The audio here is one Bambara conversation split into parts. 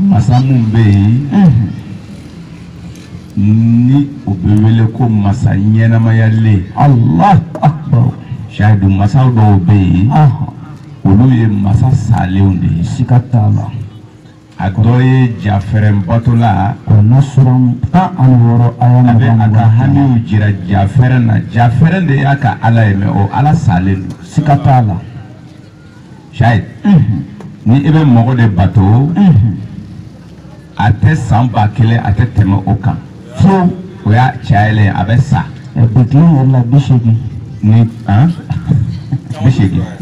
Masamun be ni obewele ko masanyena mayale Allah akbar shaidu masal do be oluye masa saleunde sikatala adoye jaferem batola nasram ta anworo ayama be aka hanu jira jaferna jaferende aka alayme o ala salen sikatala shaid ni ibe mogo de bateau ate samba kele ate teme okan fo oya chaile abesa e bekin la bishegi ni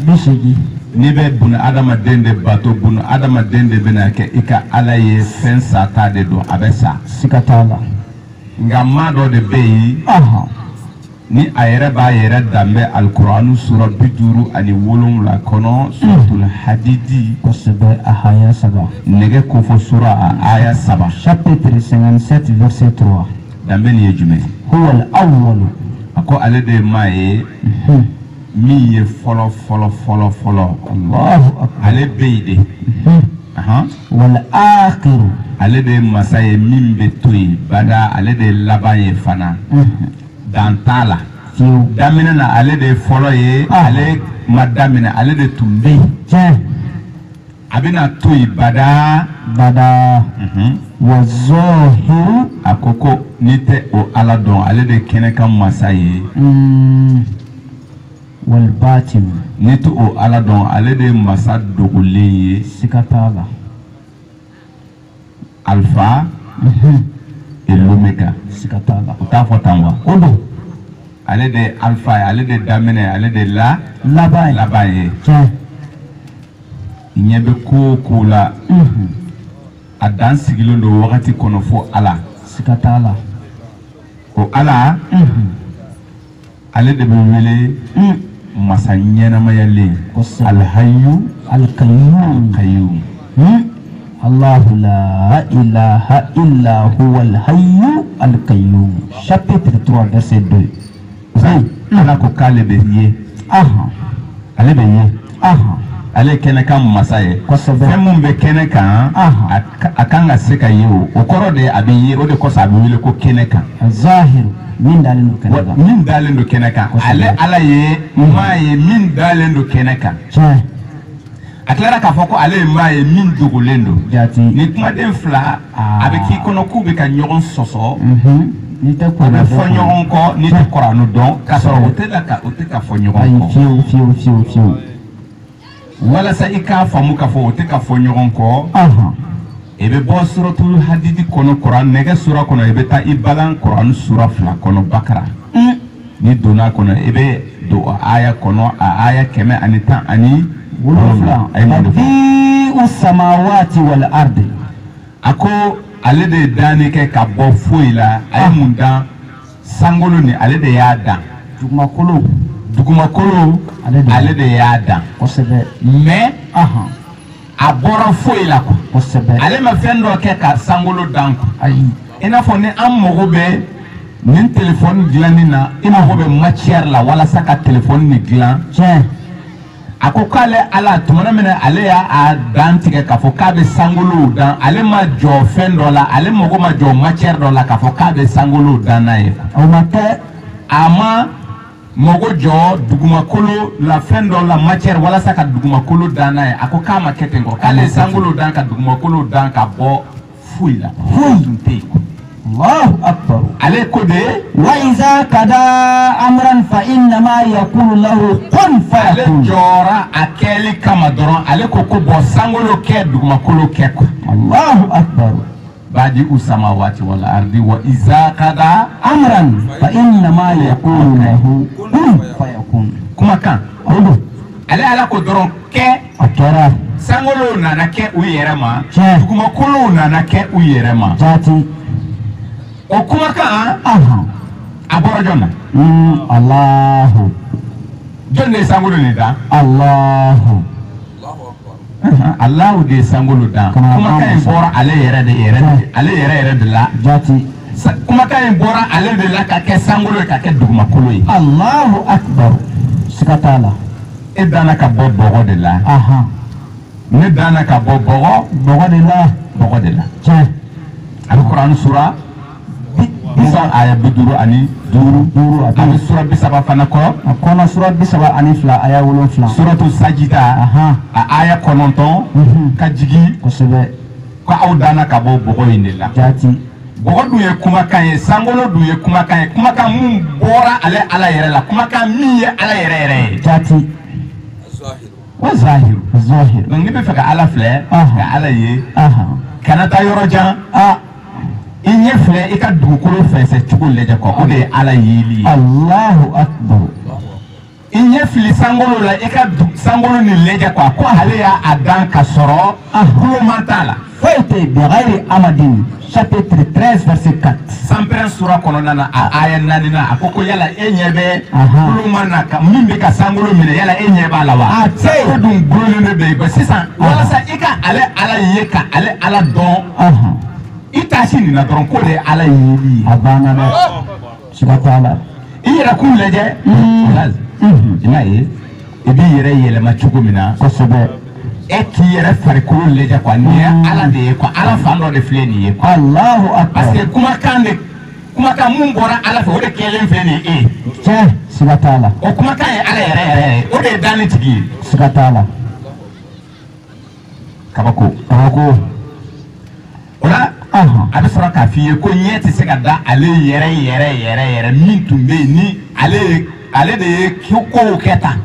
bishegi ni be bunu adama dende bateau bunu adama dende bena ke ika alaye fensa ta de do abesa sikatala ngama do de beyi ni ayere ba yere dambe alquranu sura biduru ani wolum la kono suratul hadidi kosebe ahaya saba nege kofo sura aya saba chapitre 57 verset 3 dambe ni ejume huwa al-awwal ako alede maye mi ye folo Allahu akbar ale beide wal akhir alede masaye mimbe toyi bada alede labaye fana dantala damina na ale de folo ye ale madamina ale de tumbe abina toyi bada wa zohiru akoko nite o ala don ale de kene kam masaye wal batin nite o ala don ale de masa dogule sikatala alpha et l'omega sikatala utafo tangwa odo ale de alpha ale de damene ale de la labaye nyebe ko la adan sigilo do wakati kono fo ala sikatala o ala ale de bewele masanyena mayale alhayyu alqayyum Allah la ilaha illa huwa al-hayyu al-qayyum. Chapitre 3 verset 2. Ala ko kale be ye. Ale be ye. ale kɛnɛ kan masa ye fɛn mun bɛ kɛnɛ kan a kan ka se ka ye o kɔrɔ de a bɛ ye o de kɔsɔn a bɛ wele ko kɛnɛ kan zahir min dalen don kɛnɛ kan min dalen don kɛnɛ kan ale ala ye maa ye min dalen don kɛnɛ kan a tilara k'a fɔ ko ale ye maa ye min dogolen don ni kumaden fila a bɛ k'i kɔnɔ k'u bɛ ka ɲɔgɔn sɔsɔ a bɛ fɔ ɲɔgɔn kɔ n'i tɛ Kuranu dɔn k'a sɔrɔ o tɛ ka fɔ ɲɔgɔn kɔ fiyewu walasa i k'a faamu k'a fɔ o tɛ ka fɔ ɲɔgɔn kɔ i bɛ bɔ suratul hadidi kɔnɔ Kuran nɛgɛ sura kɔnɔ i bɛ taa i balan Kuran sura 2 kɔnɔ Bakara ni donna kɔnɔ i bɛ don o aya kɔnɔ a aya 117 badi'u samawati wal ardi a ko ale de ye danni kɛ ka bɔ foyi la a ye mun dan sankolo ni ale de y'a dan dugumakolo ale de y'a dan mais a bɔra foyi la quoi ale ma fɛn dɔ kɛ ka sankolo dan quoi i n'a fɔ ni an mago bɛ nin téléphone dilanni na i mago bɛ matière la walasa ka téléphone ni dilan a ko k'ale ala tuma min ale y'a dan tigɛ k'a fɔ k'a bɛ sankolo dan ale ma jɔ fɛn dɔ la ale mago ma jɔ matière dɔ la k'a fɔ k'a bɛ sankolo dan n'a ye o ma kɛ a ma mago jɔ dugumakolo la fɛn dɔ la matière walasa ka dugumakolo dan n'a ye a ko k'a ma kɛ ten kɔ k'ale sankolo dan ka dugumakolo dan ka bɔ foyi la foyi tun tɛ yen. Allahu akbar. Ale ko de wa iza kada amran fa inna ma yaqulu lahu kun fayakun. Ale jɔra a kɛli kama dɔrɔn ale ko bɔn sankolo kɛ dugumakolo kɛ quoi. Allahu akbar. badi'u samawati wal ardi wa iza kada amran fa inna ma yaqulu lahu kun fayakun. Kumakan ale ala ko dɔrɔn kɛ a kɛra sankolo nana kɛ u yɛrɛ ma dugumakolo nana kɛ u yɛrɛ ma o kumakan a bɔra jɔn na Allahu jɔn de ye sankolo nin dan Allahu Allahu de ye sankolo dan kumakan in bɔra ale yɛrɛ de la kumakan in bɔra ale de la ka kɛ sankolo ye ka kɛ dugumakolo ye Allahu akbar siga t'a la e danna ka bɔ bɔgɔ de la ne danna ka bɔ bɔgɔ de la tiɲɛ a bɛ Kuran sura bisa aya 55 a bɛ sura 30 fana kɔ a kɔnɔ sura 32 aya 7 suratu sajida a aya 9 ka jigi kosɛbɛ ko aw danna ka bɔ bɔgɔ in de la bɔgɔ dun ye kumakan ye sankolo dun ye kumakan ye kumakan mun bɔra ale ala yɛrɛ la kumakan min ye ala yɛrɛ ye wa zahir donc n'i bɛ fɛ ka ala filɛ ka ala ye kana taa yɔrɔ jan i ɲɛ filɛ i ka dugukolo fɛnsɛ cogo lajɛ kɔ o de ye ala yeli ye Allahu akbar i ɲɛ fili sankolo la i ka sankolo ni lajɛ kɔ ko ale y'a dan ka sɔrɔ kuloman t'a la foyi tɛ bi ghayri amadin chapitre 13 verset 4 sanpɛrɛn sura kɔnɔna na a aya 4 a ko yala e ɲɛ bɛ kuloman na min bɛ ka sankolo minɛ yala e ɲɛ b'a la wa ko dun gulolen de bɛ yen sisan walasa i ka ale ala ye ka ale ala dɔn i taasi nin na dɔrɔn ko de ye ala yeli ye a banna dɛ siga t'a la i yɛrɛ kun lajɛ i m'a ye i b'i yɛrɛ yɛlɛma cogo min na kosɛbɛ e k'i yɛrɛ farikolo lajɛ quoi nin ye ala de ye quoi ala fan dɔ de filɛ nin ye quoi Allahu akbar parce que kumakan mun bɔra ala fɛ o de kɛlen filɛ nin ye tiɲɛ siga t'a la o kumakan ye ala yɛrɛ o de ye danni tigi ye siga t'a la kabako o la a bɛ sɔrɔ k'a f'i ye ko ɲɛ tɛ se ka da ale yɛrɛ min tun bɛ yen ni ale de ye kow kɛ tan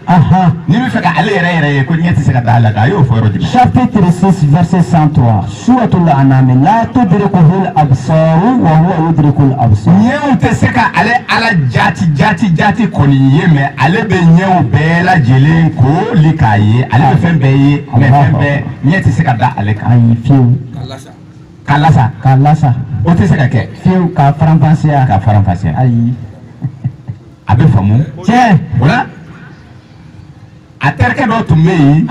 n'i bɛ fɛ ka ale yɛrɛ ye ko ɲɛ tɛ se ka da ale kan a y'o fɔ yɔrɔ jumɛn. chapitre 6 verset 103 suratul anam la tudrikuhul absaru wa huwa yudrikul absar ɲɛw tɛ se ka ale ala jati kɔni ye mais ale bɛ ɲɛw bɛɛ lajɛlen koli k'a ye ale bɛ fɛn bɛɛ ye mais fɛn bɛɛ ɲɛ tɛ se ka da ale kan. ayi fiyewu k'a lasa o tɛ se ka kɛ fiyewu k'a faranfasiya ayi a bɛ faamu tiɲɛ o la a terikɛ dɔ tun bɛ yen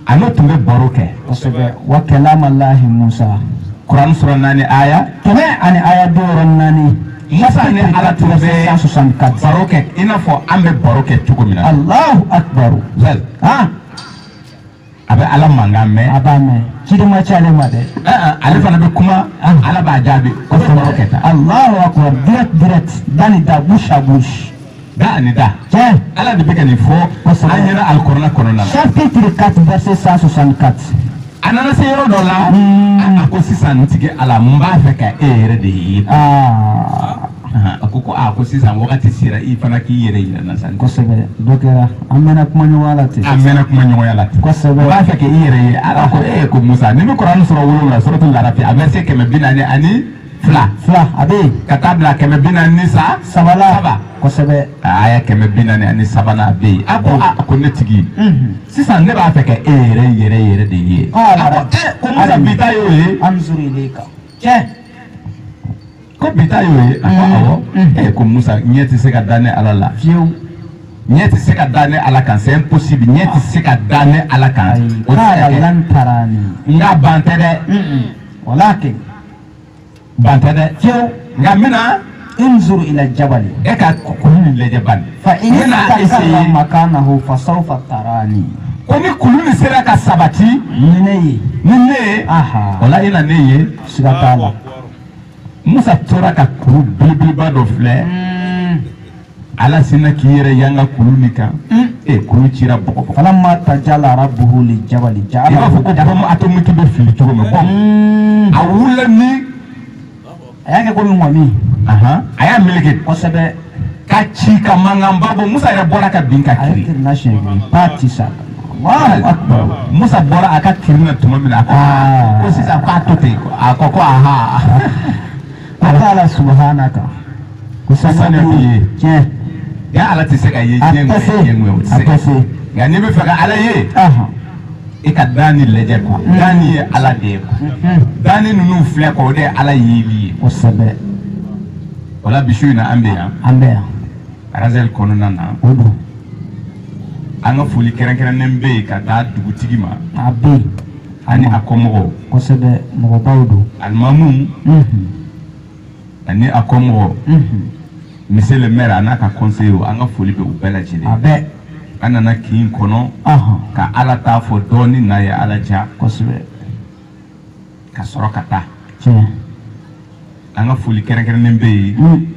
a n'o tun bɛ baro kɛ kosɛbɛ wa kalamallahi Musa Kuran sura 4 aya 164 Musa ni ala tun bɛ 164 baro kɛ i n'a fɔ an bɛ baro kɛ cogo min na. Allahu akbar. Zɛl. A bɛ ala mankan mɛn. A b'a mɛn. Ciden ma ca ale ma dɛ. Ale fana bɛ kuma ala b'a jaabi. Ko fɛn baro kɛ tan. Allahu akbar. Direct da ni da bouche à bouche. Da ani da. Tiɲɛ. Ala de bɛ ka nin fɔ an yɛrɛ alikɔrɔna kɔnɔna na. Chapitre 4 verset 164. A nana se yɔrɔ dɔ la. A ko sisan n tigi ala n b'a fɛ ka e yɛrɛ de ye. A ko ko sisan wagati sera i fana k'i yɛrɛ yira na san. Kosɛbɛ dɔ kɛra an mɛnna kuma ɲɔgɔnya la ten. A mɛnna kuma ɲɔgɔnya la ten. Kosɛbɛ. N b'a fɛ k'i yɛrɛ ye ala ko ko Musa ni bɛ Kuranɛ sɔrɔ 7 suratul Arafi a bɛ se 242 a bɛ yen ka taa bila 243 kosɛbɛ. A y'a 243 a bɛ yen a ko ne tigi sisan ne b'a fɛ ka e yɛrɛ de ye. Ko Musa bi ta y'o ye. Anzur ilayka. Tiɲɛ. Ko bi ta y'o ye. Awɔ. Ko Musa ɲɛ tɛ se ka da ne ala la. Fiyewu. Ɲɛ tɛ se ka da ne ala kan c'est impossible ɲɛ tɛ se ka da ne ala kan. O tɛ se ka kɛ. Lan tarani. Nka ban tɛ dɛ. Walakin. Ban tɛ dɛ. Fiyewu. Nka n bɛna. انظر الى الجبل kulun lajɛ bani. فإن استقر مكانه فسوف تراني. Ko ni kulun sera ka sabati. Ni ne ye. O la i na ne ye. Siga t'a la. Musa tora ka kuru belebeleba dɔ filɛ. Ala sinna k'i yɛrɛ yanga kulu nin kan. Kulu cira bɔgɔ. فلما تجلى ربه للجبل I b'a fɔ ko bombe atomique bɛ fili cogo min. A wulila ni. A y'a kɛ komi ŋɔmi. A y'a meleke kosɛbɛ ka ci ka mankanba bɔ. Musa yɛrɛ bɔra ka bin ka kiri. A ye kirina siɲɛ kelen pati sa. Musa bɔra a ka kiri na tuma min na ko sisan k'a to ten a ko ko Ala subhanaka ko sisan ne b'i ye tiɲɛ ya Ala tɛ se ka ye diɲɛ ŋɛɲɛ o tɛ se nka n'i bɛ fɛ ka Ala ye i ka dani lajɛ quoi dani ye Ala de ye quoi dani ninnu filɛ quoi o de ye Ala yeli ye kosɛbɛ. o la bi su in na an bɛ yan. An bɛ yan. Razali kɔnɔna na. O don. An ka foli kɛrɛnkɛrɛnnen bɛ yen ka taa dugutigi ma. A bɛ yen. Ani a kɔmɔgɔw. Kosɛbɛ mɔgɔbaw don. Alimamu. Ani a kɔmɔgɔw. Monsieur le maire a n'a ka conseiller an ka foli bɛ u bɛɛ lajɛlen. A bɛ. An nana kin kɔnɔ. Ka Ala t'a fɔ dɔɔni n'a ye Ala diya. Kosɛbɛ. Ka sɔrɔ ka taa. Tiɲɛ. An ka foli kɛrɛnkɛrɛnnen bɛ yen.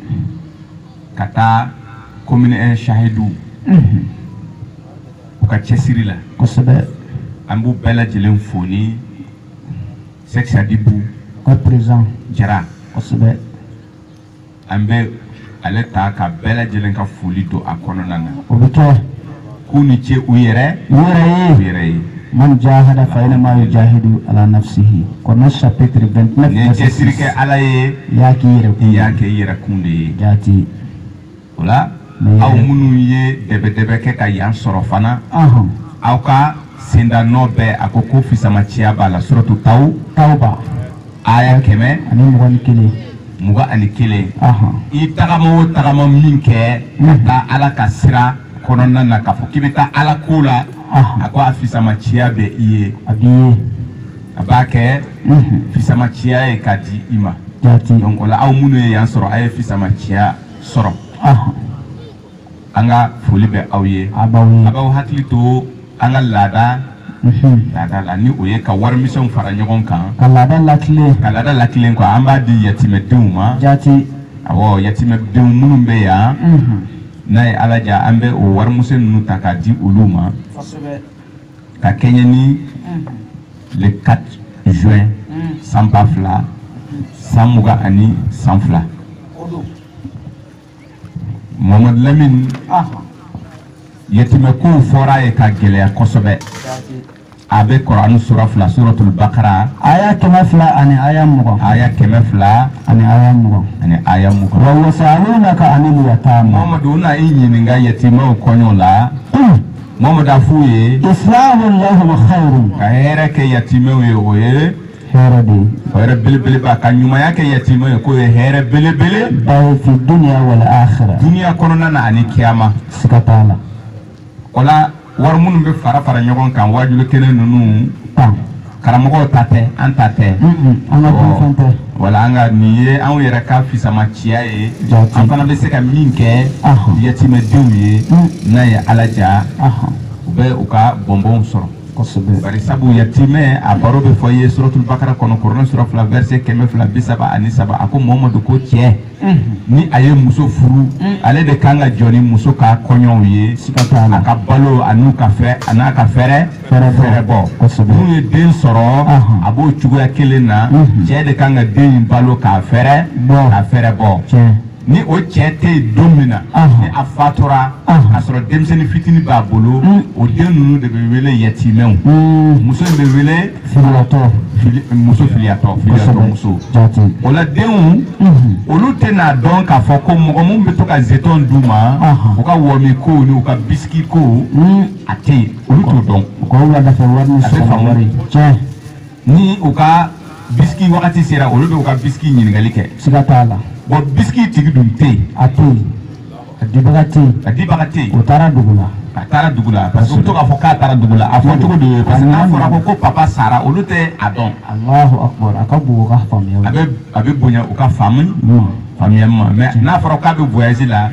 Ka taa commune 1 Chahidu. U ka cɛsiri la. Kosɛbɛ. An b'u bɛɛ lajɛlen fo ni Seku Sadibu. Ka président Jara. Kosɛbɛ. An bɛ ale ta ka bɛɛ lajɛlen ka foli don a kɔnɔna na. O bɛ kɛ. K'u ni ce u yɛrɛ. U yɛrɛ ye. Man jahada fa inama yujahidu ala nafsihi. Kɔnɔ chapitre 29. Ni cɛsiri kɛ Ala ye. I y'a k'i yɛrɛ kun. I y'a kɛ i yɛrɛ kun de ye. Jaati. O la aw minnu ye dɛbɛ kɛ ka yan sɔrɔ fana. Aw ka sendanɔ bɛɛ a ko fisamaciya b'a la suratu Tawba. Aya 100 ani 21. 21. I tagama o tagama min kɛ ka taa Ala ka sira kɔnɔna na k'a fɔ k'i bɛ taa Ala ko la. A ko a fisamaciya bɛ i ye. A b'i ye. A b'a kɛ fisamaciya ye k'a di i ma. Jaati. Donc o la aw minnu ye yan sɔrɔ a ye fisamaciya sɔrɔ. An ka foli bɛ aw ye. A b'aw hakili to an ka laada la ni o ye ka warimisɛnw fara ɲɔgɔn kan. Ka laada latilen. Ka laada latilen quoi an b'a di yatimɛdenw ma. Jaati. Awɔ yatimɛdenw minnu bɛ yan. N'a ye Ala diya an bɛ o warimisɛn ninnu ta k'a di olu ma. Kosɛbɛ. Ka kɛɲɛ ni le 4 juin san 2000 san 20 ani san 2. Mohamadu Lamini yatimɛkow fɔra ye ka gɛlɛya kosɛbɛ. A bɛ Kurani sura 2 suratul Bakara. Aya 200 ani aya 20. Aya 200 ani aya 20. Ani aya 20. Wa wasalunaka anil yatama. Mohamadu na i ɲininka yatimɛw kɔɲɔ la. Mohamadu a f'u ye. Islamu lahum khairun. Ka hɛrɛ kɛ yatimɛw ye o ye. Hɛrɛ de. O hɛrɛ belebeleba ka ɲumanya kɛ yatimɛw ye k'o ye hɛrɛ belebele. Bawo fi dunya wal akhirah. Duniya kɔnɔna na ani kiyama. Siga t'a la. O la wari minnu bɛ fara ɲɔgɔn kan wajulu kelen ninnu karamɔgɔw ta tɛ an ta tɛ an ka dunfɛn tɛ wala an ka nin ye anw yɛrɛ ka fisamaciya ye an fana bɛ se ka min kɛ yatimɛdenw ye n'a ye ala diya u bɛ u ka bɔnbɔnw sɔrɔ bari sabu yatimɛ a baro bɛ fɔ ye suratul bakara kɔnɔ kuranɛ sura 2 verset 237 a ko Muhamadu ko cɛ ni a ye muso furu ale de kan ka jɔ ni muso ka kɔɲɔw ye a ka balo a n'a ka fɛɛrɛ bɔ n'u ye den sɔrɔ a b'o cogoya kelen na cɛ de kan ka den in balo k'a fɛɛrɛ bɔ ni o cɛ tɛ yen don min na ni a fatura k'a sɔrɔ denmisɛnnin fitinin b'a bolo o den ninnu de bɛ wele yatimɛw muso in bɛ wele muso filiyatɔ muso o la denw olu tɛ n'a dɔn k'a fɔ ko mɔgɔ min bɛ to ka zeton d'u ma u ka wɔmi ko ni u ka bisiki ko a tɛ yen olu t'o dɔn a bɛ faamu ni u ka bisiki wagati sera olu bɛ u ka bisiki ɲininkali kɛ siga t'a la bon bisiki tigi dun tɛ yen a tɛ yen a dibaga tɛ yen o taara dugu la parce que u to k'a fɔ k'a taara dugu la a fɔ cogo de ye parce que n'a fɔra ko papa sara olu tɛ a dɔn Allahu akbar a ka bon u ka faamuya a bɛ bonya u ka faamuyali ma mais n'a fɔra k'a bɛ voyage la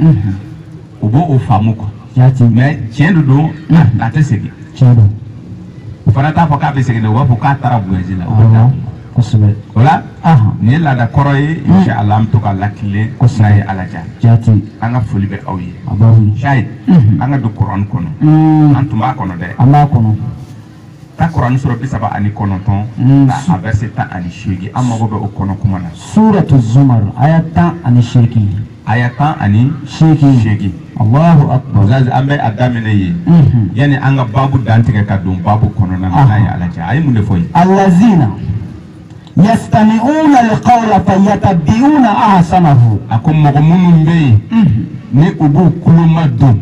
u b'o faamu quoi mais tiɲɛ de don a tɛ segin u fana t'a fɔ k'a bɛ segin dɛ u b'a fɔ k'a taara voyage la kosɛbɛ o la nin ye laada kɔrɔ ye inshallah an bɛ to ka lakile n'a ye ala diya an ka foli bɛ aw ye Shahid an ka don kuran kɔnɔ an tun b'a kɔnɔ dɛ an b'a kɔnɔ ta kuran sura 39 a verset 18 an mago bɛ o kɔnɔ kuma na suratu Zumar aya 18 aya 18 Allahu akbar an bɛ a daminɛ ye yani an ka babu dantigɛ ka don babu kɔnɔna na n'a ye ala diya a ye mun de fɔ ye allazina yastami'una alqawla fayattabi'una ahsanahu ako mɔgɔ minnu bɛ yen ni u b'u kuloma don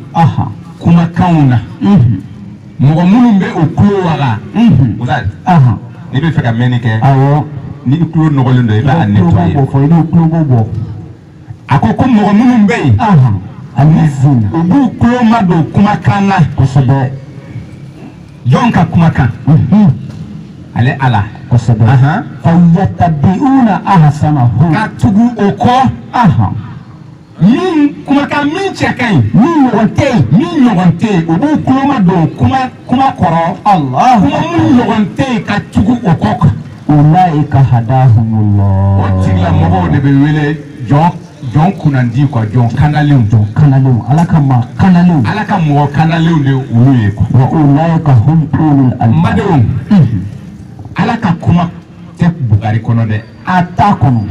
kumakanw na mɔgɔ minnu bɛ u kulo waga n'i bɛ fɛ ka mɛnni kɛ ni i kulo nɔgɔlen don i b'a nettoyer a ko mɔgɔ minnu bɛ yen u b'u kuloma don kumakan na kosɛbɛ jɔn ka kumakan ale ala kosɛbɛ fayattabi'una ahsanahu ka tugu o kɔ min kumakan min cɛ ka ɲi min ɲɔgɔn tɛ yen u b'u kuloma don kuma kɔrɔ kuma min ɲɔgɔn tɛ yen ka tugu o kɔ kan ulaika hadahumullah o tigilamɔgɔw de bɛ wele jɔn kunnandi quoi jɔn kanalenw ala ka maa kanalenw de olu ye quoi wa ulaika hum ulul albab ala ka kuma tɛ Bugari kɔnɔ dɛ a t'a kɔnɔ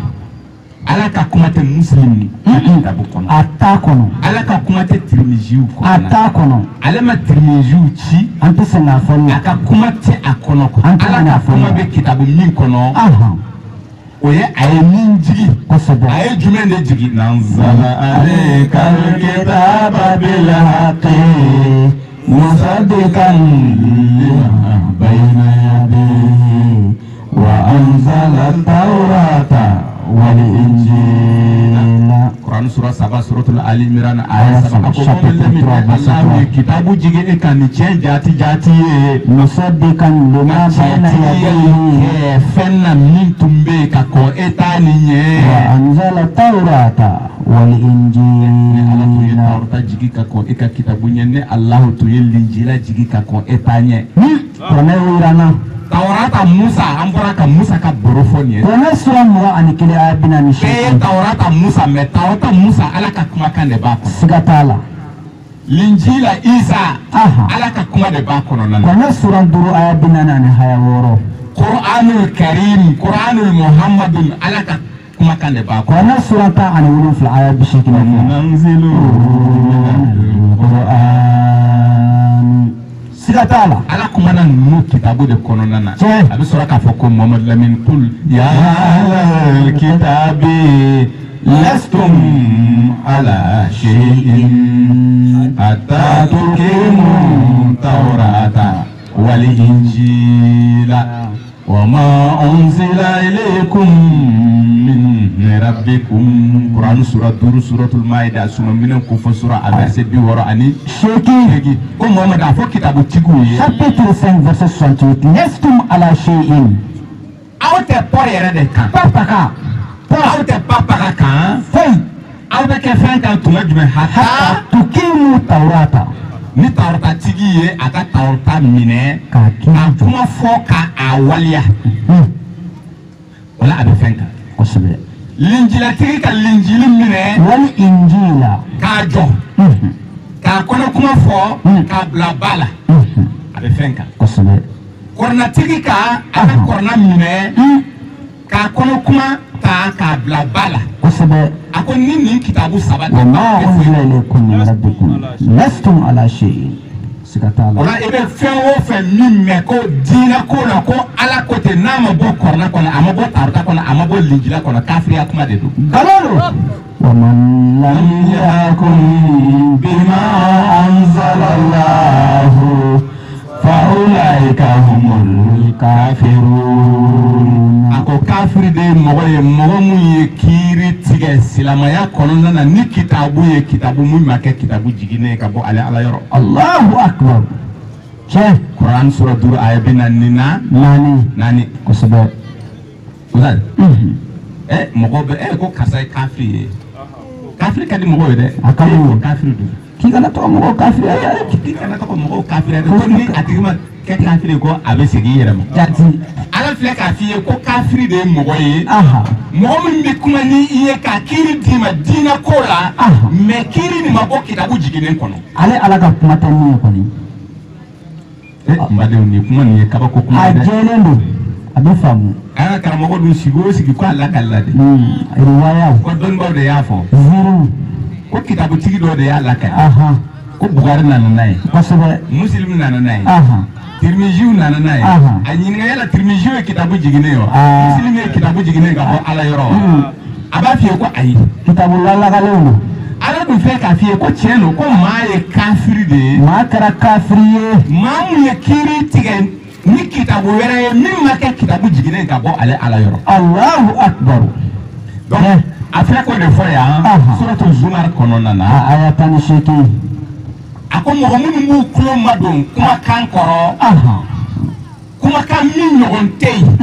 ala ka kuma tɛ Muslim kitabu kɔnɔ a t'a kɔnɔ ala ka kuma tɛ Tirmiziw kɔnɔ a t'a kɔnɔ ale ma Tirmiziw ci an tɛ sɛgɛn a fɔli a ka kuma tɛ a kɔnɔ ala ka kuma bɛ kitabu min kɔnɔ o ye a ye min jigi kosɛbɛ a ye jumɛn de jigi nanzala alaykal kitaba bil haqqi musaddiqan lima bayna yadayhi وأنزل التوراة والإنجيل قرآن سورة 7 سورة آل عمران آية 7 الله كتاب جيجي كان جاتي مصدقا لما بين يديه فن من تنبي كاكو إتاني وأنزل التوراة والإنجيل التوراة جيجي كاكو إكا كتابوني الله تويل الإنجيل جيجي كاكو إتاني Taurata Musa ambora ka Musa ka borofoni kona sura mwa anikile abina mishi Taurata Musa me Taurata Musa ala ka kuma kan de ba ko sigatala Linjila Isa ala ka kuma de ba ko non kona sura duru abina na haya woro Qur'anul Karim Qur'anul Muhammadun ala ka kuma kan de ba ko kona sura ta ani wulu fil aya bi shikina nanzilu Qur'an sigatala ala kumana nu kitabu de kononana abi sura ka foko Muhammad Lamin kul ya ahlal kitabi lastum ala shay'in hatta tuqimu tawrata wal injila wa ma unzila ilaykum min rabbikum Quran surah 2 suratul Maida suma minen ko fo surah a verset 2 ani Sheki ko Muhammad a fo kitabu tigu ye chapitre 5 verset 68 lestum ala shay'in aw te por yɛrɛ de kan papaka aw tɛ papa kan fay aw bɛ kɛ fɛn kan tuma jumɛn hatta tukimu tawrata ni tawrata tigi ye a ka tawrata minɛ ka a kuma fɔ ka a waliya wala a bɛ fɛn kan kosɛbɛ linjilatigi ka linjili minɛ wal injila k'a jɔ k'a kɔnɔ kuma fɔ k'a bila ba la a bɛ fɛn kan kosɛbɛ kɔrɔnatigi ka a ka kɔrɔna minɛ k'a kɔnɔ kuma ta k'a bila ba la kosɛbɛ a ko ni nin kitabu saba tɛ وما أنزل إليكم من ربكم لستم على شيء سكتالا ola i bɛ fɛn o fɛn min mɛn ko diinɛ ko la ko ala ko ten n'a ma bɔ kɔrɔna kɔnɔ a ma bɔ taruta kɔnɔ a ma bɔ linjila kɔnɔ kafiriya kuma de don. galalo ومن لم يحكم بما أنزل الله فأولئك هم الكافرون. a ko kafiri de ye mɔgɔ ye mɔgɔ min ye kiiri tigɛ silamɛya kɔnɔna na ni kitabu ye kitabu min ma kɛ kitabu jiginnen ka bɔ ale ala yɔrɔ. Allahu akbar. Cɛ. Quran sura 5 aya 44 kosɛbɛ. Uzali. Mɔgɔ bɛ ko karisa ye kafiri ye. Kafiri ka di mɔgɔ ye dɛ. A ka di ko kafiri don. K'i kana tɔgɔ mɔgɔw kafiri ye. K'i kana tɔgɔ mɔgɔw kafiri ye. Ko ni a tigi ma kɛ kafiri ko a bɛ segin i yɛrɛ ma. Jati. Ala filɛ k'a f'i ye ko kafiri de ye mɔgɔ ye. Mɔgɔ min bɛ kuma ni i ye ka kiiri d'i ma diinɛ ko la. Mais kiiri nin ma bɔ kitabu jiginnen kɔnɔ. Ale ala ka kuma tɛ min ye kɔni. N badenw nin kuma nin ye kabako kuma ye dɛ. A jɛlen don. A bɛ faamu. An ka karamɔgɔ dun sigi o sigi ko ala ka lade. Riwaya. Ko dɔnnibaw de y'a fɔ. Ziiri. Ko kitabutigi dɔ de y'a lakale. Ko Bugari nana n'a ye. Kosɛbɛ. Muslim nana n'a ye. Tirmiziw nana n'a ye. A ɲininka yala Tirmiziw ye kitabu jiginnen wa? Muslim ye kitabu jiginnen ka bɔ ala yɔrɔ wa? A b'a f'i ye ko ayi. Kitabu lalagalen don. Ala dun fɛ k'a f'i ye ko tiɲɛ don ko maa ye kafiri de ye. Maa kɛra kafiri ye. Maa mun ye kiiri tigɛ ni kitabu wɛrɛ ye min ma kɛ kitabu jiginnen ka bɔ ale ala yɔrɔ. Allahu akbar. Donc a filɛ k'o de fɔ yan. Suratu Zumar kɔnɔna na. A aya 18. A ko mɔgɔ minnu b'u tulo madon kumakan kɔrɔ. Kumakan min ɲɔgɔn tɛ yen.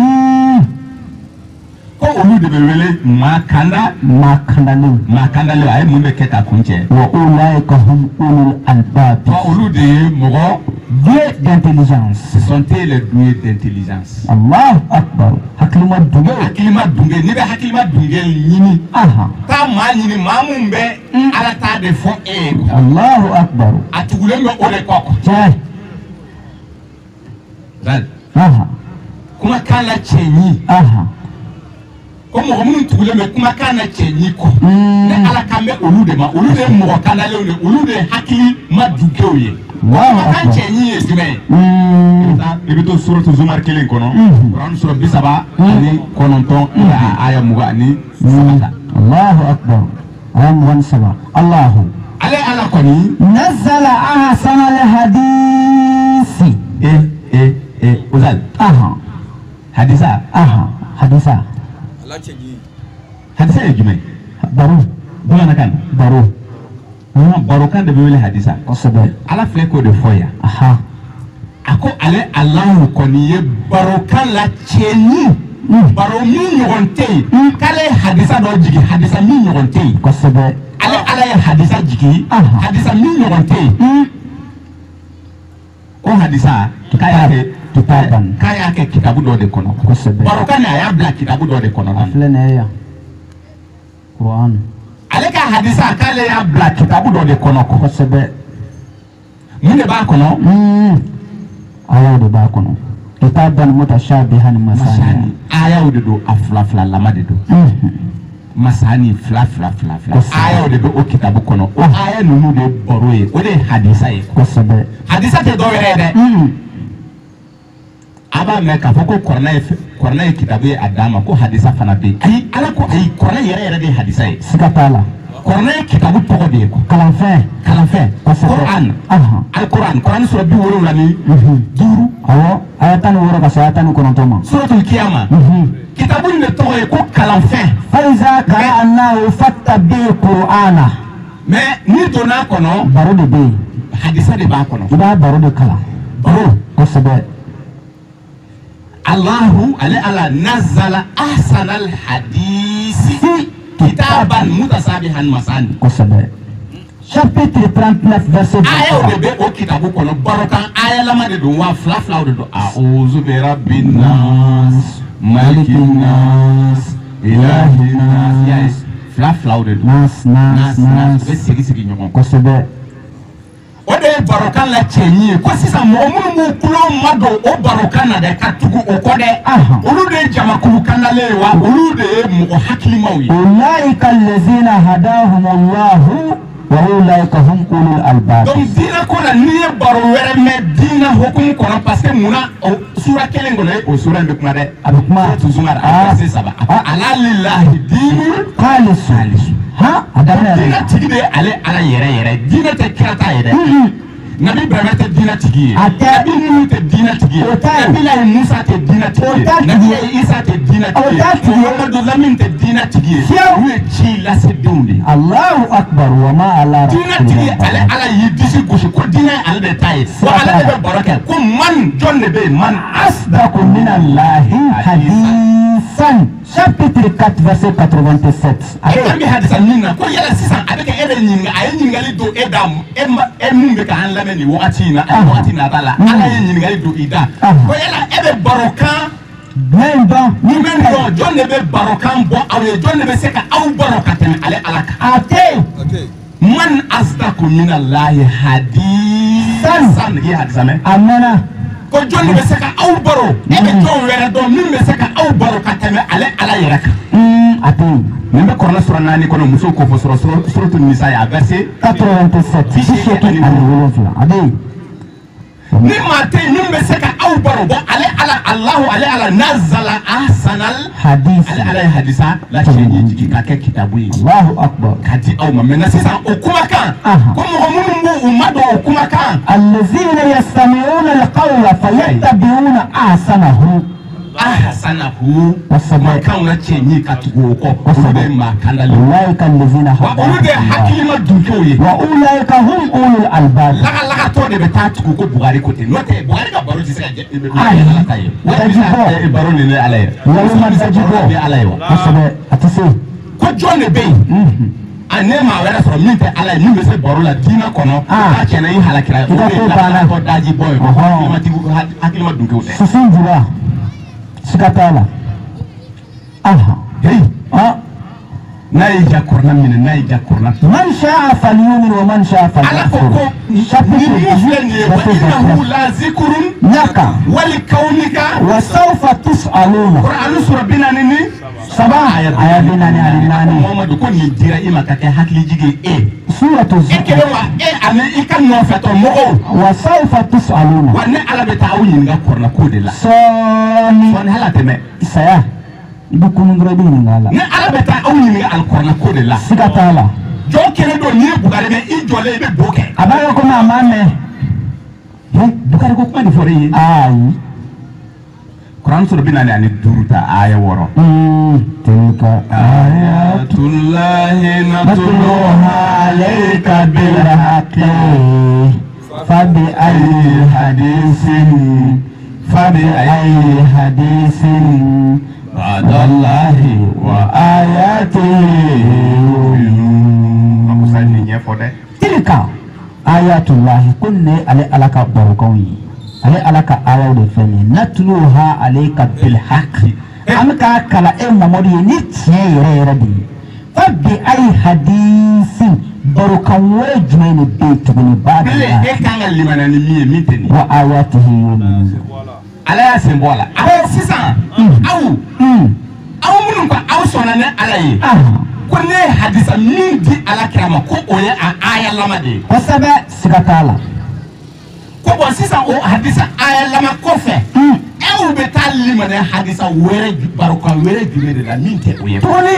Ko olu de bɛ wele maa kanda. Maa kandalen. Maa kandalen a ye mun de kɛ ka kun cɛ. Wa ulaika hum ulul albab. Olu de ye mɔgɔ. Doué d'intelligence. Ce sont les doués d'intelligence. Allahu akbar. Hakilima dunge. Hakilima dunge. N'i bɛ hakilima dunge ɲini. Taa maa ɲini maa mun bɛ ala t'a de fɔ e ye. Allahu akbar. A tugulen bɛ o de kɔ. Tiɲɛ. Kumakan la cɛ ɲi. Ko mɔgɔ minnu tugulen bɛ kumakan na cɛ ɲi kɔ. Ni ala kan bɛ olu de ma olu de ye mɔgɔ kandalenw de olu de ye hakilima dungew ye. Kumakan cɛ ɲi ye jumɛn ye. I bɛ to suratu Zumar 1 kɔnɔ. Kuran sura 39 aya 23. Allahu akbar. Aya 23. Allahu. Ale ala kɔni. Nazala ahsana al-hadisi. Uzali. Hadisa. Hadisa. Hadisa ye jumɛn? Baro. Bamanankan. Baro. Barokan de bɛ wele hadisa. Kosɛbɛ. Ala filɛ k'o de fɔ yan. A ko ale Alahu kɔni ye barokan la cɛ ɲi. Baro min ɲɔgɔn tɛ yen. K'ale ye hadisa dɔ jigin hadisa min ɲɔgɔn tɛ yen. Kosɛbɛ. Ale ala ye hadisa jigin. Hadisa min ɲɔgɔn tɛ yen. O hadisa k'a y'a kɛ kitabu dɔ de kɔnɔ. Kosɛbɛ. Barokan a y'a bila kitabu dɔ de kɔnɔ. A filɛ nin ye yan. Kuran. Ale ka hadisa k'ale y'a bila kitabu dɔ de kɔnɔ. Kosɛbɛ. Mun de b'a kɔnɔ? Ayaw de b'a kɔnɔ. Kitaban mutashabihan masani. Ayaw de don a fila lama de don. Masani fila. Ayaw de bɛ o kitabu kɔnɔ. O aya ninnu de baro ye o de ye hadisa ye. Kosɛbɛ. Hadisa tɛ dɔwɛrɛ ye dɛ. A b'a mɛn k'a fɔ ko kuranɛ ye kitabu ye a dan ma ko hadisa fana bɛ yen. Ayi ala ko ayi kuranɛ yɛrɛ de ye hadisa ye. Siga t'a la. Kuranɛ ye kitabu tɔgɔ de ye quoi. Kalanfɛn. Kuran. Al-Quran. Kuran sura 75. Awɔ. Aya 16 ka se aya 19 ma. Suratul Kiyama. kitabu ne tɔgɔ ye ko kalanfɛn. فإذا قرأناه فاتبع القرآن. Mais ni donna kɔnɔ. baro de bɛ yen. hadisa de b'a kɔnɔ. I b'a baro de kalan. baro kosɛbɛ. Allahu ala nazala ahsanal hadisi kitaban mutasabihan masani. kosɛbɛ. chapitre 39 verset 2. Aya de bɛ o kitabu kɔnɔ barokan aya lama de don wa fila de don. A'udhu bi rabbin nas malikin nas ilahin nas. Yes, fila de don. nas bɛ sigi ɲɔgɔn kosɛbɛ. o de ye barokan la cɛɲi ye ko sisan mɔgɔ minnu b'u kulon ma don o barokan na dɛ ka tugu o kɔ dɛ. olu de ye jamakulu kandalen ye wa olu de ye mɔgɔ hakilimaw ye. ulaika allazina hadahumullahu wa ulaika hum ulul albab. donc diinɛ ko la n'i ye baro wɛrɛ mɛn diinɛ hukumu kɔnɔ parce que munna o sura kelen kɔnɔ o sura in bɛ kuma dɛ. a bɛ kuma. Zumar a verset 7. ala lillahi diinu khalisun. ha a daminɛ yɛrɛ. diinɛ tigi de ye ale ala yɛrɛ diinɛ tɛ kira ta ye dɛ. Nabi Ibrahim tɛ diinɛ tigi ye. Nabi Nuhu tɛ diinɛ tigi ye. Nabi Lahi Musa tɛ diinɛ tigi ye. Nabi Isa tɛ diinɛ tigi ye. Muhamadu Lamin tɛ diinɛ tigi ye. Olu ye ci lase denw de ye. Allahu akbar wa ma ala diinɛ tigi ye ale ala y'i disi gosi ko diinɛ ye ale de ta ye. Wa ale de bɛ baro kɛ ko man jɔn de bɛ yen man asdaqu minallahi hadisan. chapitre 4 verset 87. a bɛ hadisa min na ko yala sisan a bɛ kɛ e de ɲininka a ye ɲininkali don e da e mun bɛ k'an lamɛn nin wagati in na wagati nata la ala ye ɲininkali don i da ko yala e bɛ barokan jumɛn dɔn. jumɛn dɔn jɔn de bɛ barokan bɔ aw ye jɔn de bɛ se ka aw baro ka tɛmɛ ale ala kan. a tɛ. man asdaqu minallahi hadisan i ye hadisa mɛn. a mɛnna. ko jɔn de bɛ se ka aw baro e bɛ jɔn wɛrɛ dɔn min bɛ se ka aw baro ka tɛmɛ ale ala yɛrɛ kan. a tɛ yen. nin bɛ kɔrɔna sura 4 kɔnɔ musow k'o fɔ suratu nisa ye a verset 87. seegin ani 7. a bɛ yen. ni maa tɛ yen min bɛ se ka aw baro bɔ ale ala nazala ahsanal hadisi. ale ala ye hadisa lacɛɲi jigi ka kɛ kitabu ye. Allahu akbar. ka di aw ma maintenant sisan o kumakan ko mɔgɔ minnu b'u ma dɔn o kumakan. allazina yastami'una alqawla fayattabi'una ahsanahu. ahsanahu kumakanw lacɛɲi ka tugu o kɔ olu bɛ maa kandali. ulaika allazina wa olu de ye hakilima dunkew ye. wa ulaika hum ulul albab. lagalakatɔ de bɛ taa tugu ko Bugari ko ten n'o tɛ Bugari ka baro tɛ se ka jɛ ala ta ye. baro nin ye ala ye. walima daji bɔ bɛ ala ye wa. kosɛbɛ a tɛ se. ko jɔn de bɛ yen. a ne maa wɛrɛ sɔrɔ min tɛ ala ye min bɛ se baro la diinɛ kɔnɔ. k'a tiɲɛna i halakira ye. o de ye lagalakatɔ daji bɔ ye. hakilima dunkew tɛ. susun jura. siga t'a la. n'a ye ja kɔrɔna minɛ n'a ye ja kɔrɔna. man sha'a falyumin wa man sha'a ala ko falyakfur. ko nin min filɛ nin ye wa innahu la zikrun naka wali kawnika. wa sawfa tus'aluna. Qur'anu sura 40 saba aya 4 Muhammadu ko nin dira i ma ka kɛ hakilijigi ye suratu e zukhruf. kelen wa ani i ka nɔfɛtɔ mɔgɔw wa sawfa tus'aluna. wa ne ala bɛ taa aw ɲininka kɔrɔna ko de la sɔɔni. sɔɔni hali a tɛmɛ saya i bɛ kunun dɔrɔn i bɛ ɲininka a la. ne ala bɛ taa aw ɲininka alikɔrɔna ko de la siga t'a la. jɔn kelen don n'i ye Bugari mɛn i jɔlen i bɛ bo kɛ. a b'a kɛ komi a m'a mɛn. Bugari ko kuma de fɔra i ye. ayi. Quran sura 45 ta aya 6. tilka ayatullahi natluha alayka bil haqqi fabi ayyi hadisin ba'dallahi wa ayatihi tilka ayatullahi kunne ale ala ka barokanw ye. ale ala ka ayaw de filɛ nin ye natluha alayka bil haqqi. an bɛ k'a kala e Mamadu ye ni tiɲɛ yɛrɛ yɛrɛ de ye. fabi ayyi hadisin barokan wɛrɛ jumɛn de bɛ yen tuguni ba'dallahi. e kan ka limana ni min ye min tɛ nin ye. wa ayatihi ala y'a sen bɔ a la. a sisan aw minnu ko aw sɔnna ni ala ye. ko ne ye hadisa min di ala kira ma ko o ye a aya lama de ye. kosɛbɛ siga t'a la. ko bɔn sisan o hadisa aya lama kɔfɛ aw bɛ taa limaniya hadisa wɛrɛ barokan wɛrɛ jumɛn de la min tɛ o ye. tuguni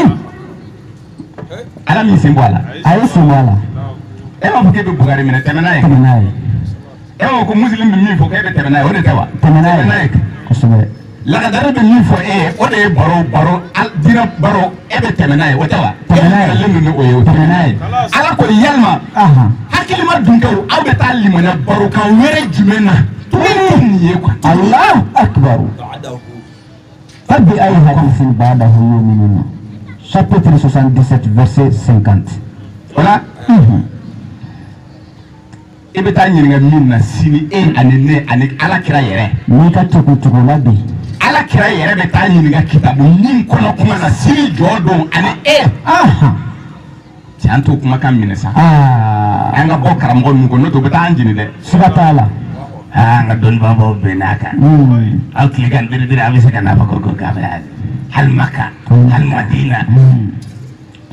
ala min sen bɔ a la. a ye sen bɔ a la. e m'a fɔ k'e bɛ Bugari minɛ tɛmɛ n'a ye. tɛmɛ n'a ye. e m'a fɔ ko muslim bɛ min fɔ k'e bɛ tɛmɛ n'a ye o de tɛ wa. tɛmɛ n'a ye kosɛbɛ. lagadara bɛ min fɔ e ye o de ye baro dina baro e bɛ tɛmɛ n'a ye o tɛ wa tɛmɛlen don o ye o tɛmɛ n'a ye ala ko yalima hakilima dunkew aw bɛ taa limaniya barokan wɛrɛ jumɛn na tuguni nin ye quoi Allahu akbar fabi ayi hadithin ba'dahu yu'minuna chapitre 77 verset 50 voilà e bɛ taa ɲininka min na sini e ani ne ani ala kira yɛrɛ n'i ka cogo la bi ala kira yɛrɛ bɛ taa ɲininka kitabu min kɔnɔ kuma na sini jɔ don ani e tiɲɛ an t'o kumakan minɛ sa an ka bɔ karamɔgɔ ninnu kɔ n'o tɛ u bɛ taa an jeni dɛ siga t'a la an ka dɔnnibaagaw bɛn n'a kan aw tilekan diri a bɛ se ka n'a fɔ ko k'a bɛ hali Maka hali Madina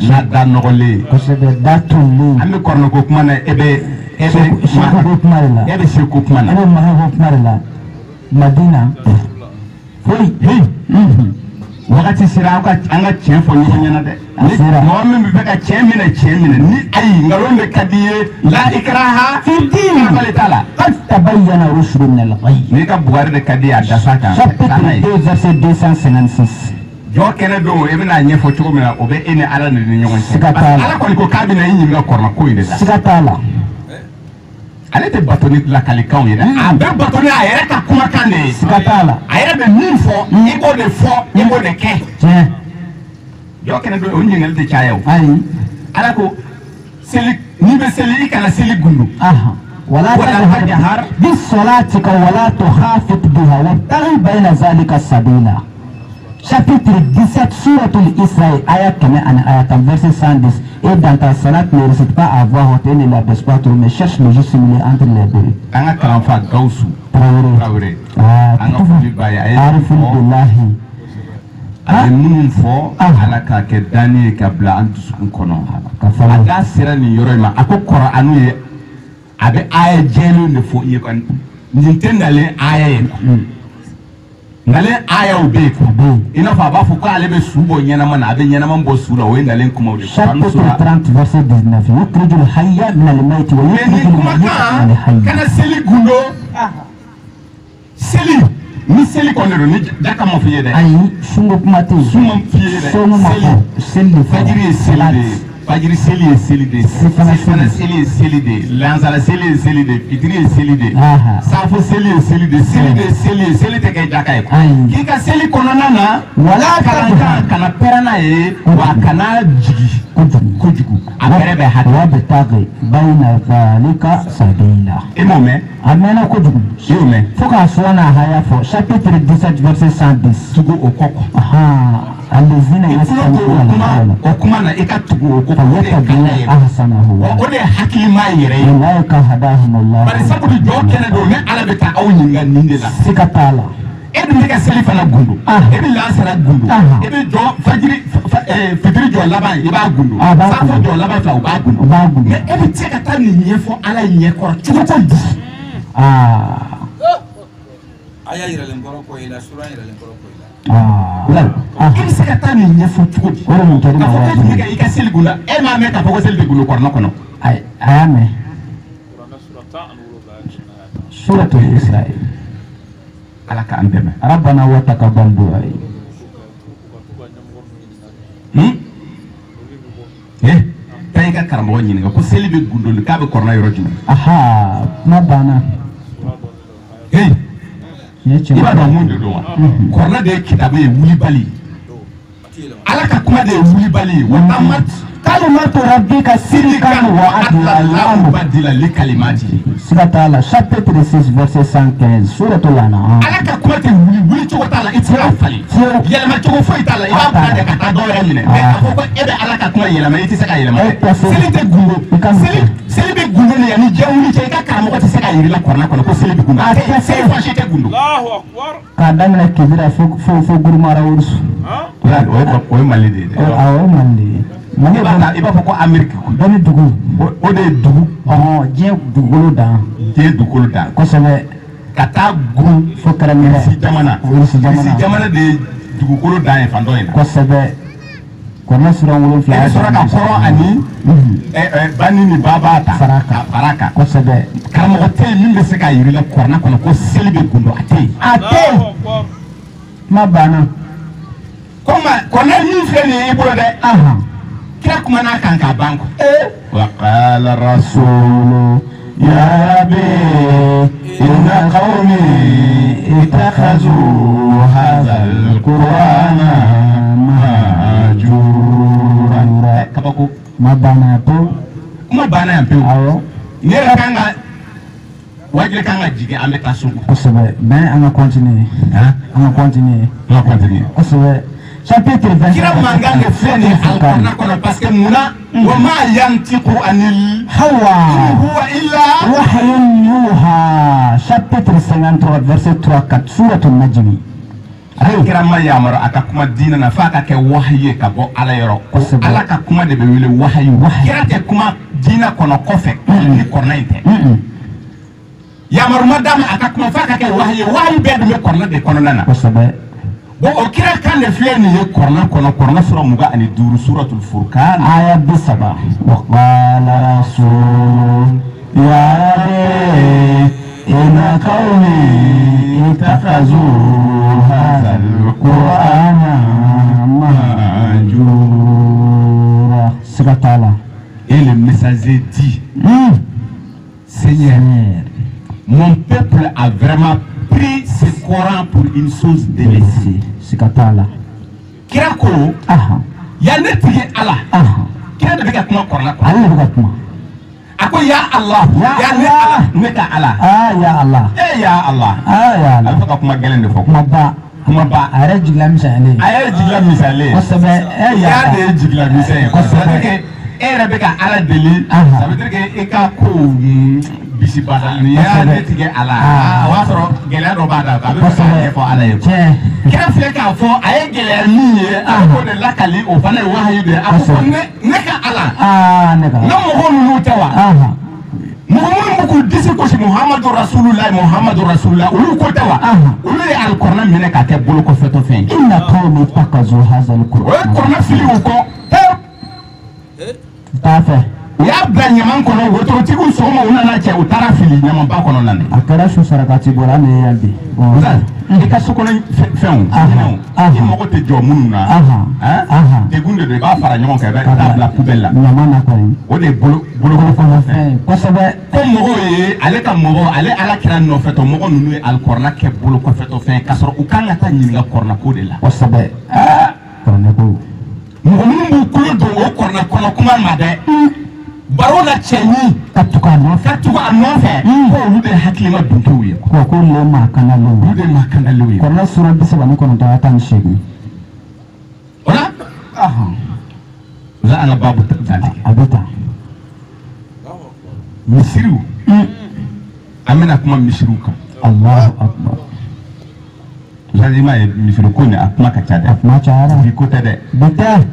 n'a da nɔgɔlen kosɛbɛ da tunlen an bɛ kɔrɔnɔ ko kuma na e bɛ seko ko kuma de la e bɛ seko kuma na e bɛ Maka ko kuma de la Madina foyi wagati sera an ka tiɲɛ fɔ ɲɔgɔn ɲɛna dɛ mɔgɔ min bɛ fɛ ka tiɲɛ minɛ ni ayi nkalon de ka di ye la ikraha fi din bali t'a la qad tabayyana rushdu min al-ghayy n'i ka bugari de ka di a dasa kan chapitre 2 verset 256 jɔ kɛnɛ don e bɛna ɲɛfɔ cogo min na o bɛ e ni ala de ni ɲɔgɔn cɛ siga t'a la ala kɔni ko k'a bɛna i ɲininka kɔrɔma ko in de la siga t'a la ale tɛ bato ni lakalikanw ye dɛ a bɛ bato ni a yɛrɛ ka kumakan de ye siga t'a la a yɛrɛ bɛ min fɔ i b'o de fɔ i b'o de kɛ tiɲɛ jɔ kɛnɛ don o ɲininkali tɛ caya o ayi ala ko seli n'i bɛ seli i kana seli gundu ولا تجهر بالصلاتك ولا تخافت بها وابتغي بين ذلك السبيل chapitre 17 suratul Isra ayat 1 verset 110 et dans ta salat ne récite pas à voix haute et ne la baisse pas trop mais cherche le juste milieu entre les deux an ka kalanfa Gawusu Traoré an ka foli ba ye a ye billahi a bɛ minnu fɔ ala k'a kɛ danni ye ka bila an dusukun kɔnɔ a da sera nin yɔrɔ in ma a ko kɔrɔ anu ye a bɛ aya jɛlenw de fɔ i ye kɔni nin tɛ nalen aya ye nalen ayaw bɛ yen i n'a fɔ a b'a fɔ ko ale bɛ su bɔ ɲɛnama na a bɛ ɲɛnama bɔ su la o ye nalen kumaw de chapitre 30 verset 19 yukhrijul hayya min al-mayti wa yukhrijul mayyita min al-hayy kana seli gundo seli ni seli kɔni don ni daka ma f'i ye dɛ ayi sungo kuma tɛ yen suma f'i ye dɛ sɔngu ma fɔ seli de fajiri ye seli de ye fajiri seli ye seli de ye sifana seli ye seli de ye lansara seli ye seli de ye fitiri ye seli de ye safo seli ye seli de ye seli de ye seli ye seli tɛ kɛ jaka ye k'i ka seli kɔnɔna na wala kalankan kana pɛrɛn n'a ye wa kana jigi kojugu a bɛrɛ bɛ hakɛ wa bɛ taa kɛ bayna zalika sabila e m'o mɛn a mɛnna kojugu i y'o mɛn fo k'a sɔrɔ n'a haya fɔ chapitre 17 verset 110 tugu o kɔ allezina yastami'una o kuma na i ka tugu o kɔ fayattabi'una ahsanahu o de ye hakilima yɛrɛ ye ulaika hadahumullah bari sabu jɔ kɛnɛ don ne ala bɛ taa aw ɲininka nin de la siga t'a la e dun bɛ ka seli fana gundu e bɛ lansara gundu e bɛ jɔ fajiri fitiri jɔ laban i b'a gundu safo jɔ laban fila u b'a gundu mais e bɛ se ka taa nin ɲɛfɔ ala ɲɛkɔrɔ cogo di aya yiralen kɔrɔ ko ila sura yiralen kɔrɔ ko ila i bɛ se ka taa nin ɲɛfɔ cogo di k'a fɔ k'e tun bɛ ka i ka seli gunda e m'a mɛn k'a fɔ ko seli bɛ gundu kɔrɔna kɔnɔ a y'a mɛn suratul Isra ala k'an dɛmɛ rabbana wa taqabbal du'a taa i ka karamɔgɔ ɲininka ko seli bɛ gundu k'a bɛ kɔrɔna yɔrɔ jumɛn kuma banna i b'a dɔn mun de don wa kɔrɔna de ye kitabu ye wulibali ala ka kuma de ye wulibali ye wa tamat kalimatu rabbika sidqan wa adlan badila li kalimati siga t'a la chapitre 6 verset 115 suratul An'am ala ka kuma tɛ wuli cogo t'a la i tɛ se ka falen yɛlɛma cogo foyi t'a la i b'a bila de ka taa dɔ wɛrɛ minɛ mais k'a fɔ ko e bɛ ala ka kuma yɛlɛma i tɛ se ka yɛlɛma dɛ seli tɛ gundo seli bɛ gundo de yanni diɲɛ wuli cɛ i ka karamɔgɔ tɛ se ka yir'i la kɔrɔna kɔnɔ ko seli bɛ gundo seli fɔsi tɛ gundo k'a daminɛ kibira fo gurumara wurusu o ye mali de ye dɛ awɔ o ye mali de ye i b'a fɔ ko Amérique dɔnni dugu o de ye dugu diɲɛ dugukolo dan diɲɛ dugukolo dan kosɛbɛ ka taa gun fo kɛrɛnkɛrɛn Irisi jamana de ye dugukolo dan ye fan dɔ in na kosɛbɛ kɔnɔ sira 7 e bɛ sɔrɔ ka kɔrɔ ani bani ni ba b'a ta fara kan kosɛbɛ karamɔgɔ tɛ yen min bɛ se k'a yir'i la kɔrɔna kɔnɔ ko seli bɛ gundo a tɛ yen ma bana kɔnɔ min filɛ nin ye i bolo dɛ kira kumana kan ka ban wa qala rasulu ya rabbi inna qawmi ittakhazu hadha alqur'ana mahjura kabako ma bana to kuma bana yan pewu awo ne yɛrɛ kan ka wajiri kan ka jigin an bɛ taa so kosɛbɛ mais an ka continuer kosɛbɛ chapitre 20 kira mankan de filɛ nin ye alikuranɛ kɔnɔ parce que munna wa ma yantiqu anil hawa huwa illa wahyun yuha chapitre 53 verset 3-4 suratul najm ale kira ma yamara a ka kuma diinɛ na f'a ka kɛ wahayi ye ka bɔ ala yɔrɔ ala ka kuma de bɛ wele wahayi kira tɛ kuma diinɛ kɔnɔ kɔfɛ ni kɔrɔna in tɛ yamaru ma d'a ma a ka kuma f'a ka kɛ wahayi bɛɛ dun bɛ kɔrɔna de kɔnɔna na bon o kira kan de filɛ nin ye kɔrɔna kɔnɔ kɔrɔna sura 25 suratul furqan aya 30 wa qala rasul ya rabbi inna qawmi ittakhazu hadha alqur'ana mahjura sikatala et le messager dit Seigneur, mon peuple a vraiment pris ce Coran pour une chose délaissée. Sikatala. Kira ko ya ne tigi ala kira de bɛ ka kuma kɔrɔna kɔnɔ ale de bɛ ka kuma a ko ya Allah ya ne ala ne ka ala ya Allah ya Allah ya Allah a bɛ fɛ ka kuma gɛlɛn de fɔ kuma ba a yɛrɛ jigila misɛnlen yɛrɛ jigila misɛnlen kosɛbɛ ya de ye jigila misɛn ye kosɛbɛ e yɛrɛ bɛ ka ala deli ça veut dire que e ka ko bisi bada ni ya ne tigɛ ala o b'a sɔrɔ gɛlɛya dɔ b'a da a bɛ fɛ k'a ɲɛfɔ ala ye kira filɛ k'a fɔ a ye gɛlɛya min ye a ko de lakali o fana ye wahayi de ye a ko ne ka ala n ka mɔgɔ ninnu tɛ wa mɔgɔ minnu b'u k'u disi gosi muhamadu rasulullah olu ko tɛ wa olu ye alikuranɛ minɛ k'a kɛ bolo kɔfɛtɔ fɛn ye inna qawmi ittakazu hadha alquran o ye kuranɛ fili u kɔ t'a fɛ u y'a bila ɲaman kɔnɔ wotorotigiw sɔgɔma u nana cɛ u taara fili ɲamanba kɔnɔ na a kɛra su sarakati bɔra an de ye yan bi i ka sokɔnɔ fɛnw i mago tɛ jɔ minnu na degun de don i b'a fara ɲɔgɔn kan i bɛ taa bila poubelle la ɲaman na kɔni o de ye bolokɔfɛn kosɛbɛ ko mɔgɔw ye ale ka mɔgɔ ale ala kira nɔfɛtɔ mɔgɔ ninnu ye alikuranɛ kɛ bolokɔfɛtɔ fɛn k'a sɔrɔ u kan ka taa ɲininka kuranɛ ko de la kosɛbɛ kuranɛ ko mɔgɔ minnu b'u kolo don o kuranɛ kɔnɔ kuma ma dɛ baro la cɛɲi ka tugu a nɔfɛ ko olu de hakilima dunkew ye ko le maa kanalew olu de maa kanalew ye kuranɛ sura 39 aya 18 o la o la an ka baabu dantigɛ a bɛ tan misiriw an bɛna kuma misiriw kan Allahu akbar i m'a ye misiri ko ni a kuma ka ca dɛ a kuma cayara bi ko tɛ dɛ bi tɛ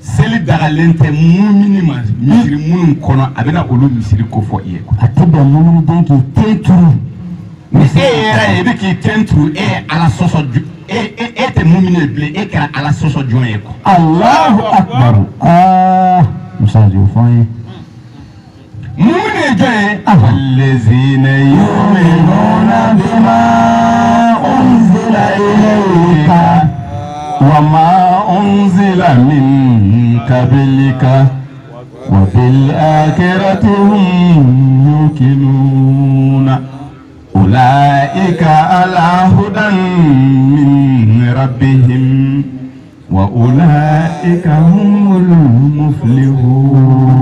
seli dagalen tɛ mumini ma misiri minnu kɔnɔ a bɛna olu misiri ko fɔ i ye a tɛ bɛn muminin k'i ten turu ni e yɛrɛ ye i bɛ k'i ten turu e ye ala sɔsɔ e tɛ mumini ye bilen e kɛra ala sɔsɔ jɔn ye quoi Allahu akbar Musa y'o fɔ an ye mumini ye jɔn ye wallazina yu'minuna bima unzila ilayka wa ma unzila min qablika wa bil akhirati hum yuqinuna ulaika ala hudan min rabbihim wa ulaika humul muflihun.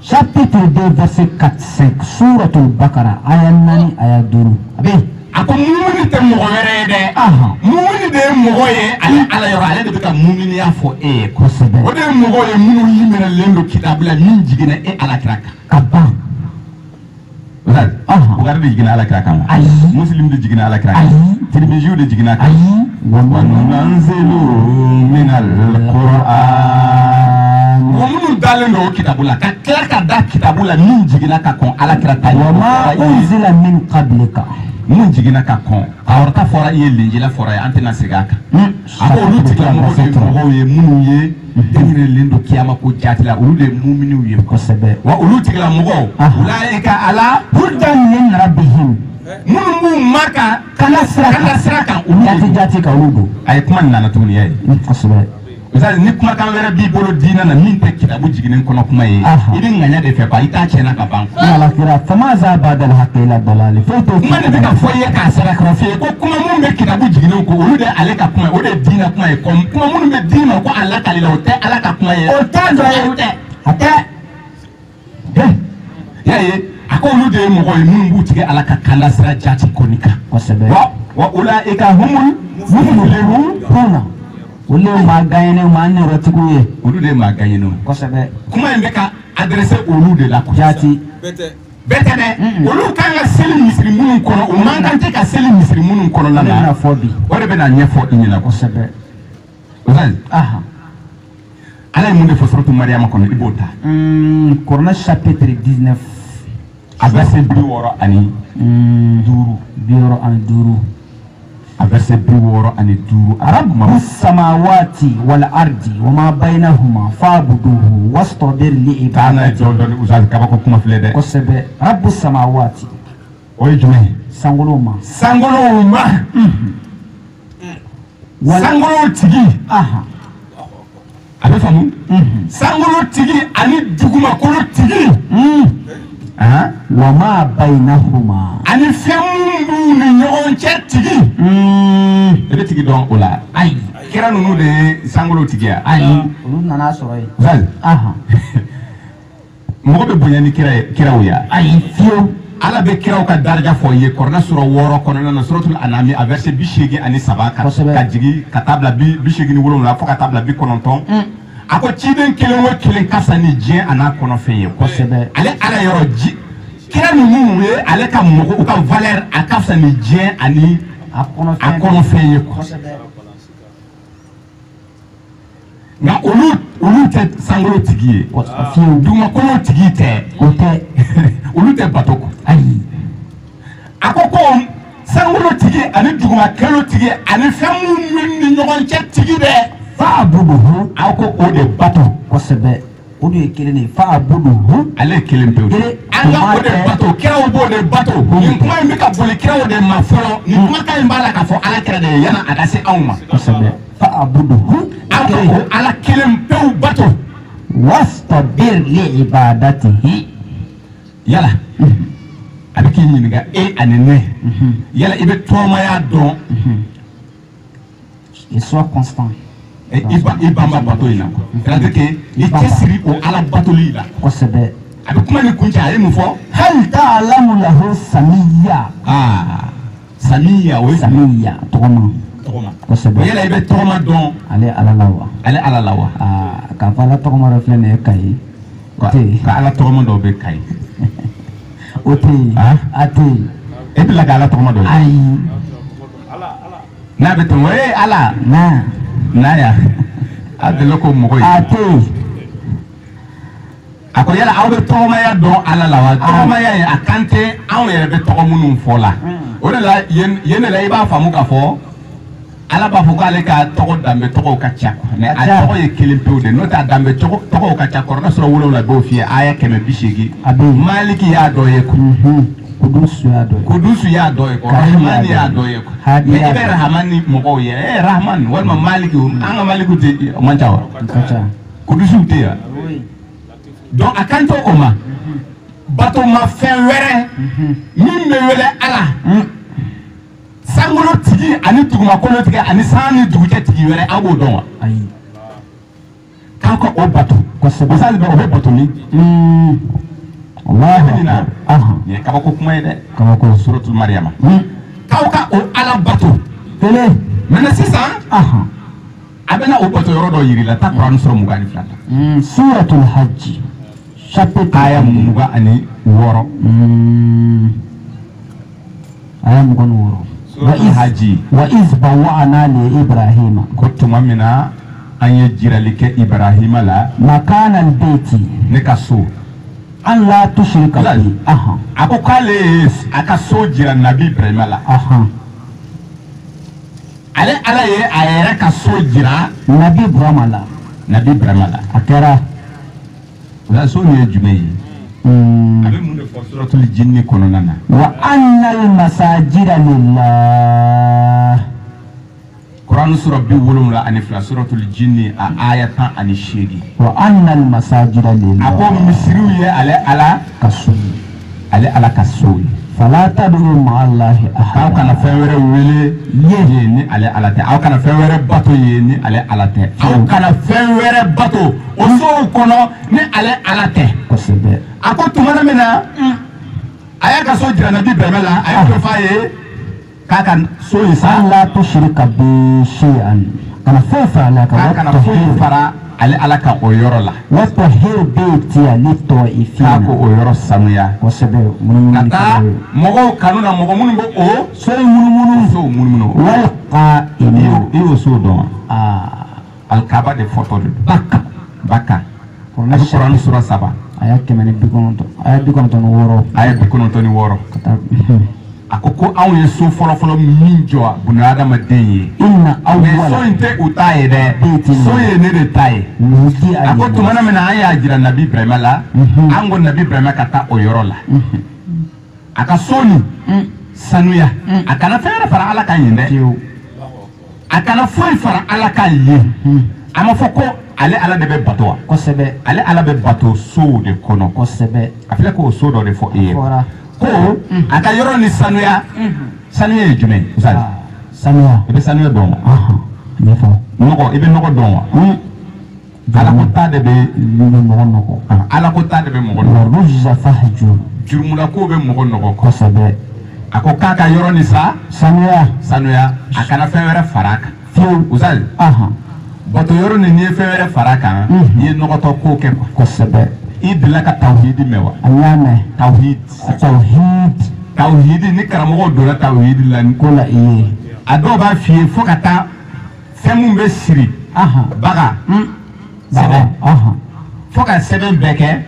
Chapitre 2 verset 4-5 Suratul Baqarah ayat 4 ayat 2 a ko mumini tɛ mɔgɔ wɛrɛ ye dɛ mumini de ye mɔgɔ ye ale ala yɔrɔ ale de bɛ ka muminiya fɔ e ye kosɛbɛ o de ye mɔgɔ ye minnu liminɛlen don kitabu la min jiginna e alakira kan ka ban Bukari de jiginna alakira kan wa Muslim de jiginna alakira kan Tirmiziw de jiginna kan wa nunazzilu minal Qur'an wa minnu dalen don o kitabu la ka tila ka da kitabu la min jiginna ka kɔn alakira ta ye wa ma unzila min qablika mun jiginna ka kɔn a wɔrɔta fɔra i ye linjila fɔra ye an tɛna segin a kan a ko olu tigilamɔgɔw de ye mɔgɔw ye minnu ye denkɛnɛlen don kiyama ko jati la olu de ye muminiw ye kosɛbɛ wa olu tigilamɔgɔw ulaika ala hudan min rabbihim minnu b'u marka kana sira kan jati ka olu don a ye kuma nana tuguni ya ye kosɛbɛ misali ni kumakan wɛrɛ b'i bolo diinɛ na min tɛ kitabu jiginnen kɔnɔ kuma ye i bɛ ŋaɲa de fɛ quoi i t'a tiɲɛna ka ban alakira fama za ba'da al-haqqi illa dalal foyi t'o kuma de bɛ ka fɔ i ye k'a sɛbɛkɔrɔ f'i ye ko kuma minnu bɛ kitabu jiginnen ko olu de ale ka kuma ye o de ye diinɛ kuma ye kuma minnu bɛ d'i ma ko ala kalila o tɛ ala ka kuma ye o t'a dɔ ye a tɛ y'a ye a ko olu de ye mɔgɔ ye minnu b'u tigɛ ala ka kanda sira jati kɔni kan kosɛbɛ wa ulaika humul muflihun olu ye maa gagnenw maa nɛrɛtigiw ye olu de ye maa gagnenw kosɛbɛ kuma in bɛ ka adressé olu de la jati bɛɛ tɛ dɛ olu kan ka seli misiri minnu kɔnɔ o man kan tɛ ka seli misiri minnu kɔnɔna na bɛna fɔ bi o de bɛna ɲɛfɔ i ɲɛna kosɛbɛ ala ye mun de fɔ suratu mariyama kɔnɔ i b'o ta Corona chapitre 19 a verset 65 a verset 65 rabbu samawati wal ardi wama bainahuma fa'buduhu wastabir li ibadati dɔɔni usaz kabako kuma filɛ dɛ kosɛbɛ rabbu samawati o ye jumɛn ye sankolo ma sankolo tigi a bɛ faamu sankolo tigi ani dugumakolo tigi wama bainahuma ani fɛn minnu b'u ni ɲɔgɔn cɛ tigi i bɛ tigi dɔn o la ayi kira ninnu de ye sankolo tigi ya ayi olu nana sɔrɔ yen usaz mɔgɔ bɛ bonya ni kiraw ya ayi fiyewu ala bɛ kiraw ka daraja fɔ ye kɔrɔna sɔrɔ 6 kɔnɔna na suratul anami a verset 83 ka jigin ka taa bila 87 fo ka taa bila 90 a ko ciden kelen o kelen ka fisa ni diɲɛ a n'a kɔnɔfɛn ye kosɛbɛ ale ala yɔrɔ ji kira ninnu ye ale ka mɔgɔ u ka valeur a ka fisa ni diɲɛ ani a kɔnɔfɛn ye kosɛbɛ nka olu tɛ sankolo tigi ye dugumakolo tigi tɛ o tɛ olu tɛ bato kɔ ayi a ko sankolo tigi ani dugumakolo tigi ani fɛn minnu ni ɲɔgɔn cɛ tigi dɛ fa'buduhu aw ko o de bato kosɛbɛ o de ye kelen ye fa'buduhu ale kelen pewu an ka o de bato kiraw b'o de bato nin kuma in bɛ ka boli kiraw de ma fɔlɔ nin kumakan in b'a la k'a fɔ ala kira de ye yanni a ka se anw ma kosɛbɛ fa'buduhu an ka o ala kelen pewu bato wastabir li ibadatihi yala a bɛ k'i ɲininka e ani ne yala i bɛ tɔɔrɔmaya dɔn et sois constant i banba bato in na c'est-à-dire que i cɛsiri o ala batoli la kosɛbɛ a bɛ kuma ni kun cɛ a ye mun fɔ hal ta'lamu lahu samiyya samiya o ye samiyya tɔgɔma kosɛbɛ yala i bɛ tɔgɔma dɔn ale ala la wa ale ala la wa k'a fɔ ala tɔgɔma dɔ filɛ nin ye Kayi o tɛ yen ka ala tɔgɔma dɔw bɛ Kayi o tɛ yen a tɛ yen e bɛ la ka ala tɔgɔma dɔw ye ayi n'a bɛ tɔgɔma e ala n'a ya a deli ko mɔgɔ ye a tɛ yen a ko yala aw bɛ tɔgɔmaya dɔn ala la wa tɔgɔmaya ye a kan tɛ anw yɛrɛ bɛ tɔgɔ minnu fɔ la o de la yen de la i b'a faamu k'a fɔ ala b'a fɔ k'ale ka tɔgɔ danbe tɔgɔw ka ca mais a tɔgɔ ye kelen pewu de n'o tɛ a danbe tɔgɔw ka ca kɔrɔna sɔrɔ 7 b'o f'i ye aya 180 maliki y'a dɔ ye kudusu y'a dɔ ye kudusu y'a dɔ ye rahmani y'a dɔ ye mais i bɛ rahmani mɔgɔw ye rahman walima maliki an ka maliki tɛ o man ca wa kudusu tɛ yan donc a kan to o ma bato ma fɛn wɛrɛ min bɛ wele ala sankolo tigi ani dugumakolo tigi ani san ni dugujɛ tigi wɛrɛ aw b'o dɔn wa ayi k'aw ka o bato kosɛbɛ o bɛ bato min nin ye kabako kuma ye dɛ kabako suratul mariyama k'aw ka o ala bato kelen maintenant sisan a bɛna o bato yɔrɔ dɔ yiri la taa kuranɛ sura 22 la suratul hajj chapitre aya 26 aya 26 wa iz bawwa'na li ibrahima ko tuma min na an ye jirali kɛ ibrahima la makana albayti ne ka so an la tushrika bi a ko k'ale a ka so jira nabi ibrahima la ale ala ye a yɛrɛ ka so jira nabi ibrahima la a kɛra o la so nin ye jumɛn ye a bɛ mun de suratul jinni kɔnɔna na wa anna al-masajida lillah Quran sura 72 suratul jinni a aya 18 wa anna al-masajida lillah ako misiriw ye ale ala ka so fala tad'u ma'a allahi aw ahada kana fɛn wɛrɛ wele ye ni ale ala tɛ aw kana fɛn wɛrɛ bato ye ni ale ala tɛ aw kana fɛn wɛrɛ bato o sow kɔnɔ ni ale ala tɛ kosɛbɛ a ko tuma min na a y'a ka so jira Nabi Ibrahima la a ye dɔ f'a ye k'a ka so in sa la tushrika bi shay'an kana foyi fara ala kan k'a kana foyi fara ale ala ka o yɔrɔ la wa tahir baitiya li k'a ta'ifina ko o yɔrɔ sanuya kosɛbɛ ka taa mɔgɔw kanu na mɔgɔ minnu bɛ o so munumunu wal qa'imin i y'o so dɔn wa alikaba de fɔtɔ de don baka a bɛ Kuranɛ sura 7 aya 196 aya 96 ka taa a ko anw ye so fɔlɔfɔlɔ min jɔ buna adamaden ye inna mais so awwala in tɛ u ta ye dɛ so ye ne de ta ye nuti a ko tuma min na an y'a jira Nabi Ibrahima la an ko Nabi Ibrahima ka taa o yɔrɔ la a ka so nin sanuya a kana fɛn wɛrɛ fara ala kan yen dɛ a kana foyi fara ala kan yen a ma fɔ ko ale ala de bɛ bato wa kosɛbɛ ale ala bɛ bato so de kɔnɔ kosɛbɛ a filɛ k'o so dɔ de fɔ e ye fɔra ko a ka yɔrɔ ni sanuya sanuya ye jumɛn ye sanuya i bɛ sanuya dɔn wa ɲɛfɔ nɔgɔ i bɛ nɔgɔ dɔn wa ala ko ta de bɛ mɔgɔ nɔgɔ ala ko ta de bɛ mɔgɔ wa nɔgɔ rujza fahjur jurumula ko bɛ mɔgɔ nɔgɔ kosɛbɛ a ko k'a ka yɔrɔ ni sa sanuya a kana fɛn wɛrɛ fara a kan fiyewu usali bato yɔrɔ ni n'i ye fɛn wɛrɛ fara a kan n'i ye nɔgɔtɔ ko kɛ kosɛbɛ i delila ka tawhidi mɛn wa a y'a mɛn tawhidi ni karamɔgɔw donna tawhidi la ko la i ye a dɔw b'a f'i ye fo ka taa fɛn min bɛ siri baga sɛbɛn fo ka sɛbɛn bɛɛ kɛ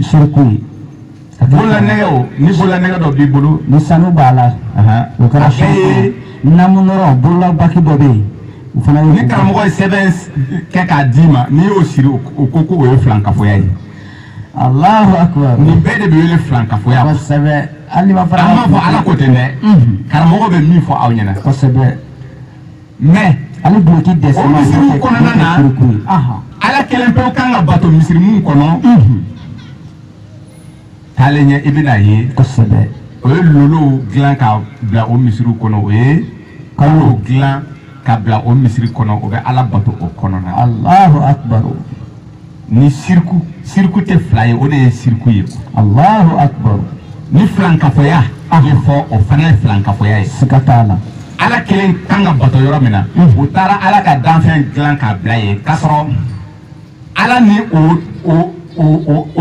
siriku ye bololanɛgɛ o ni bololanɛgɛ dɔ b'i bolo ni sanu b'a la o kɛra ye namunɔrɔ bololabaki dɔ bɛ yen o fana ye ni karamɔgɔ ye sɛbɛn kɛ k'a d'i ma n'i y'o siri o ko o ye filankafoya ye Allahu akbar nin bɛɛ de bɛ wele filankafoya kosɛbɛ hali n'i ma fara an b'a fɔ ala ko ten dɛ karamɔgɔ bɛ min fɔ aw ɲɛna kosɛbɛ mais hali duloki dɛsɛ o misiriw kɔnɔna na ala kelen pewu kan ka bato misiri mun kɔnɔ taalen ɲɛ i bɛna ye kosɛbɛ o ye lolow dilan ka bila o misiriw kɔnɔ o ye kalow dilan ka bila o misiri kɔnɔ o bɛ ala bato o kɔnɔna na Allahu akbar ni siriku tɛ fila ye o de ye siriku ye Allahu akbar ni filankafoya ye fɔ o fana ye filankafoya ye siga t'a la ala kelen kan ka bato yɔrɔ min na o taara ala ka danfɛn dilan k'a bila ye k'a sɔrɔ ala ni o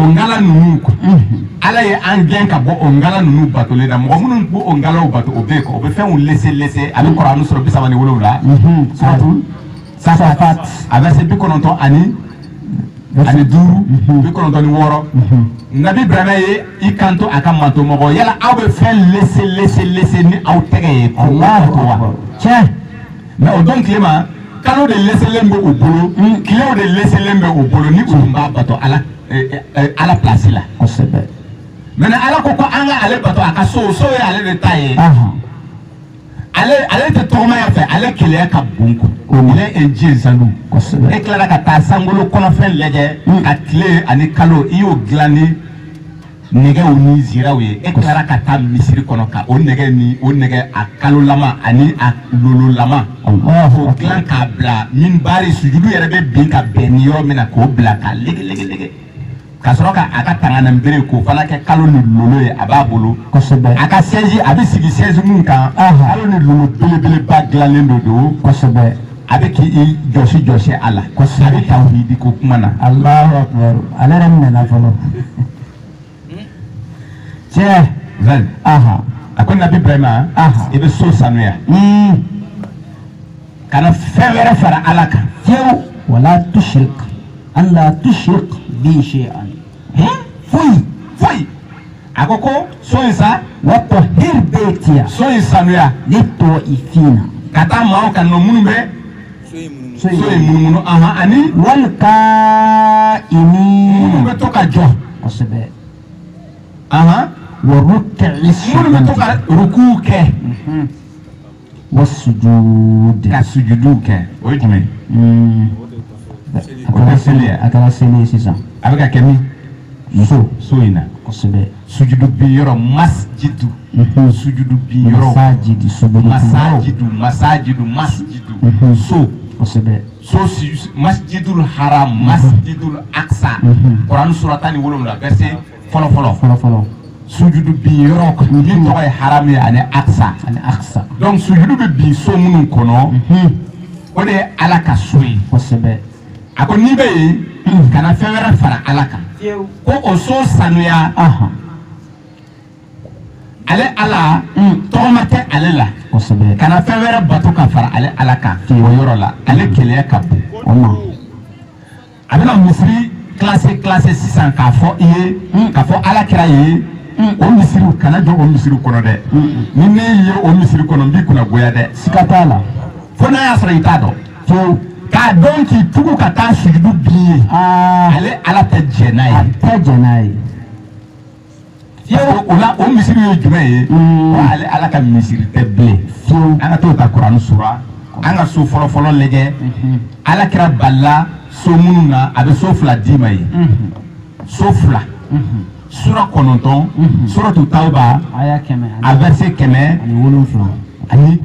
ngala ninnu ala ye an gɛn ka bɔ o ngala ninnu batolen na mɔgɔ minnu b'o ngalaw bato o bɛ yen o bɛ fɛnw lese a bɛ Kuranɛ sɔrɔ 37 suratu Safat a bɛ se 95 ani 5 96 Nabi Ibrahima ye i kanto a ka manto mɔgɔ yala aw bɛ fɛn lese ni aw tɛgɛ ye ko wa tiɲɛ mais o don tile ma kalo de leselen bɛ u bolo kilew de leselen bɛ u bolo ni u b'a bato ala place la kosɛbɛ maintenant ala ko an ka ale bato a ka so ye ale de ta ye ale tɛ tɔgɔmaya fɛ ale keleya ka bon il est un dieu jaloux e tilara ka taa sankolo kɔnɔfɛn lajɛ ka tile ani kalo i y'o dilan ni nɛgɛw ni ziraw ye e tilara ka taa misiri kɔnɔ ka o nɛgɛ a kalolama ani a lololama k'o dilan k'a bila min bari sujudu yɛrɛ bɛ bin ka bɛn ni yɔrɔ min na k'o bila k'a lege ka sɔrɔ ka a ka tangananbere k'o fana kɛ kalo ni lolo ye a b'a bolo kosɛbɛ a ka siège a bɛ sigi siège min kan kalo ni lolo belebeleba dilanlen don kosɛbɛ a bɛ k'i jɔsi a la a bɛ tawhidi ko kuma na Allahu akbar ale yɛrɛ minɛna fɔlɔ tiɲɛ zali a ko Nabi Ibrahima i bɛ so sanuya kana fɛn wɛrɛ fara ala kan fiyewu wala tushrik an la tushrik bi shay'an foyi a ko so in sa wa tahhir baitiya so in sanuya li ta'ifina ka taa maaw kan nɔ minnu bɛ so in munumunu ani wal qa'imin minnu bɛ to ka jɔ kosɛbɛ والركع السجود ركوك والسجود كسجودك ويجمع akala sele sisan abeka kemi so ina kosebe sujudu bi yoro masjidu sujudu bi yoro masajidu so kosebe so masjidul haram masjidul aqsa Quran suratani wolumla verset folo sujudu bi yoro ko ni to ay haram ya ani aqsa donc sujudu bi so munun kono o de ala ka soyi kosebe ako ni be kana fewera fara alaka ko o so sanuya ale ala tomate ale la kosebe kana fewera bato ka fara ale alaka o yoro la ale kele ka bu oma abena misri classe 600 ka fo iye ka fo ala kira ye o misri kana jo o misri kono de ni ne ye o misri kono bi kuna goya de sikatala fona ya sara itado so ka donki tugu ka taa sujudu biye ale ala ta jenai yo ola o misiri yo jume ale ala ka misiri te ble anga to ta Quran sura anga so folo lege ala kira balla so mununa abe so fla dima yi so fla sura kononton sura tu tauba aya keme a verset keme ani wolonfla ani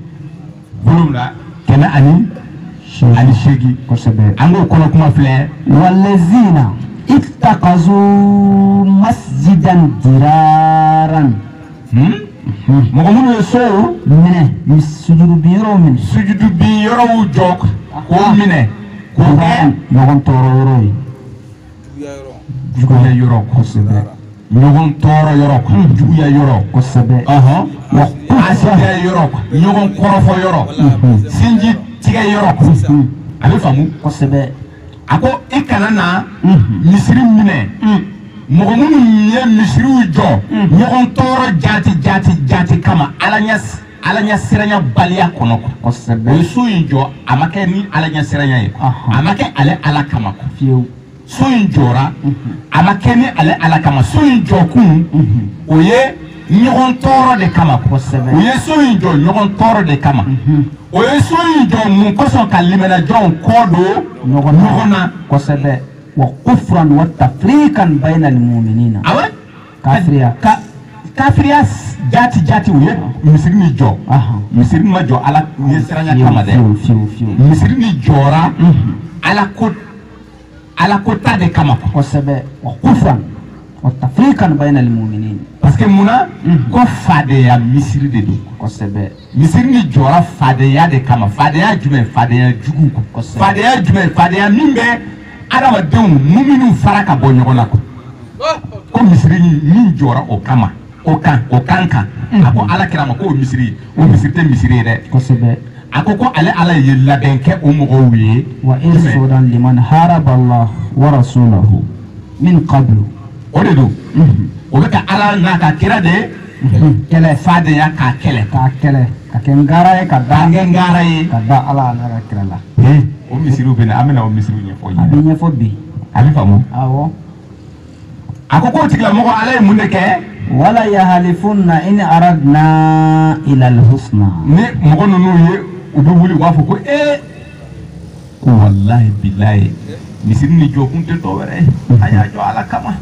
wolonfla keme ani shegi kosebe ango kono kuma fle walazina ittaqazu masjidan diraran mogo munu so mine sujudu bi yoro jok ko mine ko nogon toro yoro juguya yoro kosebe nogon toro yoro juguya yoro kosebe wa asiya yoro nogon korofo yoro sinji tiga yoro ale famu kosebe ako ikana na misiri mine mogo munu ye misiri jo nogon toro jati kama alanya siranya baliya kono kosebe o so injo amake ni alanya siranya ye amake ale ala kama ko fiu so injora amake ni ale ala kama so injo kun o ye ɲɔgɔn tɔɔrɔ de kama kosɛbɛ o ye so in jɔ ɲɔgɔn tɔɔrɔ de kama o ye so in jɔ mun kosɔn ka limanajɔnw kɔ don ɲɔgɔn na kosɛbɛ wa kufran wa tafriqan bayna al-mu'minina awɛ kafiriya jati u ye misiri ni jɔ misiri ma jɔ ala ye siranya kama dɛ misiri ni jɔra ala ko ta de kama kosɛbɛ wa kufran wa tafriqan bayna al-mu'minina parce que muna ko fadeya misiri de do kosɛbɛ misiri ni jɔra fadeya de kama fadeya jumɛn fadeya jugu fadeya jumɛn fadeya min bɛ adamadenw muminu fara ka bɔ ɲɔgɔn na ko misiri min jɔra o kama o kan a ko ala kira ma ko o misiri tɛ misiri ye dɛ kosɛbɛ a ko ala ye labɛn kɛ o mɔgɔw ye wa irsudan liman haraba Allah wa rasulahu min qablu o de do o bɛ ka ala n'a ka kira de kɛlɛ fadeya k'a kɛlɛ ka kɛ ngara ye ka da ala n'a ka kira la o misiriw bɛ na an bɛna o misiriw ɲɛfɔ a bɛ ɲɛfɔ bi a bɛ faamu awɔ a ko k'o tigilamɔgɔ ala ye mun de kɛ wala yahalifunna in aradna ila alhusna ni mɔgɔ ninnu ye u bɛ wuli u b'a fɔ ko ko walahi bilahi misiri ni jɔ kun tɛ dɔ wɛrɛ ye an y'a jɔ ala kama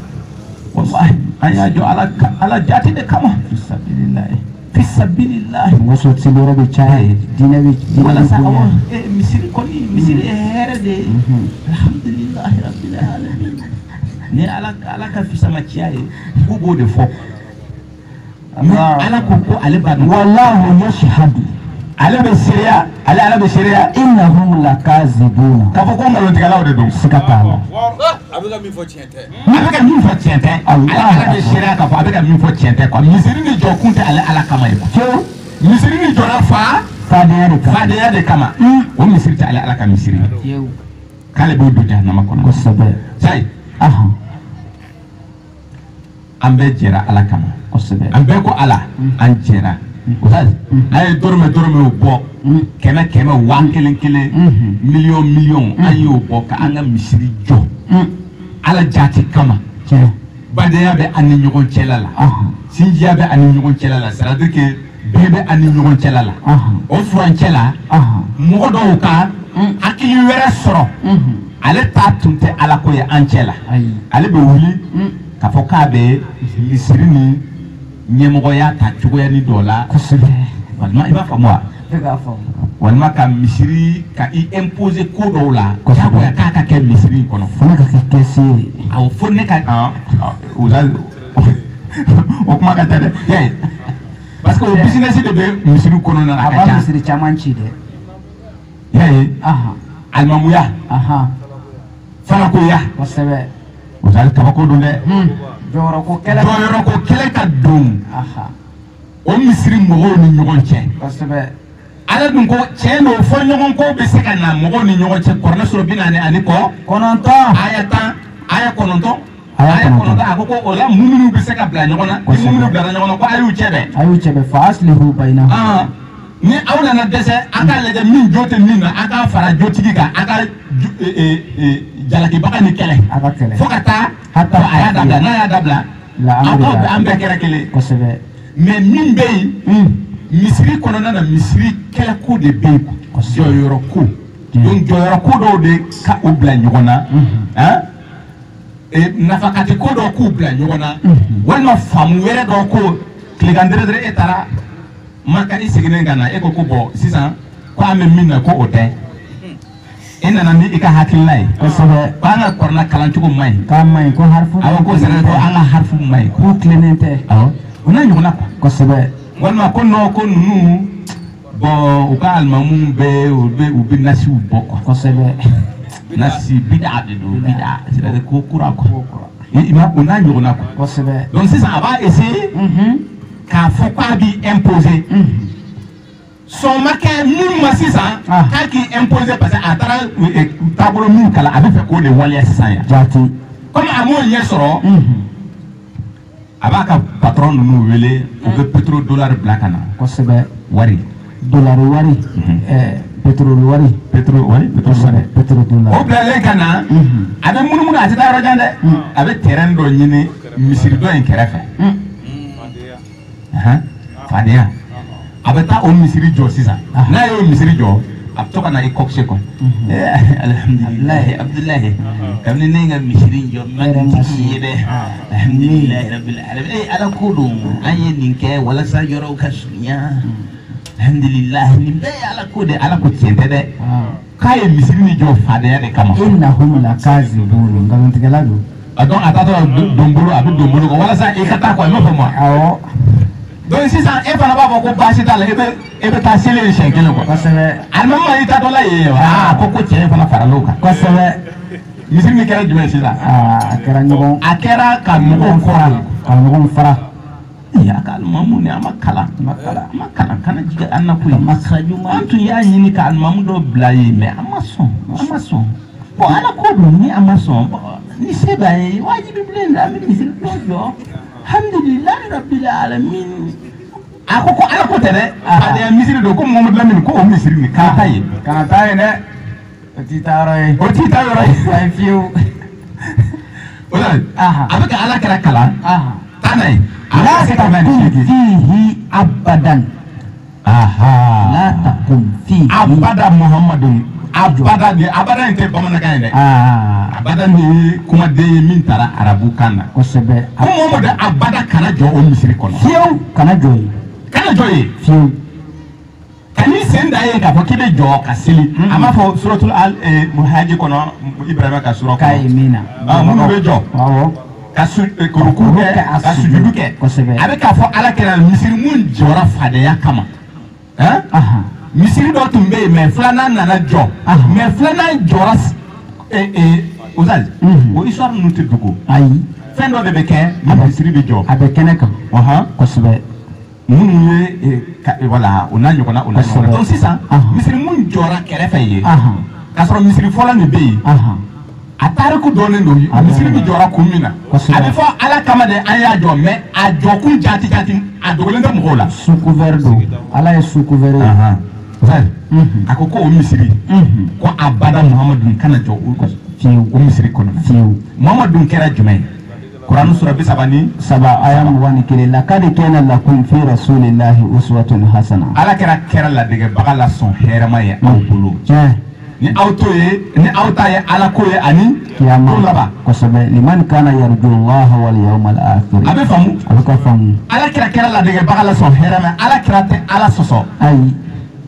wallahi an y'a jɔ ala jati de kama fisabilillahi waso tiloro bɛ caya dinɛ bɛ walasa awɔ misiri kɔni misiri ye hɛrɛ de ye alhamdulillahi rabbil alamin ni ala ka fisama ciya ye k'u b'o de fɔ ala ko ale b'a dɔn wallahu yashhadu ala bɛ seereya innahum lakazibuna k'a fɔ ko nkalontigɛlaw de don siga t'a la a bɛ ka min fɔ tiɲɛ tɛ ala bɛ seereya k'a fɔ a bɛ ka min fɔ tiɲɛ tɛ quoi misiri ni jɔ kun tɛ ala kama ye quoi misiri ni jɔra fadenya de kama o misiri tɛ ala ka misiri k'ale b'o don jahanama kɔnɔ kosɛbɛ sayi an bɛɛ jɛra ala kama kosɛbɛ an bɛɛ ko ala an jɛra a ye dɔrɔmɛ bɔ kɛmɛ 1,000 miliyɔn an y'o bɔ ka an ka misiri jɔ ala jati kama badenya bɛ ani ɲɔgɔn cɛla la sinjiya bɛ ani ɲɔgɔn cɛla la c'est-à-dire que bɛɛ bɛ ani ɲɔgɔn cɛla la o furancɛ la mɔgɔ dɔw ka hakili wɛrɛ sɔrɔ ale ta tun tɛ ala ko ye an cɛ la ale bɛ wuli k'a fɔ k'a bɛ misiri ni ɲɛmɔgɔya ta cogoya ni dɔ la walima i b'a faamu wa walima ka misiri ka i imposer ko dɔw la jagoya k'a ka kɛ misiri kɔnɔ fo ne ka kɛ kɛse ye awɔ fo ne ka o kuma ka ca dɛ parce que o business de bɛ misiri kɔnɔna na a b'a misiri caman ci dɛ y'a ye alimamuya falakoya kosɛbɛ o tɛ kabako don dɛ jɔyɔrɔko kɛlɛ ka don o misiri mɔgɔw ni ɲɔgɔn cɛ kosɛbɛ ala dun ko tiɲɛ don fɔ ɲɔgɔn ko bɛ se ka na mɔgɔw ni ɲɔgɔn cɛ kɔrɔnɛ sɔrɔ 40 ani kɔ 9 aya 10 aya 9 a ko o la minnu bɛ se ka bila ɲɔgɔn na ni minnu bilara ɲɔgɔn na ko a y'u cɛ bɛn fa aslihu bainahum ni aw nana dɛsɛ a k'a lajɛ min jo tɛ min na a k'a fara jotigi kan a ka jalakibaga ni kɛlɛ fo ka taa a y'a dabila n'a y'a dabila an bɛɛ kɛra kelen kosɛbɛ mais min bɛ yen misiri kɔnɔna na misiri kɛlɛko de bɛ yen jɔyɔrɔko donc jɔyɔrɔko dɔw de ka o bila ɲɔgɔn na nafakati ko dɔw k'u bila ɲɔgɔn na walima faamu wɛrɛ dɔw ko tilegan dɛrɛdɛrɛ e taara maka i seginnen ka na e ko bɔn sisan ko an bɛ min na ko o tɛ e nana ni i ka hakilina ye kosɛbɛ ko an ka kɔrɔna kalancogo ma ɲi k'a ma ɲi ko harifu awɔ ko sɛnɛ ko an ka harifu ma ɲi k'u tilennen tɛ awɔ o n'a ɲɔgɔnna kosɛbɛ walima ko non ko ninnu bɔn u ka alimamu bɛ u bɛ nasiw bɔ quoi kosɛbɛ nasi bida de don bida c'est-à-dire ko kura quoi i ma o n'a ɲɔgɔnna quoi kosɛbɛ donc sisan a b'a essayer k'a fɔ k'a b'i imposer sɔn ma kɛ min ma sisan k'a k'i imposer parce que a taara taabolo min kalan a bɛ fɛ k'o de waleya sisan yan jaati comme a m'o ɲɛ sɔrɔ a b'a ka patron ninnu wele u bɛ pétrole dollar bila ka na kosɛbɛ wari dollar wari pétrole wari pétrole dollar o bilalen ka na a bɛ munumunu a tɛ taa yɔrɔ jan dɛ a bɛ terrain dɔ ɲini misiri dɔ in kɛrɛfɛ fadenya a bɛ taa o misiri jɔ sisan n'a y'o misiri jɔ a bɛ to ka na i kɔkisɛ kɔ alhamdulilayi abudulayi kabini ne ka misiri jɔ matigi ye dɛ alhamdulilayi rabbil alamin ala ko don an ye nin kɛ walasa yɔrɔw ka surunya alhamdulilayi nin bɛɛ ye ala ko de ala ko tiɲɛ tɛ dɛ k'a ye misiri ni jɔ fadenya de kama innahum lakazibun nkalontigɛla don a dɔn a taatɔ don bolo a bɛ don bolo kan walasa i ka taa kɔ i m'a fɔ ma awɔ donc sisan e fana b'a fɔ ko baasi t'a la e bɛ taa seli ye siɲɛ kelen quoi kosɛbɛ alimami ma i taatɔ la yen ko tiɲɛ fana farala o kan kosɛbɛ misiri min kɛra jumɛn sisan a kɛra ka ɲɔgɔn fara ka ɲɔgɔn fara a ka alimamu ni a ma kalan kana jigin an na koyi an tun y'a ɲini ka alimamu dɔ bila yen mais an ma sɔn bon ala ko don ni an ma sɔn ni se b'a ye wajibi bilen de an bɛ misiri dɔ jɔ alhamdulilayi rabbil alamin a ko ala ko tɛ dɛ a misiri don ko Mamadu Lamini ko o misiri nin kana taa yen dɛ o t'i taa yɔrɔ ye ayi fiyewu o la a bɛ ka ala kɛra kalan taa n'a ye la takun fihi abadan la takun fihi abada Muhammadu abada in tɛ bamanankan ye dɛ abada ni ye kumaden ye min taara arabu kan na kosɛbɛ ko Muhammadu abada kana jɔ o misiri kɔnɔ fiyewu kana jɔ yen fiyewu ka n'i sen da ye k'a fɔ k'i bɛ jɔ ka seli a m'a fɔ suratul Haji kɔnɔ Ibrahima ka sura k'a ye min na minnu bɛ jɔ ka ruku kɛ ka sujudu kɛ a bɛ k'a fɔ ala kɛra misiri mun jɔra fadenya kama misiri dɔ tun bɛ yen mais filanan nana jɔ mais filanan jɔra Ozazi o histoire ninnu tɛ dogo ayi fɛn dɔ de bɛ kɛ misiri bɛ jɔ a bɛ kɛnɛ kan kosɛbɛ minnu ye wala o n'a ɲɔgɔnna donc sisan misiri mun jɔra kɛrɛfɛ ye k'a sɔrɔ misiri fɔlɔ nin bɛ yen a tariku dɔɔnin don misiri bɛ jɔra kun min na a bɛ fɔ ala kama de an y'a jɔ mais a jɔkun jati a dogolen tɛ mɔgɔw la sous couvert don ala ye sous couvert a ko o misiri ko abada Muhammadu kana jɔ o misiri kɔnɔ fiyewu Muhammadu kɛra jumɛn ye Quran sura bisabani saba ayam wani kile laqad kana lakum fi rasulillahi uswatun hasana ala kera la dege bagala son herama ye aw bolo ni auto ye ni auta ye ala ko ye ani kiyama laba kosabe liman kana yarju Allah wal yawmal akhir abe famu ala kera la dege bagala son herama ala kera te ala soso ay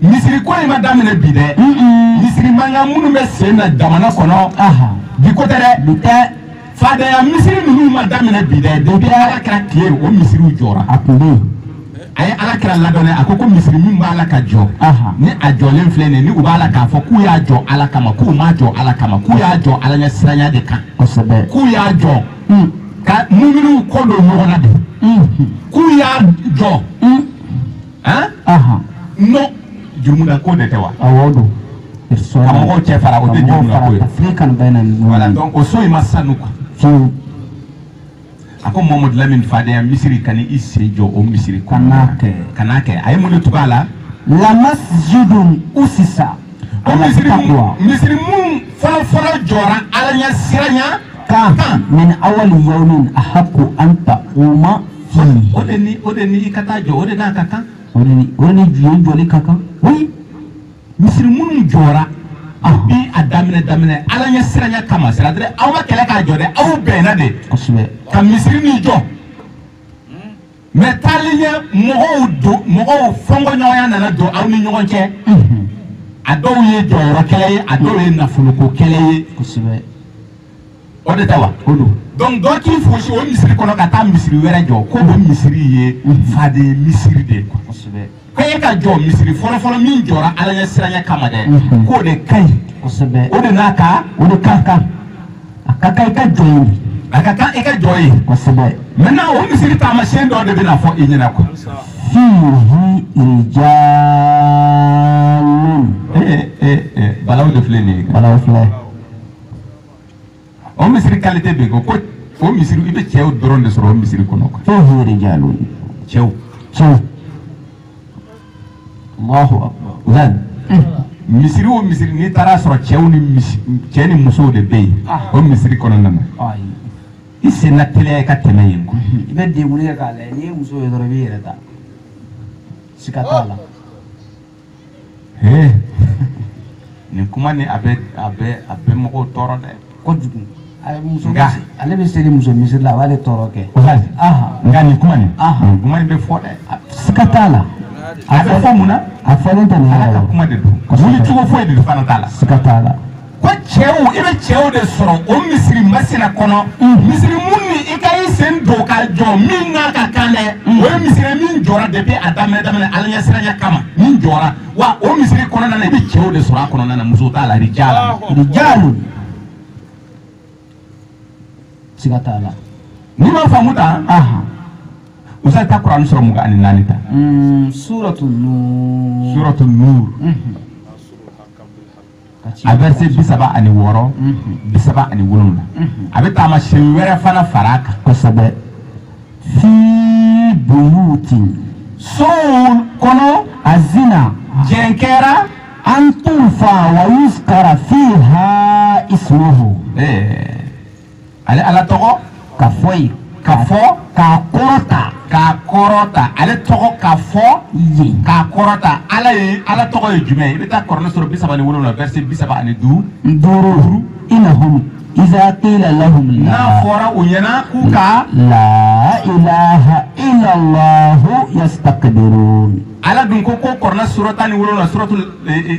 misiri ko ma damine bi de misiri manga munu be sena jamana kono aha bi ko tere bita fada ya misiri nunu ma damine bi de bi ala kera kier o misiri jora akunde ay ala kera la donne akoko misiri min ba ala ka jo aha ni a jɔlen filɛ nin ni u b'a la k'a fɔ k'u y'a jɔ ala kama k'u ma jɔ ala kama k'u y'a jɔ ala ɲɛ siranya de kan kosɛbɛ k'u y'a jɔ ka muminiw kɔ don ɲɔgɔn na de k'u y'a jɔ aha non jurumuna ko de tɛ wa awɔ don ka mɔgɔw cɛ fara o tɛ jurumuna ko ye afrikan bɛna voilà donc o so in ma sanu quoi fiyewu a ko Mohamed Lamine Fadenya misiri ka ni i sen jɔ o misiri kana kɛ a ye mun de tugu a la la masjidun usisa o misiri mun fɔlɔ jɔra ala ɲɛ siranya kan min awali yawmin ahaqqu an taquma fihi o de ni i ka taa jɔ o de n'a ka kan o de ni jɔli ka kan oui misiri minnu jɔra bi a daminɛ ala ɲɛ siranya kama c'est à dire aw ma kɛlɛ k'a jɔ dɛ aw bɛnna de kosɛbɛ ka misiri ni jɔ mais taali ɲɛ mɔgɔw fɔnkɔɲɔgɔnya nana don aw ni ɲɔgɔn cɛ a dɔw ye jɔyɔrɔ kɛlɛ ye a dɔw ye nafoloko kɛlɛ ye kosɛbɛ o de tɛ wa o don donc dɔ k'i fosi o misiri kɔnɔ ka taa misiri wɛrɛ jɔ ko o misiri ye faden misiri de ye kosɛbɛ ko e ka jɔ misiri fɔlɔfɔlɔ min jɔra ala ɲɛ siranya kama dɛ k'o de ka ɲi kosɛbɛ o de n'a ka o de ka kan a ka kan i ka jɔ ye a ka kan i ka jɔ ye kosɛbɛ maintenant o misiri taamasiyɛn dɔ de bɛna fɔ i ɲɛna quoi fihi rijalun balaw de filɛ nin ye balaw filɛ o misiri qualité bɛ yen ko o misiri i bɛ cɛw dɔrɔn de sɔrɔ o misiri kɔnɔ quoi fihi rijalun cɛw Allahu akbar zan misiri o misiri n'i taara sɔrɔ cɛ ni musow de bɛ yen o misiri kɔnɔna na i sen na teliya i ka tɛmɛ yen quoi i bɛ degun kɛ k'a lajɛ n'i ye muso ye dɔrɔn i b'i yɛrɛ ta siga t'a la nin kuma ni a bɛ mɔgɔw tɔɔrɔ dɛ kojugu ale bɛ seli muso misiri la a b'ale tɔɔrɔ kɛ nka nin kuma nin bɛ fɔ dɛ siga t'a la a bɛ fɔ mun na a fɔlen tɛ nin ala ka kuma de don wuli cogo foyi de fana t'a la siga t'a la ko cɛw i bɛ cɛw de sɔrɔ o misiri masina kɔnɔ misiri mun ni i ka i sen don ka jɔ min n'a ka kan dɛ o ye misiri min jɔra depuis a daminɛ ala ɲɛ siranya kama min jɔra wa o misiri kɔnɔna na i bɛ cɛw de sɔrɔ a kɔnɔna na muso t'a la rijalu siga t'a la n'i ma faamu ta usa ta Quran sura 24 ta suratu nur a verset 36 37 a bɛ taamasiyɛn wɛrɛ fana fara a kan kosɛbɛ fi buyutin sow kɔnɔ azina jɛn kɛra an turfa wa yuskara fiha ismuhu ale ala tɔgɔ ka fɔ yen k'a kɔrɔta ale tɔgɔ ka fɔ ye k'a kɔrɔta ala tɔgɔ ye jumɛn i bɛ taa Kuranɛ sura 37 verset 35 innahum iza qila lahum n'a fɔra u ɲɛna k'u ka la ilaha illallah yastakbirun ala dun ko Kuranɛ sura 17 suratul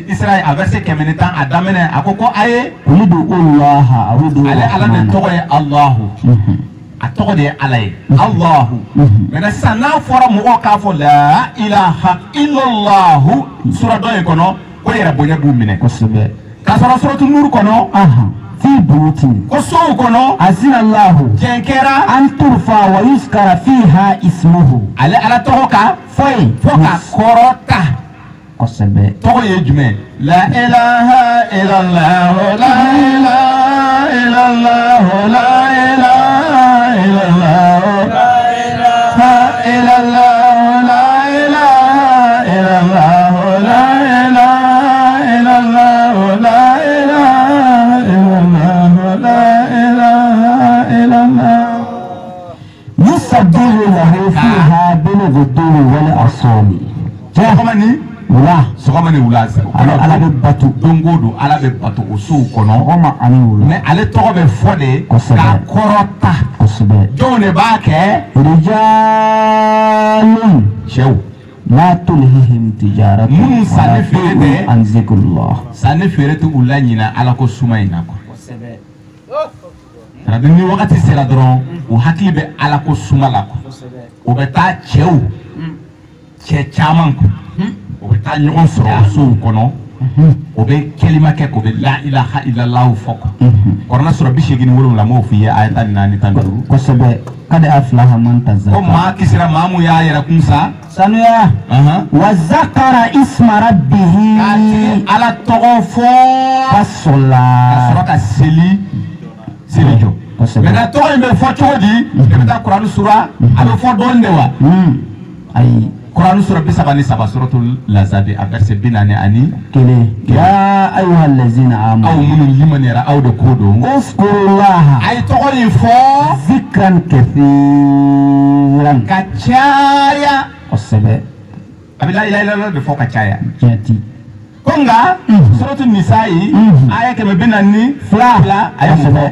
Isra a verset 110 a daminɛ a ko a ye ulidu Allah awudu ale ala de tɔgɔ ye Allahu a tɔgɔ de ye ala ye Allahu maintenant sisan n'a fɔra mɔgɔw k'a fɔ la ilaha illallah sura dɔ in kɔnɔ ko yɛrɛ bonya b'u minɛ kosɛbɛ k'a sɔrɔ suratul Nur kɔnɔ fi buyutin ko sow kɔnɔ azina Allahu jɛn kɛra an turfa wa yuskara fiha ismuhu ale ala tɔgɔ ka fɔ yen fɔ ka kɔrɔta kosɛbɛ tɔgɔ ye jumɛn la ilaha illallah la ilaha illallah la ilaha illallah la ilaha illallah la ilaha illallah la ilaha illallah la ilaha illallah la ilaha illallah wolo ala bɛ bato o sow kɔnɔ mɔgɔ ma ani wolo mais ale tɔgɔ bɛ fɔ de k'a kɔrɔta kosɛbɛ jɔnw de b'a kɛ rijalun cɛw la tulhihim tijaratu minnu sanni feere tɛ an zikrullah sanni feere tɛ u la ɲina ala ko suma in na quoi ni wagati sera dɔrɔn u hakili bɛ ala ko suma la quoi o bɛ taa cɛw cɛ caman quoi o bɛ taa ɲɔgɔn sɔrɔ o sow kɔnɔ o bɛ kɛlima kɛ k'o bɛ la ilaha illallah fɔ quoi kɔrɔna sɔrɔ 87 m'o f'i ye ayata 4 tan 5 kosɛbɛ kad aflaha man tazakka ko maa kisira maa mun y'a yɛrɛ kun sa sanuya wa zakara isma rabbihi k'a tigi ala tɔgɔ fɔ fasola ka sɔrɔ ka seli jɔ maintenant tɔgɔ in bɛ fɔ cogo di i bɛ taa kurani sura a bɛ fɔ dɔɔnin de wa ayi kurani sura 33 suratul lazabi a verset 40 ani kelen ya ayyuhal ladzina amanu aw minnu limaniyara aw de ko don uskurullaha a ye tɔgɔ in fɔ zikran kathiran ka caya kosɛbɛ a bɛ la ilaha illallah de fɔ ka caya jati ko nka suratul nisa'i aya 142 a ye mun fɔ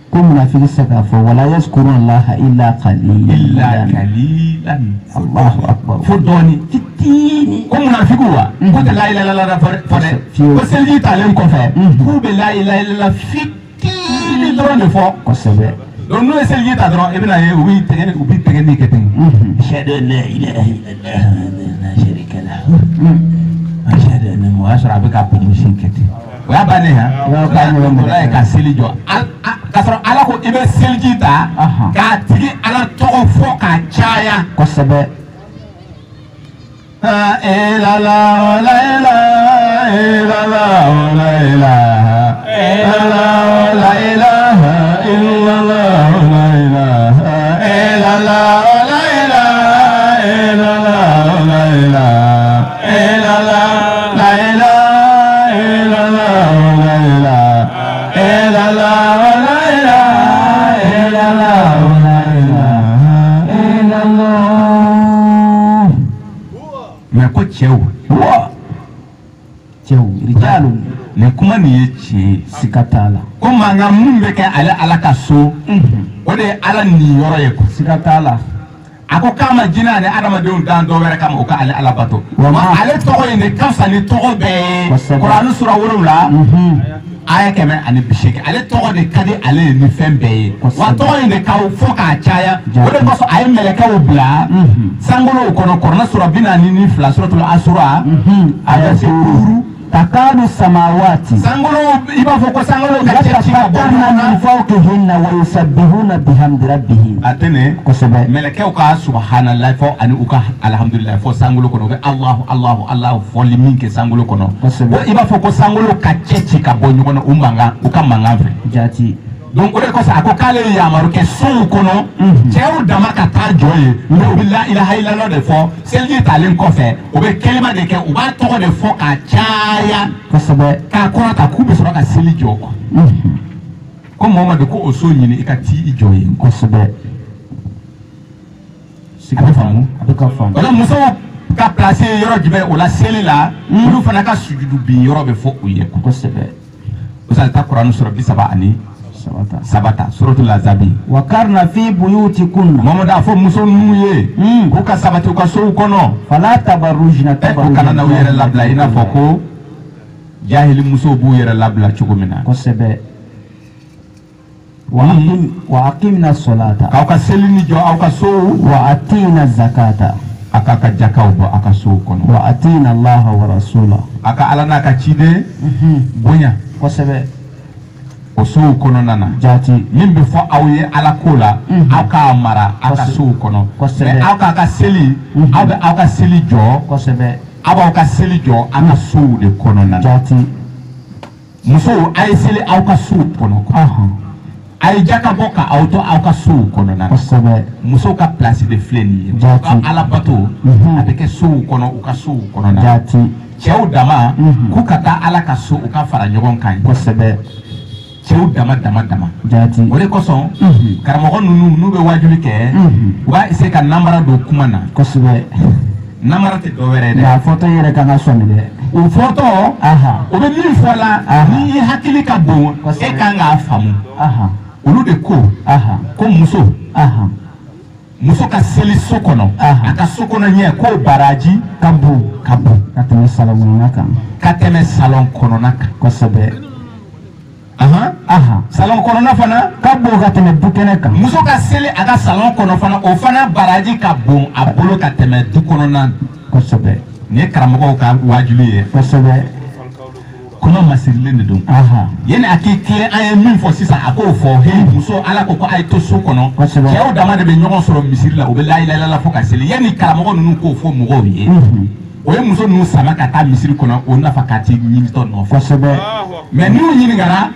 ko munafiki se k'a fɔ wala yazkurullaha illa qalilan Allahu akbar fo dɔɔni fitini ko munafiku wa ko tɛ la ilaha illallah fɔ dɛ ko seliji talen kɔfɛ k'u bɛ la ilaha illallah fitini dɔrɔn de fɔ kosɛbɛ donc n'u ye seliji ta dɔrɔn i bɛna ye u b'i tɛgɛ ni kɛ ten ashhadu an la ilaha illallah la sharika lahu ashhadu anna muhammadan o y'a sɔrɔ a bɛ ka promotion kɛ ten o y'a bannen ha o y'a ye ka seli jɔ k'a sɔrɔ ala ko i bɛ seliji ta k'a tigi ala tɔgɔ fɔ k'a caya kosɛbɛ la ilaha la ilaha illallah la ilaha illallah la ilaha illallah la ilaha illallah la ilaha illallah la ilaha illallah la ilaha illallah la ilaha illallah la ilaha illallah la ilaha illallah mais ko cɛw rijalun nin kuma nin ye tiɲɛ ye siga t'a la ko mankan mun bɛ kɛ ale ala ka so o de ye ala nin yɔrɔ ye siga t'a la a ko k'a ma jinɛ ani adamadenw dan dɔ wɛrɛ kama o ka ale ala bato wa ale tɔgɔ in de ka fisa ni tɔgɔ bɛɛ ye kurani sura 7 aya 180 ale tɔgɔ de ka di ale ye ni fɛn bɛɛ ye wa tɔgɔ in de ka fɔ k'a caya o de kosɔn a ye mɛlɛkɛw bila sankolow kɔnɔ kurani sura 42 suratul asura aya 5 takadu samawati sangolo i b'a fɔ ko sangolo ka cɛci ka bɔ min fawqihinna wa yusabbihuna bihamdi rabbihim atene kosɛbɛ mɛlɛkɛw ka subhanallah fɔ ani u ka alhamdulillah fɔ sangolo kɔnɔ u bɛ allahu fɔli min kɛ sangolo kɔnɔ i b'a fɔ ko sangolo ka cɛci ka bɔ ɲɔgɔn na u ka mankan fɛ jati donc o de kosɔn a ko k'ale ye yamaru kɛ sow kɔnɔ cɛw dama ka taa jɔ ye mais u bɛ la ilaha illallah de fɔ seliji talen kɔfɛ u bɛ kelima de kɛ u b'a tɔgɔ de fɔ ka caya kosɛbɛ k'a kɔrɔta k'u bɛ sɔrɔ ka seli jɔ ko Muhamadu ko o so ɲini i ka t'i jɔ yen kosɛbɛ a bɛ faamu a bɛ ka faamu wala musow ka place yɔrɔ jumɛn o la seli la olu fana ka sujudu bin yɔrɔ bɛ fɔ u ye kosɛbɛ o sa ta kurani sɔrɔ 37 suratul lazabi wa karna fi buyutikunna Muhamadu a fɔ muso ninnu ye k'u ka sabati u ka sow kɔnɔ fala tabarrujna u kana na u yɛrɛ labila i n'a fɔ ko jahili musow b'u yɛrɛ labila cogo min na kosɛbɛ wa aqimna salata k'aw ka seli ni jɔ aw ka sow wa atina zakata a k'a ka jakaw bɔ a ka sow kɔnɔ wa atina allaha wa rasula a ka ala n'a ka ciden bonya kosɛbɛ o sow kɔnɔna na jati min bɛ fɔ aw ye ala ko la aw k'a mara aw ka sow kɔnɔ mais aw k'a ka seli aw bɛ aw ka seli jɔ kosɛbɛ aw b'aw ka seli jɔ aw ka sow de kɔnɔna na jati musow a ye seli aw ka sow kɔnɔ a ye jaka bɔ ka aw to aw ka sow kɔnɔna na kosɛbɛ musow ka place de filɛ nin ye u ka ala bato a bɛ kɛ sow kɔnɔ u ka sow kɔnɔna na jati cɛw dama k'u ka taa ala ka so u ka fara ɲɔgɔn kan kosɛbɛ cɛw dama jati o de kosɔn karamɔgɔ ninnu n'u bɛ wajibi kɛ u b'a essayer ka namara don kuma na kosɛbɛ namara tɛ dɔ wɛrɛ dɛ nka fɔtɔ yɛrɛ kan ka sɔmi dɛ o fɔtɔ o bɛ min fɔ la ni i hakili ka bon e kan k'a faamu olu de ko ko muso ka seli so kɔnɔ a ka so kɔnɔ ɲɛ ko baraji ka bon ka tɛmɛ salon kɔnɔna kan kosɛbɛ salon kɔnɔna fana ka bon ka tɛmɛ du kɛnɛ kan muso ka seli a ka salon kɔnɔ fana o fana baraji ka bon a bolo ka tɛmɛ du kɔnɔna kosɛbɛ ni ye karamɔgɔw ka wajibi ye kosɛbɛ kuma masirilen de don yani a k'i tilen an ye min fɔ sisan a k'o fɔ he muso ala ko a ye to so kɔnɔ cɛw dama de bɛ ɲɔgɔn sɔrɔ misiri la u bɛ layilayala fɔ ka seli yani karamɔgɔ ninnu k'o fɔ mɔgɔw ye o ye muso ninnu sama ka taa misiri kɔnɔ o nafa ka ti ɲinitɔ nɔfɛ kosɛbɛ mais n'u ɲininkara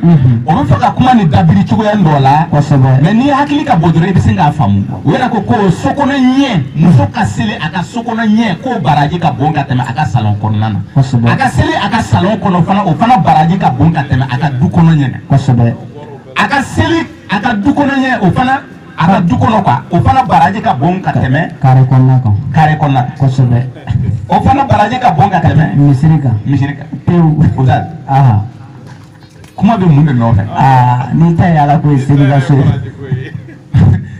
o bɛ fɛ ka kuma ni dabiri cogoya dɔ la kosɛbɛ mais n'i hakili ka bɔ dɔrɔn i bɛ se k'a faamu o yɛrɛ ko sokɔnɔ ɲɛ muso ka seli a ka sokɔnɔ ɲɛ k'o baraji ka bon ka tɛmɛ a ka salon kɔnɔna na a ka seli a ka salon kɔnɔ fana o fana baraji ka bon ka tɛmɛ a ka du kɔnɔ ɲɛ kosɛbɛ a ka seli a ka du kɔnɔ ɲɛ o fana a ka du kɔnɔ quoi o fana baraji ka bon ka tɛmɛ carré kɔnɔna kan carré kɔnɔna kosɛbɛ o fana baraji ka bon ka tɛmɛ misiri kan pewu o da kuma bɛ mun de nɔfɛ n'i ta ye ala ko ye seli ka so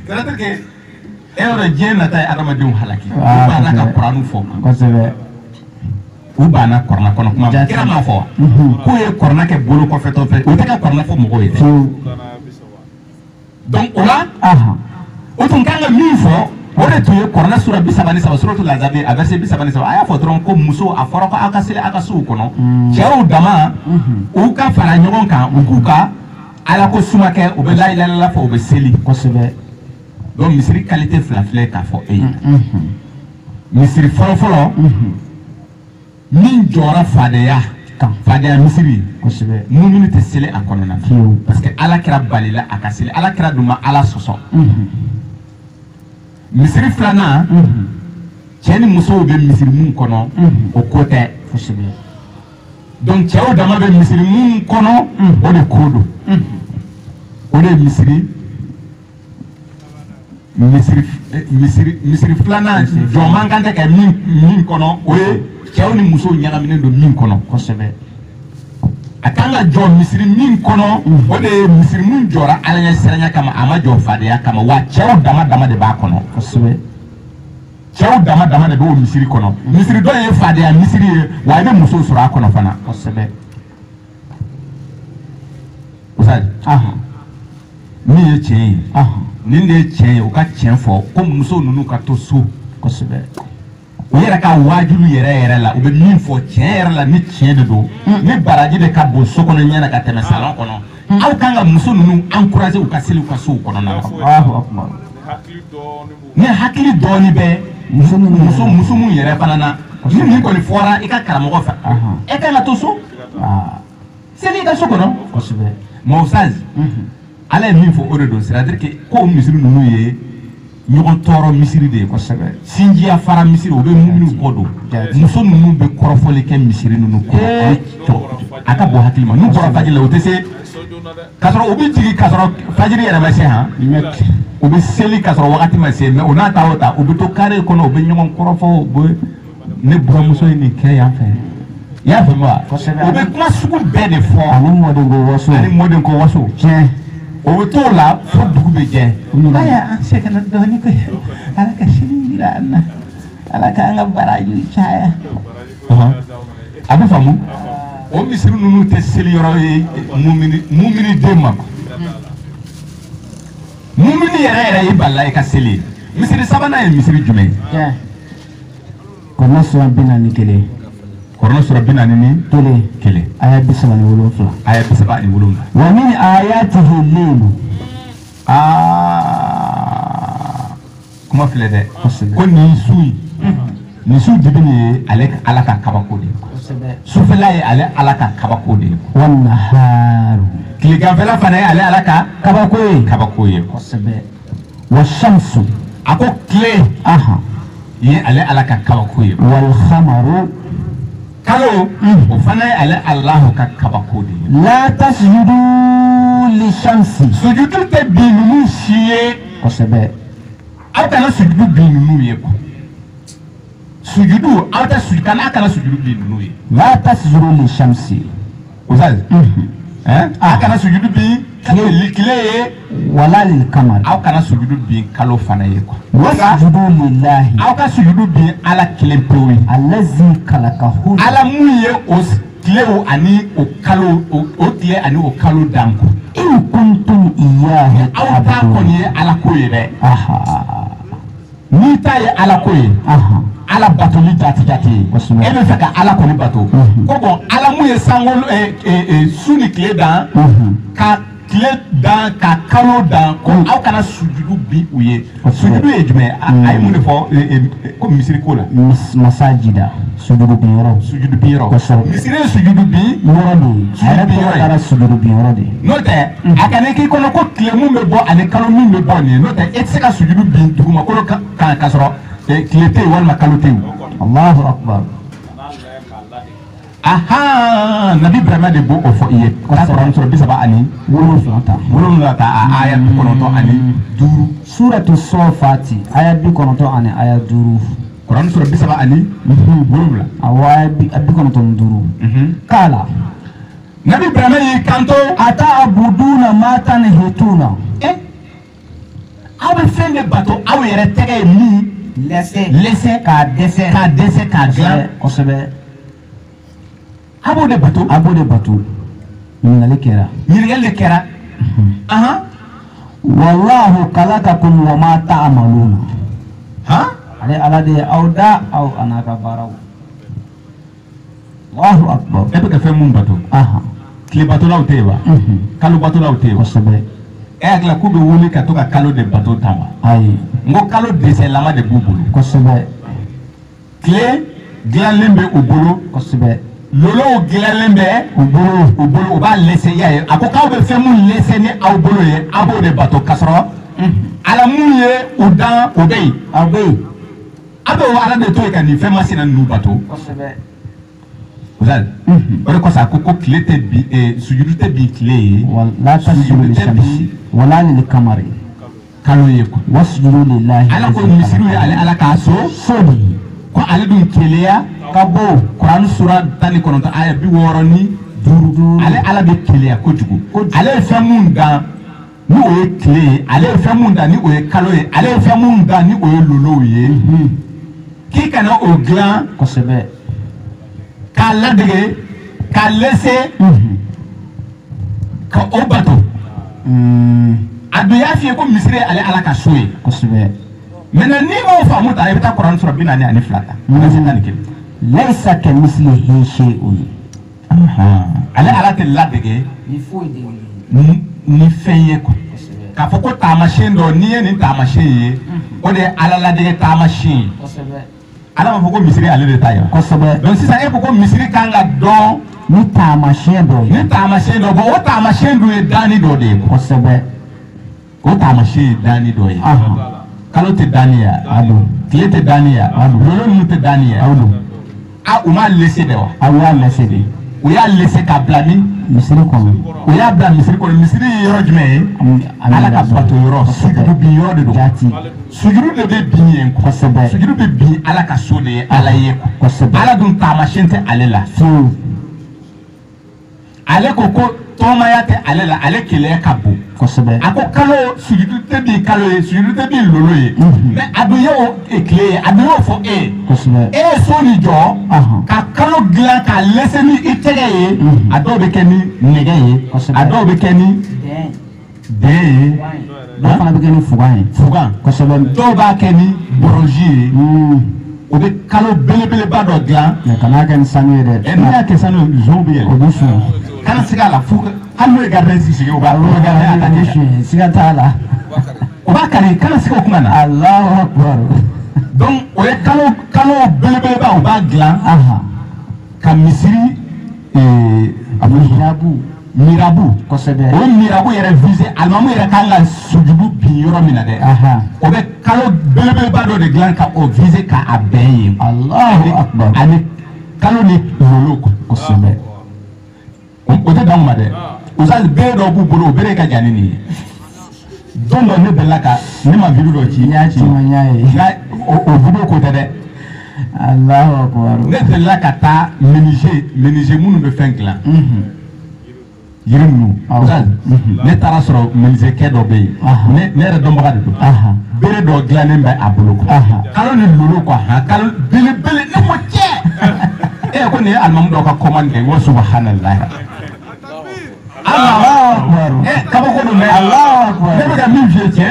c'est-à-dire que e yɔrɔ diɲɛ nata ye adamadenw halaki u banna ka kuranu fɔ kosɛbɛ u banna kɔrɔna kɔnɔ kuma kira m'a fɔ k'u ye kɔrɔna kɛ bolo kɔfɛtɔ fɛ u tɛ ka kɔrɔna fɔ mɔgɔw ye dɛ donc o la o tun kan ka min fɔ o de tun ye kɔrɔna sura 33 suratul Ahzab a verset 33 a y'a fɔ dɔrɔn ko muso a fɔra ko aw ka seli aw ka sow kɔnɔ cɛw dama u ka fara ɲɔgɔn kan u k'u ka ala ko suma kɛ u bɛ layilayala fɔ u bɛ seli kosɛbɛ donc misiri qualité fila filɛ k'a fɔ e ye misiri fɔlɔfɔlɔ min jɔra fadeya misiri kosɛbɛ mumini tɛ seli a kɔnɔna na parce que ala kira balila a ka seli ala kira dun ma ala sɔsɔ misiri filanan cɛ ni musow bɛ misiri mun kɔnɔ o ko tɛ kosɛbɛ donc cɛw dama bɛ misiri mun kɔnɔ o de ko don o de ye misiri filanan jɔn man kan tɛ kɛ min kɔnɔ o ye cɛw ni musow ɲagaminen don min kɔnɔ kosɛbɛ a kan ka jɔ misiri min kɔnɔ o de ye misiri min jɔra ala ɲɛ siranya kama a ma jɔ fadeya kama wa cɛw dama dama de b'a kɔnɔ kosɛbɛ cɛw dama dama de b'o misiri kɔnɔ misiri dɔ ye fadeya misiri ye wa i bɛ muso sɔrɔ a kɔnɔ fana kosɛbɛ usaji min ye tiɲɛ ye nin de ye tiɲɛ ye u ka tiɲɛ fɔ ko muso ninnu ka to so kosɛbɛ u yɛrɛ ka wajibi yɛrɛ la u bɛ min fɔ tiɲɛ yɛrɛ la ni tiɲɛ de don ni baraji de ka bon so kɔnɔ ɲɛna ka tɛmɛ salon kɔnɔ aw kan ka muso ninnu encourager u ka seli u ka sow kɔnɔna na ni hakili dɔɔni bɛ muso mun yɛrɛ fana na ni nin kɔni fɔra i ka karamɔgɔ fɛ e kan ka to so seli i ka so kɔnɔ kosɛbɛ mɔsazi ala ye min fɔ o de don c'est-à-dire que ko misiri ninnu ye ɲɔgɔn tɔɔrɔ misiri de ye kosɛbɛ sinjiya fara misiri o bɛ muminu kɔ don muso ninnu bɛ kɔrɔfɔli kɛ misiri ninnu kɔrɔ a ka bɔ hakili ma n'u bɔra fajiri la o tɛ se k'a sɔrɔ u bɛ jigin k'a sɔrɔ fajiri yɛrɛ ma se u bɛ seli k'a sɔrɔ wagati ma se mais o n'a ta o ta u bɛ to carré kɔnɔ u bɛ ɲɔgɔn kɔrɔfɔ u bɛ ne buramuso ye nin kɛ yan fɛ i y'a faamu wa u bɛ kuma sugu bɛɛ de fɔ ani mɔden ko waso tiɲɛ o bɛ t'o la fo dugu bɛ jɛ aya an sɛgɛnna dɔɔnin koyi ala ka sini jira an na ala k'an ka baraji caya a bɛ faamu o misiri ninnu tɛ seli yɔrɔ ye mumini den ma mumini yɛrɛ ye balila i ka seli misiri sabanan ye misiri jumɛn ye kɔnɔ sura 41 kɔrɔnɔ sura 41 aya 37 aya 37 wa min ayatihi al-layl kuma filɛ dɛ ko nin su dibini ye ale ala ka kabako de ye sufɛla ye ale ala ka kabako de ye wan naharu tileganfɛla fana ye ale ala ka kabako ye kosɛbɛ wa shamsu a ko tile ye ale ala ka kabako ye wal khamaru kalo o fana ye ale alahu ka kabako de ye la tasjudu li shamsi sujudu tɛ bin ninnu si ye kosɛbɛ aw kana sujudu bin ninnu ye sujudu ata sujukana kana sujudu bi nuye la tasjudu li shamsi uzal akana sujudu bi kile wala lil qamar aw kana sujudu bi kalo fana ye ko wasjudu lillahi aw ka sujudu bi ala kile pewi allazi khalaqahu ala muye o kile o ani o kalo o kile ani o kalo danko in kuntum iyyahu aw ta ko ni ala ko ye de ni ta ye ala ko ye ala bato ni jati e be fɛ ka ala ko ni bato ko bon ala muye sangolo suni kile dan ka kile dan ka kalo dan ko aw kana sujudu bi u ye sujudu ye jumɛn a ye mun de fɔ ko misiri ko la masajida sujudu bi yɔrɔ misiri ye sujudu bi yɔrɔ de a yɛrɛ tɔgɔ kɛra sujudu bi yɔrɔ de n'o tɛ a kana k'i kɔnɔ ko tile mun bɛ bɔ ani kalo min bɛ bɔ nin ye n'o tɛ e tɛ se ka sujudu bi dugumakolo kan ka sɔrɔ tile tɛ yen walima kalo tɛ yen Allahu akbar Nabi Ibrahima de b'o fɔ i ye ka sɔrɔ sɔrɔ 37 ani 7 ta aya 9 ani 5 suratu Safati aya 9 ani aya 5 Quran sura 37 ani 7 aya 95 kala Nabi Ibrahima y'i kanto ata abuduna ma tanhituna aw bɛ fɛn de bato aw yɛrɛ tɛgɛ ye min lɛsɛ k'a dɛsɛ k'a dilan kosɛbɛ a b'o de bato ɲininkali kɛra wallahu khalaqakum wa ma ta'maluna ale ala de aw da aw ana ka baaraw Allahu akbar e bɛ ka fɛn mun bato tile batolaw tɛ yen wa kalo batolaw tɛ yen wa kosɛbɛ e hakili k'u bɛ wuli ka to ka kalo de bato ta ma ayi n ko kalo dɛsɛlama de b'u bolo kosɛbɛ tile dilanlen bɛ u bolo kosɛbɛ lolow dilanlen bɛ u bolo u b'a lɛsɛ y'a ye a ko k'aw bɛ fɛn mun lɛsɛ ni aw bolo ye a b'o de bato k'a sɔrɔ ala mun ye u dan o bɛ yen a bɛ yen a bɛ o ala de to yen ka nin fɛn masina ninnu bato kosɛbɛ o de kosɔn a ko tile tɛ bi sujudu tɛ bi tile ye la tasjudu li shamsi wala lil qamari kalo ye ko wasjudu lillahi ala ko misiriw ye ale ala k'a sodi ko ale dun keleya ka bɔ Quran sura 19 aya 65 ale ala bɛ keleya kojugu ale ye fɛn mun dan ni o ye tile ye ale ye fɛn mun dan ni o ye kalo ye ale ye fɛn mun dan ni o ye lolow ye k'i kana o dilan kosɛbɛ k'a ladege k'a lɛsɛ ka o bato a dun y'a f'i ye ko misiri ye ale ala ka so ye kosɛbɛ maintenant n'i m'o faamu ta i bɛ taa Quran sura 42 ta laysa kamithlihi shay'un ale ala tɛ ladege ni fɛn ye quoi k'a fɔ ko taamasiyɛn dɔ n'i ye nin taamasiyɛn ye o de ye ala ladege taamasiyɛn ye ala b'a fɔ ko misiri ale de ta ye kosɛbɛ donc sisan e ko ko misiri kan ka dɔn ni taamasiyɛn dɔ ye ni taamasiyɛn dɔ bon o taamasiyɛn dun ye danni dɔ de ye kosɛbɛ o taamasiyɛn ye danni dɔ ye kalo tɛ danni ye tile tɛ danni ye lolo ninnu tɛ danni ye u m'a lese de wa aw y'a lese de u y'a lese k'a bila min misiri kɔnɔ u y'a bila misiri kɔnɔ misiri ye yɔrɔ jumɛn ye ala ka bato yɔrɔ sujudu bin yɔrɔ de don sujudu de bɛ bin yen kosɛbɛ sujudu bɛ bin ala ka so de ye ala ye kosɛbɛ ala dun taamasiyɛn tɛ ale la ale ko tɔɔmaya tɛ ale la ale keleya ka bon kosɛbɛ a ko kalo sujudu tɛ bin kalo ye sujudu tɛ bin lolo ye mais a dun y'o tile ye a dun y'o fɔ e ye kosɛbɛ e ye so nin jɔ ka kalo dilan k'a lɛsɛ ni i tɛgɛ ye a dɔw bɛ kɛ ni nɛgɛ ye a dɔw bɛ kɛ ni dɛn ye dɔw fana bɛ kɛ ni fugan ye kosɛbɛ dɔw b'a kɛ ni bɔrɔnzi ye o bɛ kalo belebeleba dɔ dilan kana kɛ ni sanu ye dɛ n'i y'a kɛ sanu zon bɛ yɛlɛ o bɛ sɔn kana sigi a la fo hali n'o ye gardien sigi o b'a gardien a ta kɛ siga t'a la o b'a kari kana sigi o kuma na Allahu akbar donc o ye kalo belebeleba o b'a dilan ka misiri mirabu kosɛbɛ o mirabu yɛrɛ visé alimamu yɛrɛ kan ka sujudu bin yɔrɔ min na dɛ o bɛ kalo belebeleba dɔ de dilan ka o visé ka a bɛn yen Allahu akbar ani kalo ni lolo kosɛbɛ o tɛ dan o ma dɛ usali bere dɔw b'u bolo o bere ka jan ni nin ye don dɔ ne delila ka ne ma video dɔ ci n y'a ci n y'a ye nka o video ko tɛ dɛ Allahu akbar. Ne delila ka taa menuisier minnu bɛ fɛn dilan yiri ninnu ne taara sɔrɔ menuisierkɛ dɔ bɛ yen ne yɛrɛ dɔnbaga de don bere dɔ dilannen bɛ a bolo kalo ni lolo quoi kalo belebele ne ko cɛ ko nin ye alimamu dɔw ka commande kɛ n ko subahanallahi Allahu akbar kabako don mɛ ne bɛ ka min f'i ye cɛ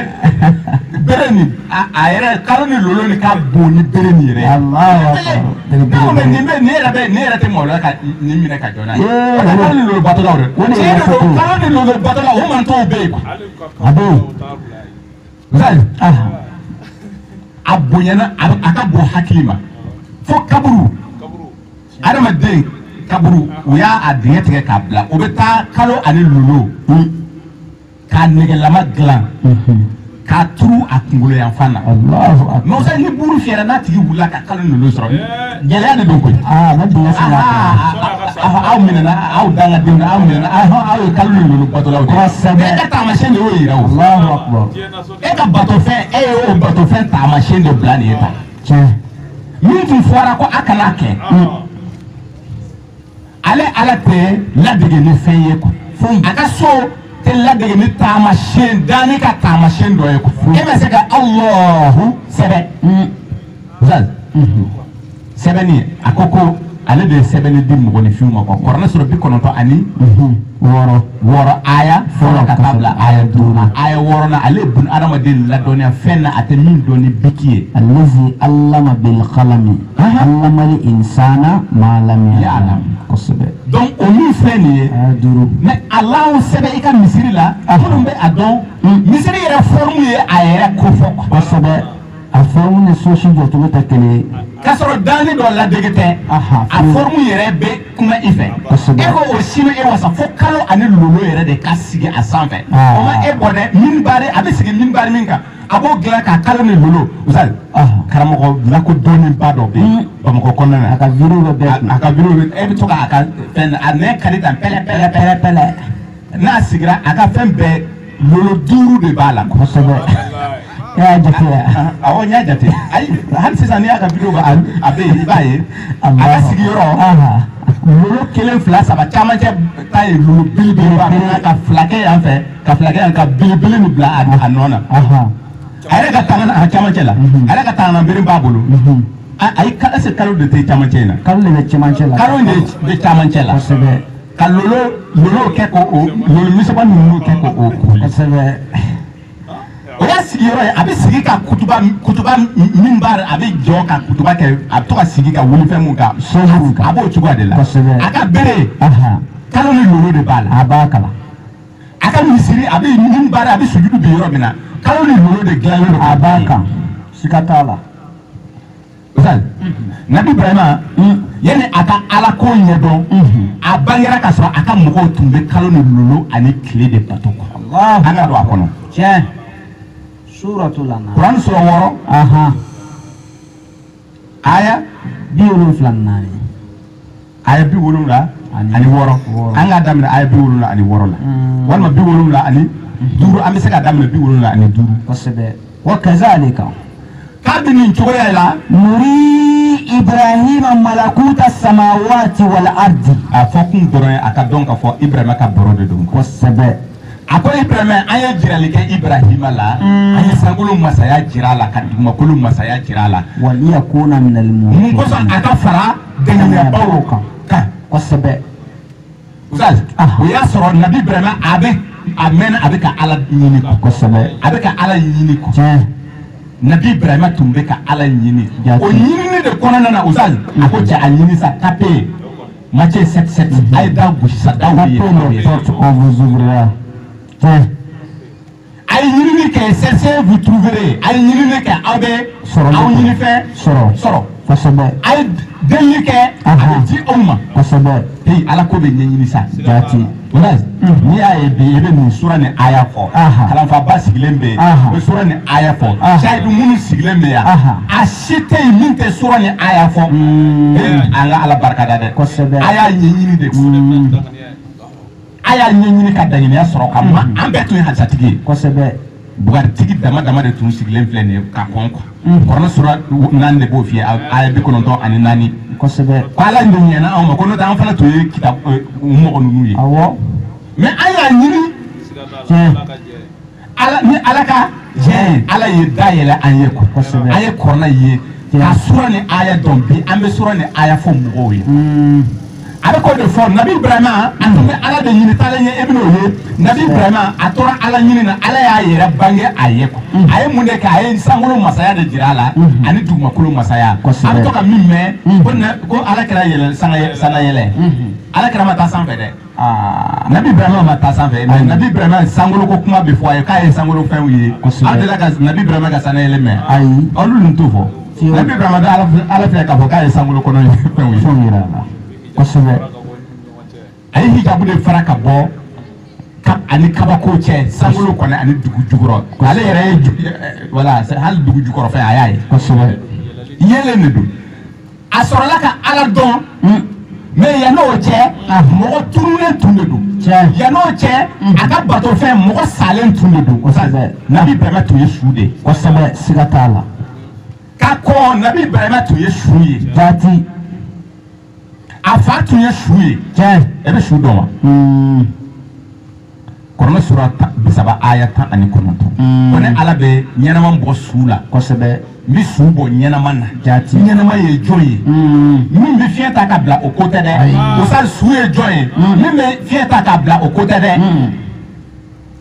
bere nin a yɛrɛ kalo ni lolo ni ka bon ni bere nin yɛrɛ Allahu akbar. ne yɛrɛ tɛ maloya ka nin minɛ ka jɔ n'a ye kalo ni lolo batolaw dɛ tiɲɛ de don kalo ni lolo batolaw o man t'o bɛ yen quoi a bɛ yen misali a bonyana a ka bon hakili ma fo kaburu adamaden kaburu u y'a dingɛ tigɛ k'a bila o bɛ taa kalo ani lolo k'a nɛgɛlama dilan k'a turu a kunkolo yanfan na non c'est ni buru fiyɛra n'a tigi wulila ka kalo ni lolo sɔrɔ gɛlɛya de don koyi ne dingɛ sen aw minɛna aw dangadenw na aw minɛna aw ye kalo ni lolo batolaw de ye e ka taamasiyɛn de y'o yira o Allahu akbar. e ka batofɛn e y'o batofɛn taamasiyɛn de bila nin ye tan Tiɲɛ. min tun fɔra ko a kana kɛ ale ala tɛ ladege ni fɛn ye quoi a ka so tɛ ladege ni taamasiyɛn danni ka taamasiyɛn dɔ ye quoi e bɛ se ka Allahu sɛbɛn sɛbɛnni a ko ko ale de ye sɛbɛnni di mɔgɔninfinw ma quoi kuranɛ sura 96 ani 6 aya fɔlɔ ka taa bila aya 5 aya 6 na ale ye bun adamaden ladɔnniya fɛn na a tɛ min dɔn ni biki ye allazi allama bil qalami allama al insana ma lam ya'lam. Kosɛbɛ. donc o min filɛ nin ye mais Allahu sɛbɛn i ka misiri la minnu bɛ a dɔn misiri yɛrɛ forme ye a yɛrɛ ko fɔ quoi kosɛbɛ. A forme ni so si jɔcogo tɛ kelen ye. k'a sɔrɔ danni dɔ ladege tɛ a forme yɛrɛ bɛ kuma i fɛ e ko o si bɛ e wasa fo kalo ani lolo yɛrɛ de ka sigi a sanfɛ o ma e bɔ dɛ minibari a bɛ sigi minibari min kan a b'o dilan ka kalo ni lolo usali karamɔgɔ lakodɔnnenba dɔ bɛ yen Bamakɔ kɔnɔna na a ka vidéo bɛ bɛɛ kun a ka vidéo bɛ e bɛ to k'a ka fɛn a nɛ kari tan pɛlɛ n'a sigira a ka fɛn bɛɛ lolo 5 de b'a la kosɛbɛ. E y'a jate ya? Awɔ n y'a jate ayi hali sisan n'i y'a ka vidéo a bɛ yen i b'a ye a ka sigiyɔrɔ lolo 1 2 3 camancɛ ta ye lolo belebeleba ka filakɛ yan fɛ ka filakɛ yan ka belebele nin bila a nɔ na a yɛrɛ ka tanga a camancɛ la a yɛrɛ ka tanga bere b'a bolo ayi est-ce que kalo de tɛ camancɛ in na kalo de bɛ camancɛ la kalo de bɛ camancɛ la kosɛbɛ. ka lolo kɛ ko o lolo misɛba ninnu kɛ ko o koli kosɛbɛ. o y'a sigiyɔrɔ ye a bɛ sigi ka kutuba min b'a a bɛ jɔ ka kutuba kɛ a bɛ to ka sigi ka wulifɛn mun kan a b'o cogoya de la a ka bere kalo ni lolo de b'a la a b'a kala a ka misiri a bɛ min b'a a bɛ sujudu bi yɔrɔ min na kalo ni lolo de dilanlen don a b'a kan siga t'a la. Nabi Ibrahima yanni a ka ala ko ɲɛdɔn a bangera ka sɔrɔ a ka mɔgɔw tun bɛ kalo ni lolo ani tile de bato kɔ an ka don a kɔnɔ tiɲɛ. Suratul An'am. Quran sura 6 aya 74 aya 70 ani 6 an ka daminɛ aya 70 ani 6 la walima 70 ani 5 an bɛ se ka daminɛ 70 ani 5 kosɛbɛ. Wa kazalika kabini nin cogoya la nuri Ibrahima malakuta samawati wal ardi a fɔ kun dɔrɔn ye a ka dɔn ka fɔ Ibrahima ka baro de don kosɛbɛ. a ko Ibrahima an ye jirali kɛ Ibrahima la an ye sankolo masaya jira la ka dugumakolo masaya jira la waliyakuna minal mun kosɔn a ka fara dɛngɛnyabaw kan kosɛbɛ. Ustaz o y'a sɔrɔ Nabi Ibrahima a mɛnna a bɛ ka Ala ɲini kosɛbɛ. a bɛ ka Ala ɲini tiɲɛ. Nabi Ibrahima tun bɛ ka Ala ɲini o ɲinini de kɔnɔna na Ustaz a ko cɛ a ɲini sa tape Matthieu 7:7 a ye da gosi sa daw ye a ye ɲinini kɛ cherchez vous trouverez a ye ɲinini kɛ aw bɛ aw ɲinifɛn sɔrɔ kosɛbɛ. a ye delili kɛ a bɛ di aw ma kosɛbɛ. Ala ko bɛ ɲɛɲini sa jati. n'i y'a ye bi i bɛ nin sura ni aya fɔ kalanfaba sigilen bɛ yen o bɛ sura ni aya fɔ sayidu minnu sigilen bɛ yan a si tɛ yen min tɛ sura ni aya fɔ an ka Ala barikada dɛ kosɛbɛ. a y'a ɲɛɲini de a y'a ɲɛɲini ka daŋiniya sɔrɔ ka ma an bɛɛ tun ye halisatigi ye kosɛbɛ. bugaritigi dama de tun sigilen filɛ nin ye ka kɔn quoi kɔrɔna sura 4 de b'o f'i ye aya 94 kosɛbɛ ko ala de ɲɛna anw ma ko n'o tɛ an fana tun ye kita mɔgɔ ninnu ye awɔ mais an y'a ɲini ni ala ka jɛn ala ye da yɛlɛ an ye quoi kosɛbɛ an ye kɔrɔna ye ka sura ni aya dɔn bi an bɛ sura ni aya fɔ mɔgɔw ye a bɛ k'o de fɔ nabi ibrahima a tun bɛ ala de ɲini taalen ɲɛ e bɛn'o ye nabi ibrahima a tora ala ɲini na ala y'a yɛrɛ bange a ye quoi a ye mun de kɛ a ye sankolo masaya de jira a la ani dugumakolo masaya a bɛ to ka min mɛn ko ala kɛra yɛlɛ sanga yɛlɛ ala kɛra ma taa sanfɛ dɛ nabi ibrahima ma taa sanfɛ mais nabi ibrahima sankolo ko kuma bɛ fɔ a ye k'a ye sankolo fɛnw ye a delila ka nabi ibrahima ka sanga yɛlɛ mɛn ayi olu dun t'o fɔ nabi ibrahima da ala filɛ k'a fɔ k'a ye sankolo kɔnɔ fɛnw ye kosɛbɛ a ye hijabu de fara ka bɔ ani kabako cɛ sankolo kɔnɔ ani dugu jukɔrɔ ale yɛrɛ ye wala hali dugu jukɔrɔ fɛ a y'a ye kosɛbɛ yelen de don a sɔrɔla ka ala dɔn mais yan'o cɛ mɔgɔ tununnen tun de don yan'o cɛ a ka batofɛn mɔgɔ salen tun de don kosɛbɛ nabi ibrahima tun ye su de kosɛbɛ siga t'a la ka kɔn nabi ibrahima tun ye su ye jaati a fa tun ye su ye e bɛ su dɔn wa kɔrɔnɛ sura 30 aya 19 ko ne ala bɛ ɲɛnama bɔ su la kosɛbɛ n bɛ su bɔ ɲɛnama na jaati ɲɛnama ye jɔn ye min bɛ fiɲɛ ta ka bila o ko tɛ dɛ o sa su ye jɔn ye min bɛ fiɲɛ ta ka bila o ko tɛ dɛ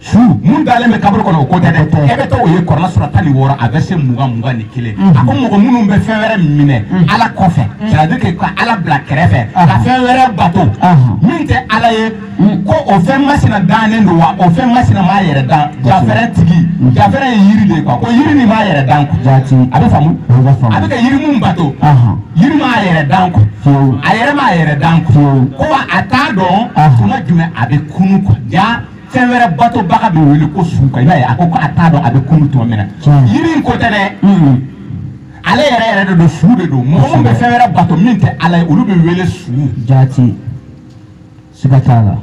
su mun dalen bɛ kaburu kɔnɔ o ko tɛ dɛ e bɛ taa o ye kɔrɔnɛ sura 16 a bɛ se 20 ni 1 a ko mɔgɔ minnu bɛ fɛn wɛrɛ minɛ ala kɔfɛ c'est-à-dire que ka ala bila kɛrɛfɛ ka fɛn wɛrɛ bato min tɛ ala ye ko o fɛn masina dannen don wa o fɛn masina m'a yɛrɛ dan jafɛrɛ tigi jafɛrɛ ye yiri de ye quoi ko yiri nin m'a yɛrɛ dan jaati a bɛ faamu a bɛ kɛ yiri mun bato yiri m'a yɛrɛ dan quoi a yɛrɛ m'a yɛrɛ dan quoi ko wa a t'a dɔn tuma jumɛn a bɛ kunu quoi ja fɛn wɛrɛ batobaga bɛ wele ko su quoi i b'a ye a ko a t'a dɔn a bɛ kunu tuma min na yiri in ko tɛ dɛ ale yɛrɛ de don su de don mɔgɔ min bɛ fɛn wɛrɛ bato min tɛ ala ye olu bɛ wele su jaati siga t'a la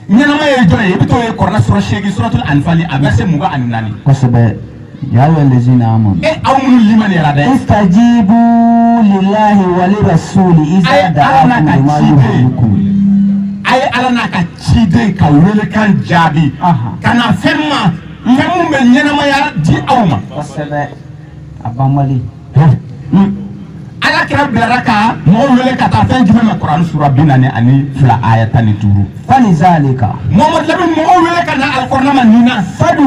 ɲɛnama ye jɔn ye i bɛ t'o ye kɔrɔnɛ sura 8 suratul anfali a bɛ se 24 kosɛbɛ ya ayyuhal ladzina amanu aw minnu limaniyara dɛ istajibu lillahi wa lirasuli iza da'akum lima yuhyikum a ye ala n'a ka ciden ka welekan jaabi ka na fɛn mun bɛ ɲɛnamaya di aw ma kosɛbɛ a banbali ala kɛra bilara ka mɔgɔw wele ka taa fɛn jumɛn ma kuranɛ sura 42 aya 15 fani zalika mamadu labi mɔgɔw wele ka na alikɔrɔna ma nin na fadu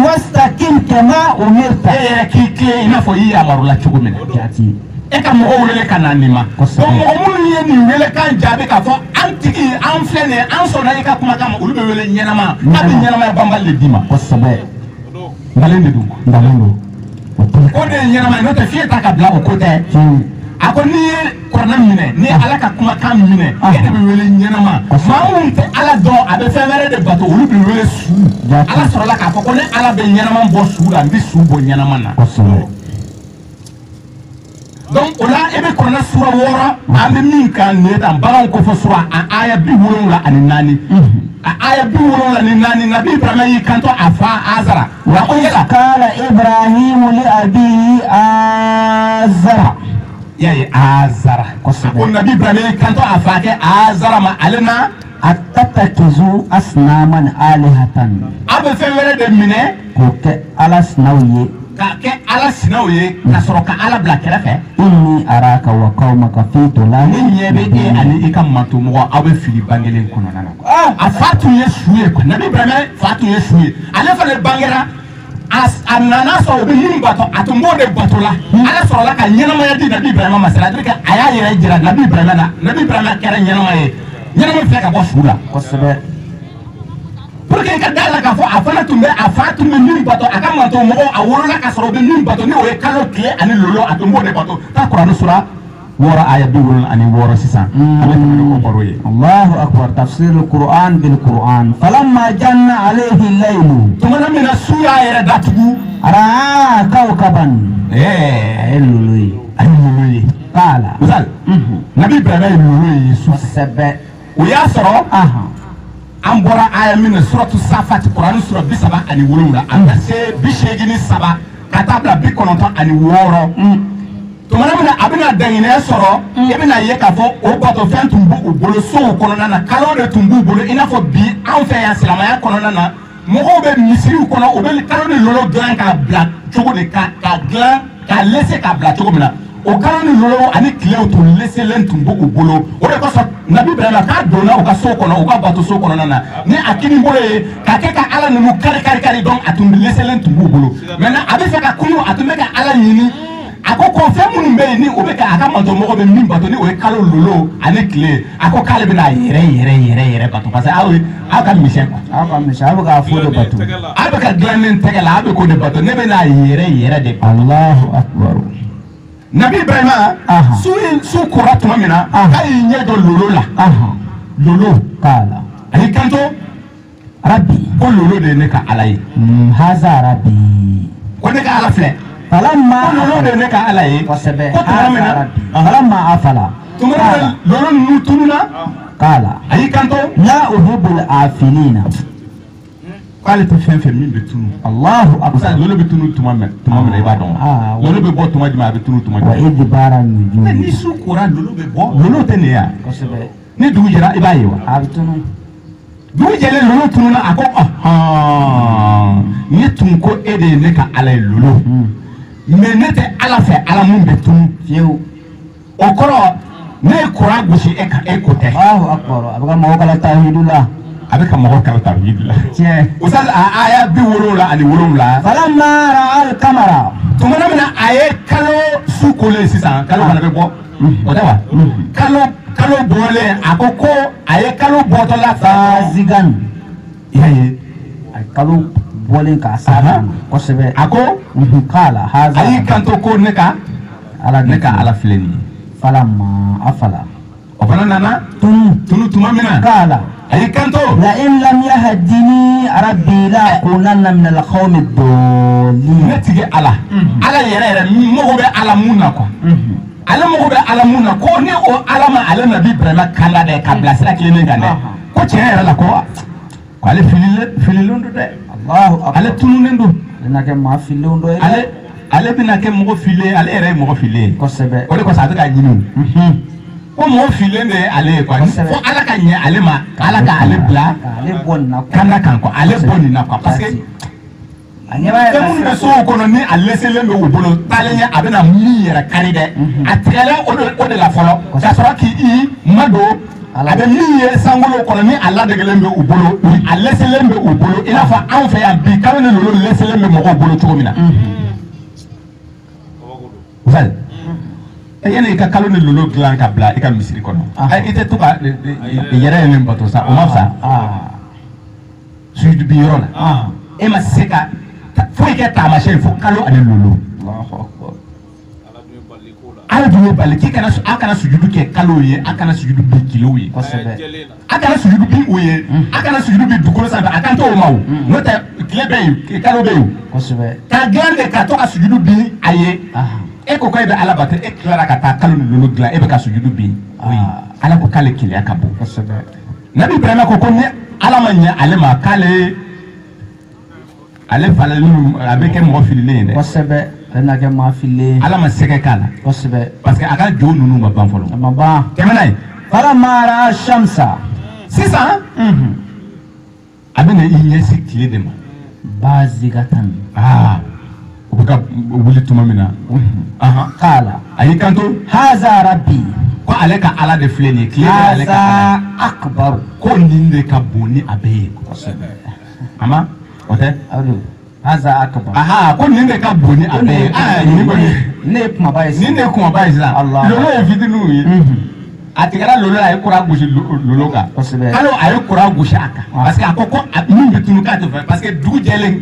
wastaqim kama umirta e yɛrɛ k'i tilen i n'a fɔ i yamarula cogo min na jaati e ka mɔgɔw wele ka na nin ma donc mɔgɔ minnu ye nin welekan jaabi k'a fɔ an tigi an filɛ nin ye an sɔnna i ka kumakan ma olu bɛ wele ɲɛnama a bɛ ɲɛnamaya banbali de d'i ma kosɛbɛ nkalon de don nkalon don o de ye ɲɛnama ye n'o tɛ fiɲɛ ta ka bila o ko tɛ a ko n'i ye kɔrɔnɛ minɛ ni ala ka kumakan minɛ e de bɛ wele ɲɛnama maa minnu tɛ ala dɔn a bɛ fɛn wɛrɛ de bato olu bɛ wele su ala sɔrɔla k'a fɔ ko ni ala bɛ ɲɛnama bɔ su la n bɛ su bɔ ɲɛnama na donc o la e bɛ kɔrɔnɛ sura 6 an bɛ min kan nin ye tan baganw kofɔ sura a aya 74 a aya 74 nabi ibrahima y'i kanto a fa azara wa ko yala kala ibrahimu li abihi azara yaye azara kosɛbɛ ko nabi ibrahima y'i kanto a fa kɛ azara ma ale na atatakizu asnaman alihatan a bɛ fɛn wɛrɛ de minɛ k'o kɛ ala sinaw ye ka kɛ ala sinaw ye ka sɔrɔ ka ala bila kɛrɛfɛ inni araka wa qaumaka fi dalalin ne ɲɛ bɛ e ani i ka mantomɔgɔ aw bɛ fili bangelen kɔnɔna na a fa tun ye su ye quoi nabi ibrahima fa tun ye su ye ale fana bangera a nana sɔrɔ o bɛ min bato a tun b'o de bato la ala sɔrɔla ka ɲɛnamaya di nabi ibrahima ma c'est-à-dire que a y'a yɛrɛ jira nabi ibrahima na nabi ibrahima kɛra ɲɛnama ye ɲɛnama filɛ ka bɔ su la kosɛbɛ pour que i ka da la k'a fɔ a fana tun bɛ a fa tun bɛ min bato a ka mantomɔgɔw a wolola ka sɔrɔ o bɛ min bato ni o ye kalo tile ani lolo a tun b'o de bato taa kuranɛ sura 6 aya 76 sisan an bɛ tɛmɛ o baro ye allahu akbar tafsir quran bil quran falamma janna alayhi laylu tumana min na su y'a yɛrɛ datugu ara kawkaban a ye lolo ye kala misali nabi ibrahima ye lolo ye su kosɛbɛ o y'a sɔrɔ an bɔra aya min na suratu safat Qur'an sura 37 ani 7 an ka se 87 ka taa bila 96 tumana min na a bɛna daŋinɛ sɔrɔ i bɛna ye k'a fɔ o batofɛn tun b'u bolo sow kɔnɔna na kalo de tun b'u bolo i n'a fɔ bi anw fɛ yan silamɛya kɔnɔna na mɔgɔw bɛ misiriw kɔnɔ u bɛ kalo ni lolo dilan k'a bila cogo de ka dilan k'a lese k'a bila cogo min na o kalo ni lolo ani tilew tun leselen tun b'u bolo o de kosɔn nabi Ibrahima k'a donna u ka so kɔnɔ u ka bato so kɔnɔna na ni a kini bolo ye k'a kɛ ka ala ninnu kari donc a tun leselen tun b'u bolo maintenant a bɛ fɛ ka kunu a tun bɛ ka ala ɲini a ko fɛn minnu bɛ yen ni o bɛ ka a ka mantomɔgɔ bɛ min bato ni o ye kalo lolo ani tile a ko k'ale bɛna yɛrɛ bato parce que aw ka misɛn quoi aw ka misɛn aw bɛ k'a fɔ de bato aw bɛ ka dilannen tɛgɛ la aw bɛ k'o de bato ne bɛna yɛrɛ de bato. Allahu akbar. Nabi Ibrahima su kora tuma min na k'a y'i ɲɛ jɔ lolo la lolo k'ala a y'i kanto rabbi ko lolo de ye ne ka ala ye haza rabbi ko ne ka ala filɛ falamma lolo de ye ne ka ala ye kosɛbɛ ko tuma min na falamma afala tuma min na lolo ninnu tununa k'ala a y'i kanto la uhibbul afilina k'ale tɛ fɛn fɛn min bɛ tunu Allahu akbar lolo bɛ tunu tuma min na i b'a dɔn lolo bɛ bɔ tuma jumɛn a bɛ tunu tuma wa jumɛn idbara nujum ni su kora lolo bɛ bɔ lolo tɛ nin ye kosɛbɛ ni dugu jɛra i b'a ye wa a bɛ tunu dugu jɛlen lolo tununa a ko ne tun ko e de ye ne ka ala ye lolo mais ne tɛ ala fɛ ala mun bɛ tunu fiyewu o kɔrɔ ne ye kora gosi e ko tɛ Allahu akbar a bɛ ka mɔgɔw kala tawhidu la a bɛ ka mɔgɔ kala tawhid la tiɲɛ ustaz a aya 77 ani 7 falamma ra'al kamara tumana min na a ye kalo su kolen sisan kalo fana bɛ bɔ o tɛ wa kalo bɔlen a ko a ye kalo bɔtɔla fazigan y'a ye a ye kalo bɔlen k'a sara kosɛbɛ a ko k'ala haza a y'i kanto ko ne ka ala filɛ nin ye falamma afala o fana nana tunu tuma min na k'ala a y'i kanto la in lam yahdini rabbi la akunanna min al-qawmi ad-dallin ne tigi ala yɛrɛ mago bɛ ala mun na quoi ale mago bɛ ala mun na ko ni o ala ma ale nabi Ibrahima kanda dɛ ka bila sira kelen kan dɛ ko tiɲɛ yɛrɛ la ko ale fililen don dɛ Allahu akbar ale tununen don bɛna kɛ maa fililen dɔ ye ale bɛna kɛ mɔgɔ file ale yɛrɛ ye mɔgɔ file kosɛbɛ o de kosɔn a bɛ ka ɲini ko mɔgɔ filen de ye ale ye quoi fo ala ka ɲɛ ale ma ala ka ale bila ale bɔ nin na kanda kan quoi ale bɔ nin na quoi parce que a ɲɛ b'a fɛn minnu bɛ sow kɔnɔ ni a leselen bɛ u bolo taalen ɲɛ a bɛna min yɛrɛ kari dɛ a tigɛlen o de la fɔlɔ k'a sɔrɔ k'i madon a bɛ min ye sankolo kɔnɔ ni a ladegelen bɛ u bolo a leselen bɛ u bolo i n'a fɔ anw fɛ yan bi kalo ni lolo leselen bɛ mɔgɔw bolo cogo min na yanni i ka kalo ni lolo dilan ka bila i ka misiri kɔnɔ i tɛ to ka yɛrɛ ye min bato sa o ma fisa sujudu bi yɔrɔ la e ma se ka foyi kɛ taamasiyɛn fo kalo ani lolo ala dun ye bali k'i aw kana sujudu kɛ kalo ye aw kana sujudu bi kilow ye aw kana sujudu bi o ye aw kana sujudu bi dugukolo sanfɛ a kan t'o ma o n'o tɛ tile bɛ yen kalo bɛ yen k'a dilan de ka to ka sujudu bi a ye e ko k'e bɛ ala bato e tilara ka taa kalo ni lolo dilan e bɛ ka sujudu bi ala ko k'ale keleya ka bon nabi Ibrahima ko ni ala ma ɲɛ ale ma k'ale falalen a bɛ kɛ mɔgɔ fililen ye dɛ kosɛbɛ ale na kɛ maa fililen ala ma sɛgɛ k'a la kosɛbɛ parce que a ka jo ninnu ma ban fɔlɔ a ma ban tɛmɛ n'a ye falamma ra'a shamsa sisan a bɛ na i ɲɛsin tile de ma bazigatan o bɛ ka wuli tuma min na k'ala a y'i kanto haza rabbi ko ale ka ala de filɛ nin ye tile de ale ka ala akbar ko nin de ka bon ni a bɛɛ ye kosɛbɛ a ma o tɛ haza akbar ko nin de ka bon ni a bɛɛ ye ne ye kumaba ye nin de ye kumaba ye sisan lolo ye fitininw ye a tigɛra lolo la a ye kura gosi lolo kan kalo a ye kura gosi a kan parce que a ko min bɛ tunu k'a tɛ fɛ parce que dugu jɛlen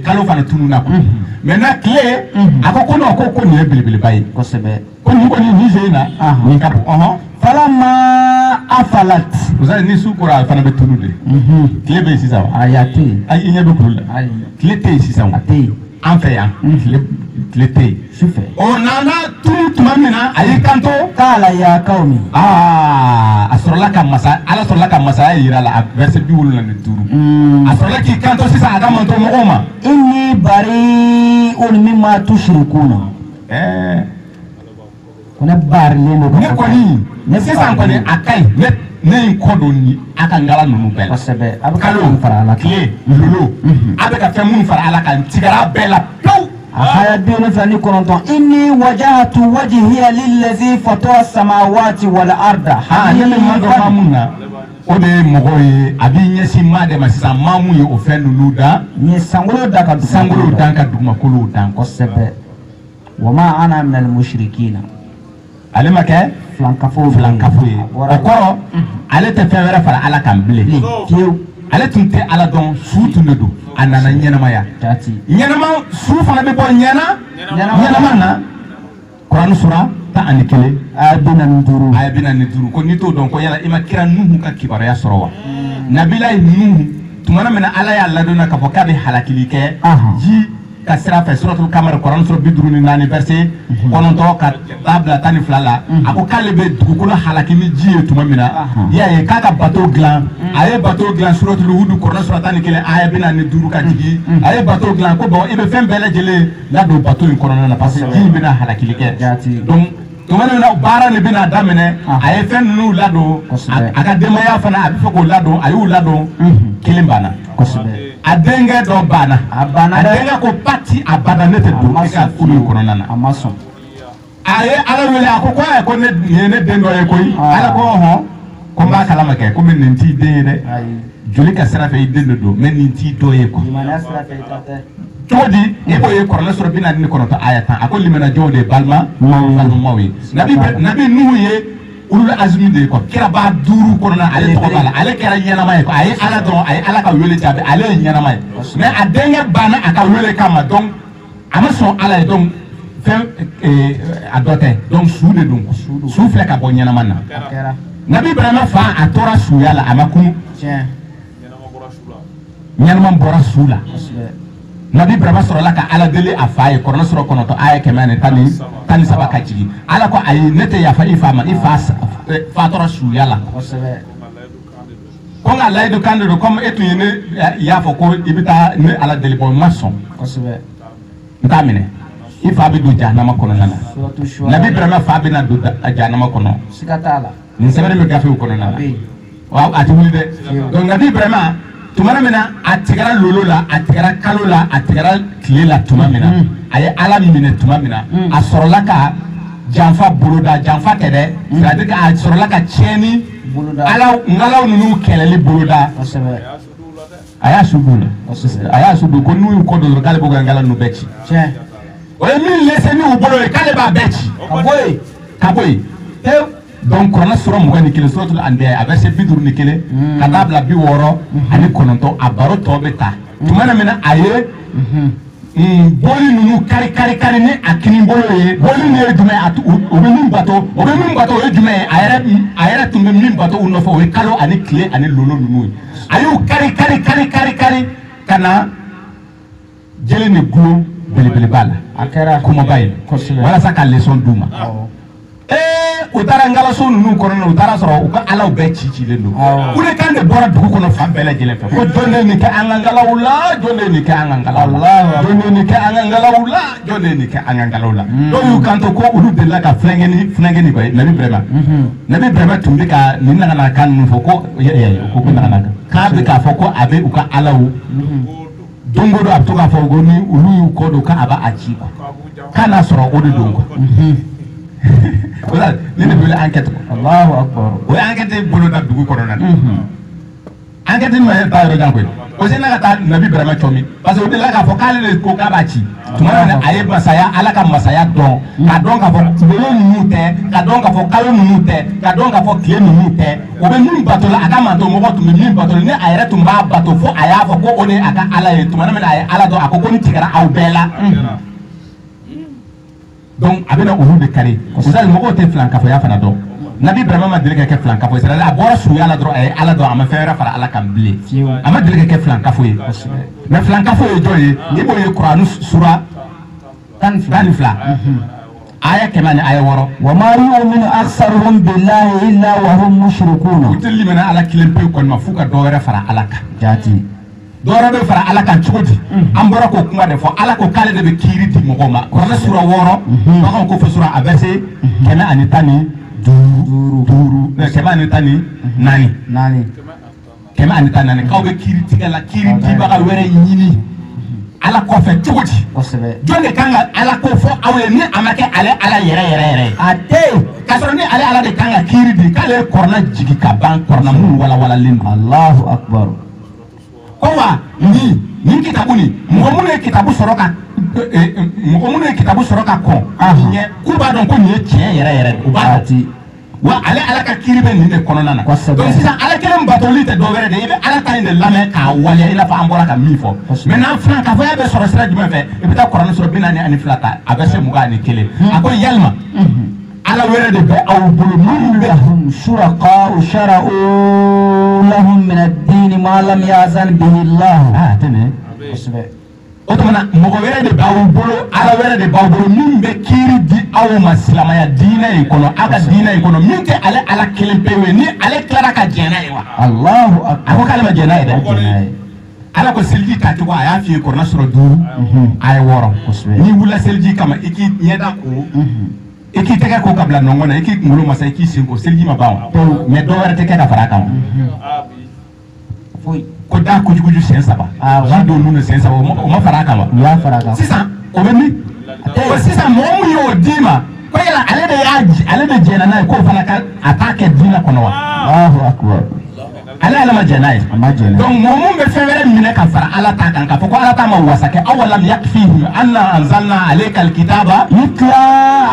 kalo fana tununa quoi maintenant tile a ko non ko nin ye belebeleba ye kosɛbɛ ko nin kɔni nin sen na nin ka bon falamma afalat vous savez ni su kora fana bɛ tunu de tile bɛ yen sisan wa ayi a tɛ yen i ɲɛ bɛ kuru la tile tɛ yen sisan wa a tɛ yen an fɛ yan tile tɛ yen sufɛ o nana tunu tumamina ayi kanto qala ya qaumi asrola ka masa ala sorola ka masa yira la verset 75 asrola ki kanto sisa aga manto mo oma inni bari'un mimma tushrikuna kuna bar lelo ne koni ne sisa koni akai ne kodo ni aka ngala nunu bela wasebe kalo fara ala kle lulu abeka femun fara ala kan tigara bela pew aya biyu fani kononton inni wajahtu wajhiya lillazi fatara samawati wal arda ne mando mamuna o de mogo ye abi nyesi made masisa mamu ye o fen lulu da ni sangulo da ka sangulo dan ka duma kulu dan wasebe wama ana min al mushrikina ale make flankafo ye o koro ale te fewere fara ala kan ble ale tun tɛ ala dɔn su tun de don a nana ɲɛnamaya ɲɛnama su fana bɛ bɔ ɲɛnama na kuran sura 11 aya 45 aya 45 ko n'i t'o dɔn ko yala i ma kira nuhu ka kibaruya sɔrɔ wa nabilayi nuhu tumana min na ala y'a ladonna k'a fɔ k'a bɛ halakili kɛ ji ka sira fɛ suratul kamar kuran sura 54 verset 9 ka tabla 12 la a ko k'ale bɛ dugukolo halaki ni ji ye tuma min na y'a ye k'a ka bateau dilan a ye bateau dilan suratul hud kuran sura 11 aya 45 ka jigin a ye bateau dilan ko bon i bɛ fɛn bɛɛ lajɛlen ladon bateau in kɔnɔna na parce que ji in bɛna halakili kɛ donc tuma min na baara nin bɛna daminɛ a ye fɛn ninnu ladon a ka denbaya fana a bɛ fɛ k'o ladon a y'u ladon kelen banna a denkɛ dɔ banna a denkɛ ko pati a banna ne tɛ don i ka furu in kɔnɔna na a ye ala wele a ko ko ne nin ye ne den dɔ ye koyi ala ko hɔn ko n b'a kalama kɛ komi nin t'i den ye dɛ joli ka sira fɛ i den de don mais nin t'i dɔ ye quoi cogo di e ko ye kɔrɔlɛ sɔrɔ 49 aya 10 a ko limana jɔnw de ye balimaw ye nabi nuhu ye ulul azmi de ko kira ba duuru kɔnɔna ale tɔgɔ b'a la ale kɛra ɲɛnama ye a ye ala dɔrɔn a ye ala ka wele jaabi ale ye ɲɛnama ye mais a denkɛ banna a ka wele kama donc a ma sɔn ala ye donc fɛn a dɔ tɛ donc su de don su filɛ ka bɔ ɲɛnama na nabi ibrahima fa a tora suya la a ma kunu ɲɛnama bɔra su la nabi ibrahima sɔrɔla ka ala deli a fa ye kɔrɔnɛ sɔrɔ 9 aya 113 ka jigin ala ko ayi ne tɛ yafa i fa ma i fa tora suya la ko nka layidu kan de don comme e tun ye ne y'a fɔ ko i bɛ taa ne ala deli bɔ n ma sɔn n t'a minɛ i fa bɛ don jahanama kɔnɔna na nabi ibrahima fa bɛna don jahanama kɔnɔ nin sɛbɛnni bɛ gafew kɔnɔna na wa a tɛ wuli dɛ donc nabi ibrahima tuma min na a tigɛra lolo la a tigɛra kalo la a tigɛra tile la tuma min na a ye ala minɛ tuma min na a sɔrɔla ka janfa boloda janfa tɛ dɛ c'est-à-dire a sɔrɔla ka tiɲɛni ngalaw ninnu kɛlɛli boloda a y'a su don a y'a su don ko n'u y'u kɔ don dɔrɔn k'ale b'o ka ngala ninnu bɛɛ ci o ye min lese n'u bolo ye k'ale b'a bɛɛ ci ka bɔ yen donc kuranɛ sura 21 suratul anbiya a verset 51 ka taa bila 69 a baro tɔ bɛ ta tuma min na a ye boli ninnu kari ni a kini bolo ye boli nin ye jumɛn o bɛ min bato o ye jumɛn ye a yɛrɛ tun bɛ min bato u nɔfɛ o ye kalo ani tile ani lolo ninnu ye a y'u kari ka na jeli ni gulon belebeleba la a kɛra kumaba ye walasa ka leçon d'u ma u taara ngalaso ninnu kɔnɔ u taara sɔrɔ u ka alaw bɛɛ cilen don u de kan de bɔra dugu kɔnɔ fan bɛɛ lajɛlen fɛ ko jɔn de nin kɛ an ka ngalaw la jɔn de nin kɛ an ka ngalaw la jɔn de nin kɛ an ka ngalaw la jɔn de nin kɛ an ka ngalaw la dɔw y'u kanto ko olu delila ka filɛnkɛni kɔ nabi ibrahima tun bɛ ka nin nagana kan ninnu fɔ ko nagana kan k'a bɛ k'a fɔ ko a bɛ u ka alaw don o don a bɛ to k'a fɔ ko ni olu y'u kɔ don k'a b'a ci k'a n'a sɔrɔ o de don quoi ne de wele enquête ko Allahu akbar o enquête bolo da dugu kɔnɔna na enquête ma ta yɔrɔ jan koyi o sen na ka taa nabi ibrahima cɔmi parce que o de la k'a fɔ k'ale de ko k'a b'a ci tuma min na a ye masaya ala ka masaya dɔn k'a dɔn k'a fɔ lolo ninnu tɛ k'a dɔn k'a fɔ kalo ninnu tɛ k'a dɔn k'a fɔ tile ninnu tɛ o bɛ min bato la a ka manto mɔgɔ tun bɛ min bato la ni a yɛrɛ tun b'a bato fo a y'a fɔ ko o de a ka ala ye tuma min na a ye ala dɔn a ko ni tigɛra aw bɛɛ la donc a bɛna olu de kari c'est-à-dire mɔgɔw tɛ filankafɔya fana dɔn nabi ibrahima ma deli ka kɛ filankafo ye c'est-à-dire a bɔra suya la dɔrɔn a ye ala dɔn a ma fɛn wɛrɛ fara ala kan bilen a ma deli ka kɛ filankafo ye mais filankafo ye jɔn ye i b'o ye kuranu sura 12 a aya kemani aya woro وما يؤمن أكثرهم بالله إلا وهم مشركون utilli mena ala kilempe ko ma fuka doore fara alaka جاتي doore be fara alaka chugodi ambora ko kuma de fo ala ko kale de be kiriti mo ko ma ko na sura woro ba ko fo sura abese kena anitani duru kema anitani nani kema anitani nani ko be kiriti ala kiriti ba ka were yini ala ko fe chugodi jonge kanga ala ko fo awle ni amake ala yere ate kasoro ni ala de kanga kiridi kale korna jigi ka ban korna mun wala lindu Allahu akbar kowa ni kitabuni mumune kitabu soroka mumune kitabu soroka ko nye kuba don ko ni tie yere ubati wa ala ka kiribe ni ne kono nana donc sisa ala kelem batoli te do were de ibe ala tan de lame ka wali ila fa ambora ka mifo maintenant franc ka fa be soro sira juma fe e bita korana soro binani ani flata abese muga ni kele akon yalma ala were de be aw bulu mun be hum shuraka shara'u lahum min ad-din ma lam yazan bihi Allah tene otomana mogo were de baw bulu ala were de baw bulu min be kiri di aw maslamaya dina e kono aka dina e kono min te ala kelempewe ni ala klara ka jena e wa Allahu akbar ako kalma jena e de ala ko selji ka tuwa ya fi korna soro duru ay woro ni wula selji kama iki nyeda ko iki teka ko kabla nongona iki ngulu masa iki sinko selji ma bawo me do wara teka ka faraka foi ko da kujukuju sen saba wa do nuna sen saba o ma faraka ma ya faraka sisa o be ni ko sisa mo mu yo dima ko yala ale de jena na ko fana ka atake dina kono wa Allahu akbar ala ma jena donc mo mu be fewere mine ka fara ala ta kan ka ko ala ta ma wasake awalam yakfihim anna anzalna alayka alkitaba yutla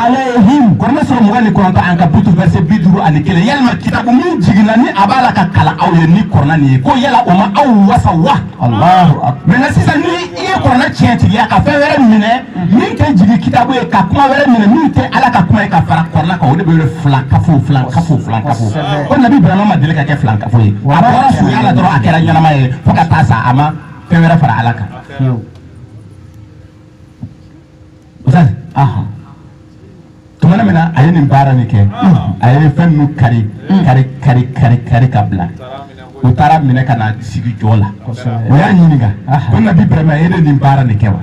alayhim ko na so mo wani ko an ka butu verset biduru an kele yalma kitabu min jigina ni abala ka kala awle ni korna ni ko yala o ma aw wasa wa Allahu akbar mais sisa ni e korna tienti ya ka fewere mine min ke jigi kitabu e ka kuma were mine min te ala ka kuma e ka fara korna ka o de be flan kafu ko nabi ibrahim ma dele ka ke flan kafu abora su yala doro akera nyana mai foka tasa ama fewere fara alaka ustaz tumana mena ayeni bara ni ke ayeni fennu kari kabla utara mine kana sigi jola o ya nyiniga ko nabi ibrahim ayeni ni bara ni kewa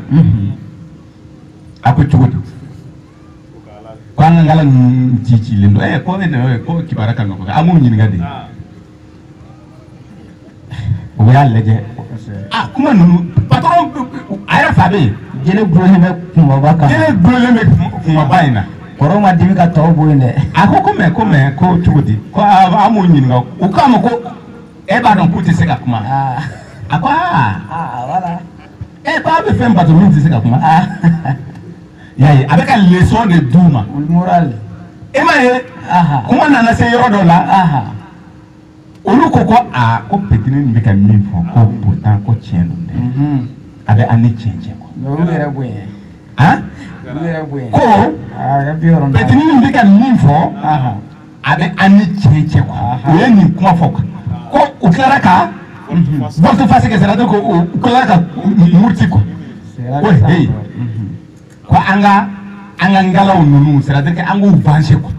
ako chugoto ko ngala cici lindo ko ne ko kibaraka no ko amu nyiniga de o ya leje kuma nunu patron ayra fabe jele broleme kuma baka kuma bayina koroma dimi ka to boyne ako ko chugudi ko amu nyinga o kama ko e ba don puti se ka kuma ako wala e ba be fem patron puti se ka kuma yayi abeka leçon de duma moral e ma ye kuma nana se yoro do la olu ko ko petini ni ka min fo ko pourtant ko tiendo de abe ani change ko no yere boye ko petini ni ka min fo abe ani change ko o ye ni kuma fo ko o klara ka votre face que c'est ko o klara ka murti ko o hey ko anga ngala o nunu c'est à dire que angu vanche ko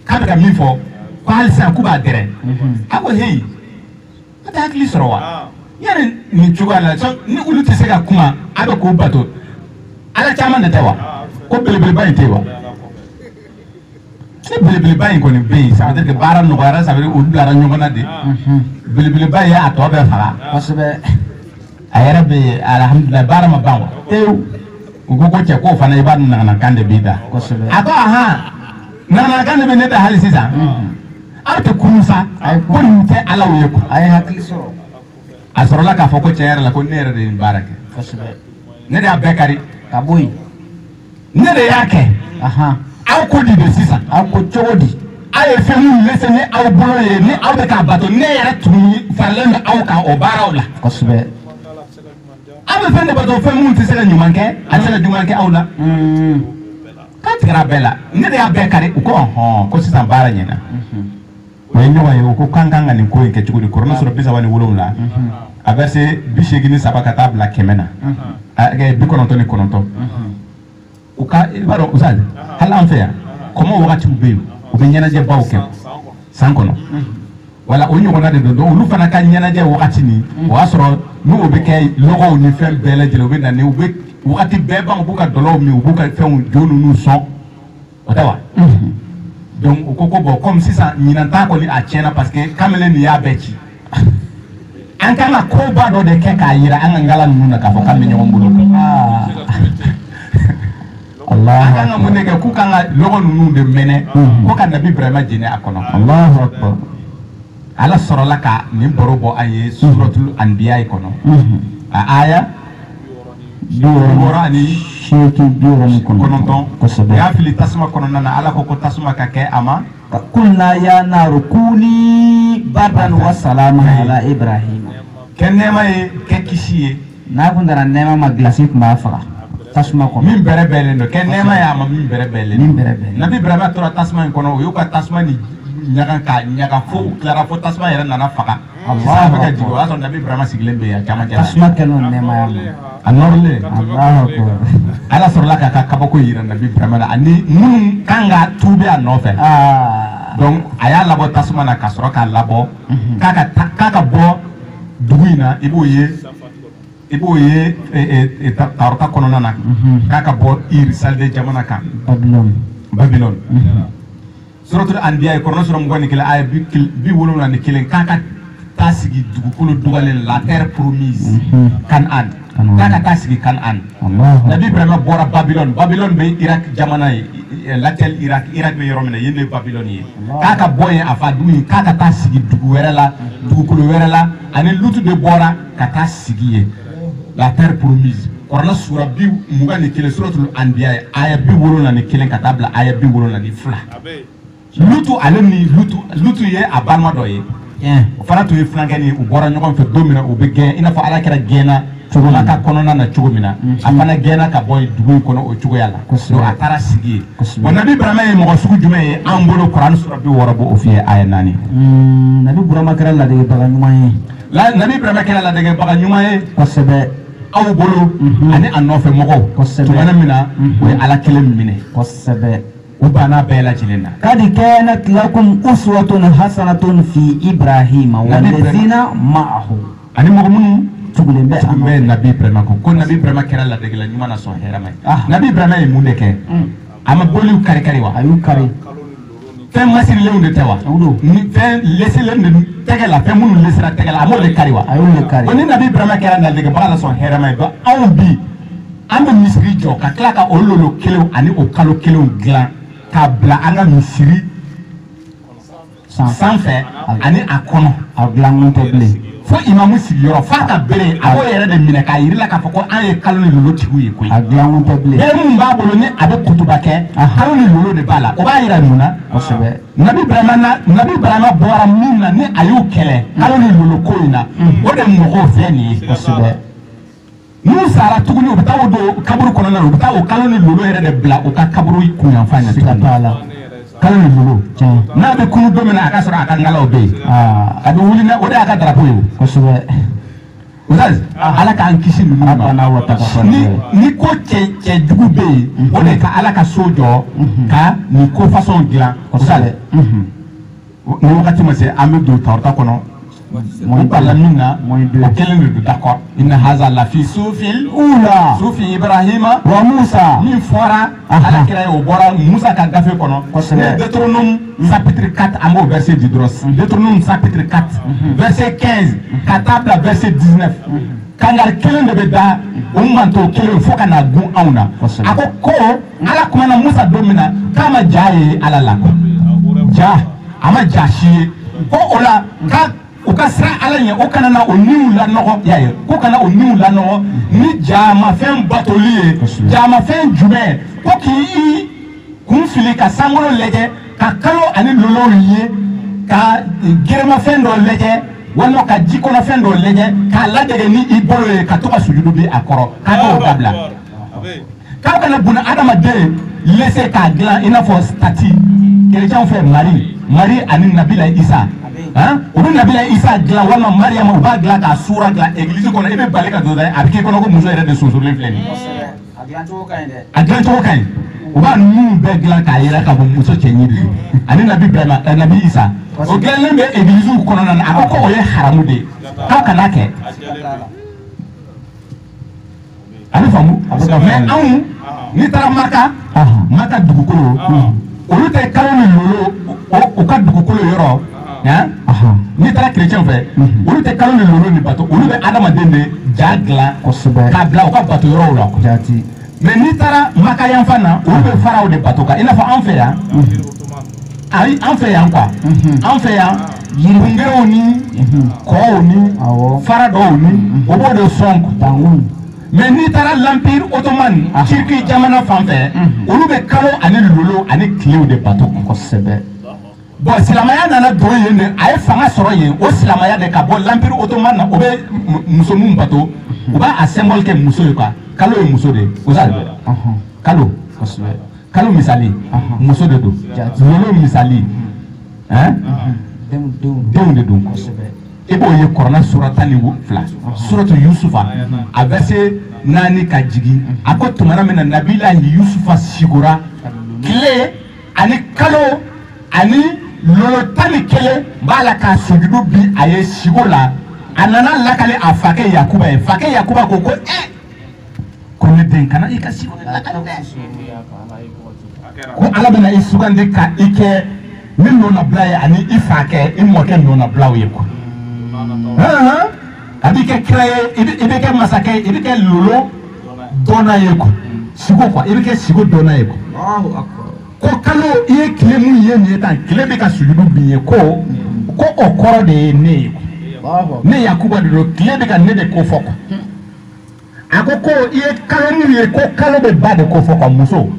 ka be ka min fo ko halisa ku ba dere ako hey ata hakli sorowa yare ni chugala so ni ulu te sega kuma abe ko bato ala chama de tewa ko belebele bayin tewa ni belebele bayin ko ni be ça veut dire que bara no bara ça veut dire ulu ara nyongona de belebele bayin ya to be fara pasbe ayara be alhamdulillah bara ma banwa tew ugo che ko fana iban na kande bida ako na kande be ne da halisi sa arte kunusa ko nte ala wiye ko ay hakli soro asoro la ka foko chere la ko nere de barake ne da bekari kaboy ne de yake aw ko di de sisa aw ko chodi ay femu lese ne aw boloye ne aw be ka bato ne yere tumi farle aw ka o baraw la kosbe aw be fende bato femu nti sele nyumanke asele nyumanke aw la ka tira bela ne de bekari ko sisa bara nyena wenye wayo ko kanganga ni ko nke chukudi korona sura bisa wani wolonla a verse bishegini sabaka tabla kemena age bi kononto ni kononto u ka i b'a dɔn Usazi hali an fɛ yan kɔmɔ wagatiw bɛ yen u bɛ ɲɛnajɛbaw kɛ san kɔnɔ wala o ɲɔgɔnna de don olu fana ka ɲɛnajɛ wagati ni o y'a sɔrɔ n'o bɛ kɛ lɔgɔw ni fɛn bɛɛ lajɛlen u bɛ na ni u bɛ wagati bɛɛ ban u b'u ka dɔlɔw min u b'u ka fɛnw jo ninnu sɔn o tɛ wa donc u ko ko bon comme sisan ɲinan ta kɔni a tiɲɛna parce que kamalen nin y'a bɛɛ ci an kan ka koba dɔ de kɛ k'a yira an ka ngala ninnu na k'a fɔ k'an bɛ ɲɔgɔn bolo Allah an kan ka mun de kɛ k'u kan ka lɔgɔ ninnu de mɛnɛ ko ka nabi Ibrahima jeni a kɔnɔ Allahu akbar ala sɔrɔla ka nin baro bɔ an ye suratul anbiya kɔnɔ a aya 69 kosɛbɛ y'a fili tasuma kɔnɔna na ala ko tasuma ka kɛ a ma kulna ya naru kuni bardan wa salaman ala Ibrahim kɛ nɛɛma ye kɛ kisi ye n'a kun dara nɛɛma ma glasi kun b'a faga tasuma kɔnɔ min bɛrɛbɛnlen don kɛ nɛɛma ye a ma min bɛrɛbɛnlen nabi Ibrahima tora tasuma in kɔnɔ o y'u ka tasuma ni ɲaga ka ɲaga fo tilara fo tasuma yɛrɛ nana faga Allah bɛ ka jigin o y'a sɔrɔ nabi Ibrahima sigilen bɛ yan caman tasuma kɛlen nɛɛmaya ma a nɔrɔlen Allahu akbar ala sɔrɔla k'a ka kabako yira nabi Ibrahima la ani minnu kan ka tuube a nɔfɛ donc a y'a labɔ tasuma na ka sɔrɔ k'a labɔ k'a ka bɔ dugu in na i b'o ye Tarota kɔnɔna na k'a ka bɔ Iri Salde jamana kan Babylone suratul anbiya kɔnɔ sura 21 aya 71 k'a ka taa sigi dugukolo dugalen la terre promise Canaan k'a ka taa sigi Canaan nabi Ibrahima bɔra Babylone bɛ Irak jamana ye l'actuel Irak bɛ yɔrɔ min na yen de ye Babylone ye k'a ka bɔ yen a fa dugu in k'a ka taa sigi dugu wɛrɛ la dugukolo wɛrɛ la ani Lutu de bɔra ka taa sigi yen la terre promise kɔrɔla sura 21 suratul anbiya aya 71 ka taa bila aya 72 Lutu ale ni Lutu ye a balima dɔ ye o fana tun ye filankɛ ni u bɔra ɲɔgɔn fɛ don min na u bɛ gɛn i n'a fɔ ala kɛra gɛnna cogola ka kɔnɔna na cogo min na a fana gɛnna ka bɔ dugu in kɔnɔ o cogoya la donc a taara sigi yen bon nabi Ibrahima ye mɔgɔ sugu jumɛn ye an bolo Kuran sura 60 b'o f'i ye aya 4 nabi Ibrahima kɛra ladegebaga ɲuman ye nabi Ibrahima kɛra ladegebaga ɲuman ye kosɛbɛ aw bolo ani a nɔfɛ mɔgɔw tumana min na o ye ala kelen minɛ kosɛbɛ u banna bɛɛ lajɛlen na kadi kanat lakum uswatun hasanatun fi Ibrahima wallazina ma'ahu ani mɔgɔ minnu tugulen bɛ nabi Ibrahima ko nabi Ibrahima kɛra ladegela ɲuman na sɔn hɛrɛ ma ye nabi Ibrahima ye mun de kɛ a ma boliw kari wa a y'u kari fɛn masirilenw de tɛ wa ni fɛn lesilen de tɛgɛ la fɛn minnu lesira tɛgɛ la a m'o de kari wa a y'o de kari ni nabi Ibrahima kɛra ladegebaga la sɔn hɛrɛ ma ye donc anw bi an bɛ misiri jɔ ka tila ka o lolo kelenw ani o kalo kelenw dilan k'a bila an ka misiri sanfɛ ani a kɔnɔ a dilankun tɛ bilen fo imamu sigiyɔrɔ f'a ka bere a b'o yɛrɛ de minɛ k'a yirila k'a fɔ ko an ye kalo ni lolo tigiw ye koyi a dilankun tɛ bilen bere minnu b'a bolo ni a bɛ kutuba kɛ kalo ni lolo de b'a la o b'a yira mun na kosɛbɛ nabi Ibrahima bɔra min na ni a y'u kɛlɛ kalo ni lolo ko in na o de mɔgɔw filɛ nin ye kosɛbɛ n'u sara tuguni u bɛ taa o don kaburu kɔnɔna na u bɛ taa o kalo ni lolo yɛrɛ de bila u ka kaburu kunyanfan na siga t'a la kalo ni lolo n'a bɛ kunu don min na a ka sɔrɔ a ka ngalaw bɛ yen a bɛ wuli o de y'a ka darapo ye kosɛbɛ Usazi ala k'an kisi ninnu ma ni ko cɛ jugu bɛ yen o de ka ala ka so jɔ ka nin ko fasɔn dilan Usazi ni wagati ma se an bɛ don Tarota kɔnɔ moi parle minna moi de quel est d'accord inna hadha la fi sufil ula sufi Ibrahima wa Musa min fora ala kira o bora Musa ka gafe kono Deutéronome chapitre 4 amo verset 10 Deutéronome chapitre 4 verset 15 katabla verset 19 kangar kelen de be da o manto kelen fo kana gun awna ako ko ala kuma na Musa domina kama jaye ala la ko ja ama jashi ko ola ka u ka sira ala ɲɛ o kana na o niw lanɔgɔ y'a ye ko kana o niw lanɔgɔ ni jaamafɛn batoli ye jaamafɛn jumɛn ko k'i kun fili ka sankolo lajɛ ka kalo ani lolow ye ka gɛrɛmafɛn dɔ lajɛ walima ka jikɔnɔfɛn dɔ lajɛ k'a ladege ni i bolo ye ka to ka sujudu bi a kɔrɔ k'a k'o dabila k'aw kana buna adamaden laisser k'a dilan i n'a fɔ stati kerecɛnw fɛ Mari ani Nabila Isa o bɛ nabila Isa dilan walima Mariam u b'a dilan k'a sura dilan église kɔnɔ i bɛ bali ka don dɛ a bɛ k'i kɔnɔ ko muso yɛrɛ de sonsorilen filɛ nin ye a dilancogo ka ɲi u b'a ninnu bɛɛ dilan k'a yɛrɛ ka bɔ muso cɛɲi de don ani nabi Isa o dilanlen bɛ église kɔnɔna na a ko ko o ye haramu de ye k'aw kana kɛ a bɛ faamu mais anw n'i taara Maka dugukolo olu tɛ kalo ni lolo u ka dugukolo yɔrɔ n'i taara chrétien fɛ olu tɛ kalo ni lolo ni bato olu bɛ adamaden de ja dilan k'a bila u ka bato yɔrɔw la mais n'i taara Maka yan fan na olu bɛ faraw de bato kan i n'a fɔ an fɛ yan ayi an fɛ yan quoi an fɛ yan yirikungerew ni kɔɔw ni fara dɔw ni o b'o de sɔn mais n'i taara l'empire ottoman Turki jamana fan fɛ olu bɛ kalo ani lolo ani tilew de bato kosɛbɛ bon silamɛya nana don yen de a ye fanga sɔrɔ yen o silamɛya de ka bɔ l'empire ottoman na o bɛ muso mun bato u b'a a symbole kɛ muso ye quoi kalo ye muso de ye o sa kalo kalo misali muso de don lolo misali denw de don kosɛbɛ i b'o ye Kuranɛ sura 12 suratu Yusufa a verset 4 ka jigin a ko tumana min na Nabilahi Yusufa sigura tile ani kalo ani lolo 11 b'a la ka sujudu bi a ye sigo la a nana lakale a fakɛ Yakuba ye fakɛ Yakuba ko ko ne den kana i ka sigo lakale dɛ ko Ala bɛna i sugandi ka i kɛ min nɔnabila ye ani i fakɛ i mɔkɛ nɔnabilaw ye quoi a bɛ kɛ kira ye i bɛ kɛ masakɛ ye i bɛ kɛ lolo dɔnna ye quoi sigo quoi i bɛ kɛ sigo dɔnna ye quoi ko kalo i ye tile mun ye nin ye tan tile bɛ ka sujudu bin ye ko o kɔrɔ de ye ne ye ne Yakuba de don tile bɛ ka ne de ko fɔ quoi a ko i ye kalo min ye ko kalo bɛ ba de ko fɔ quoi muso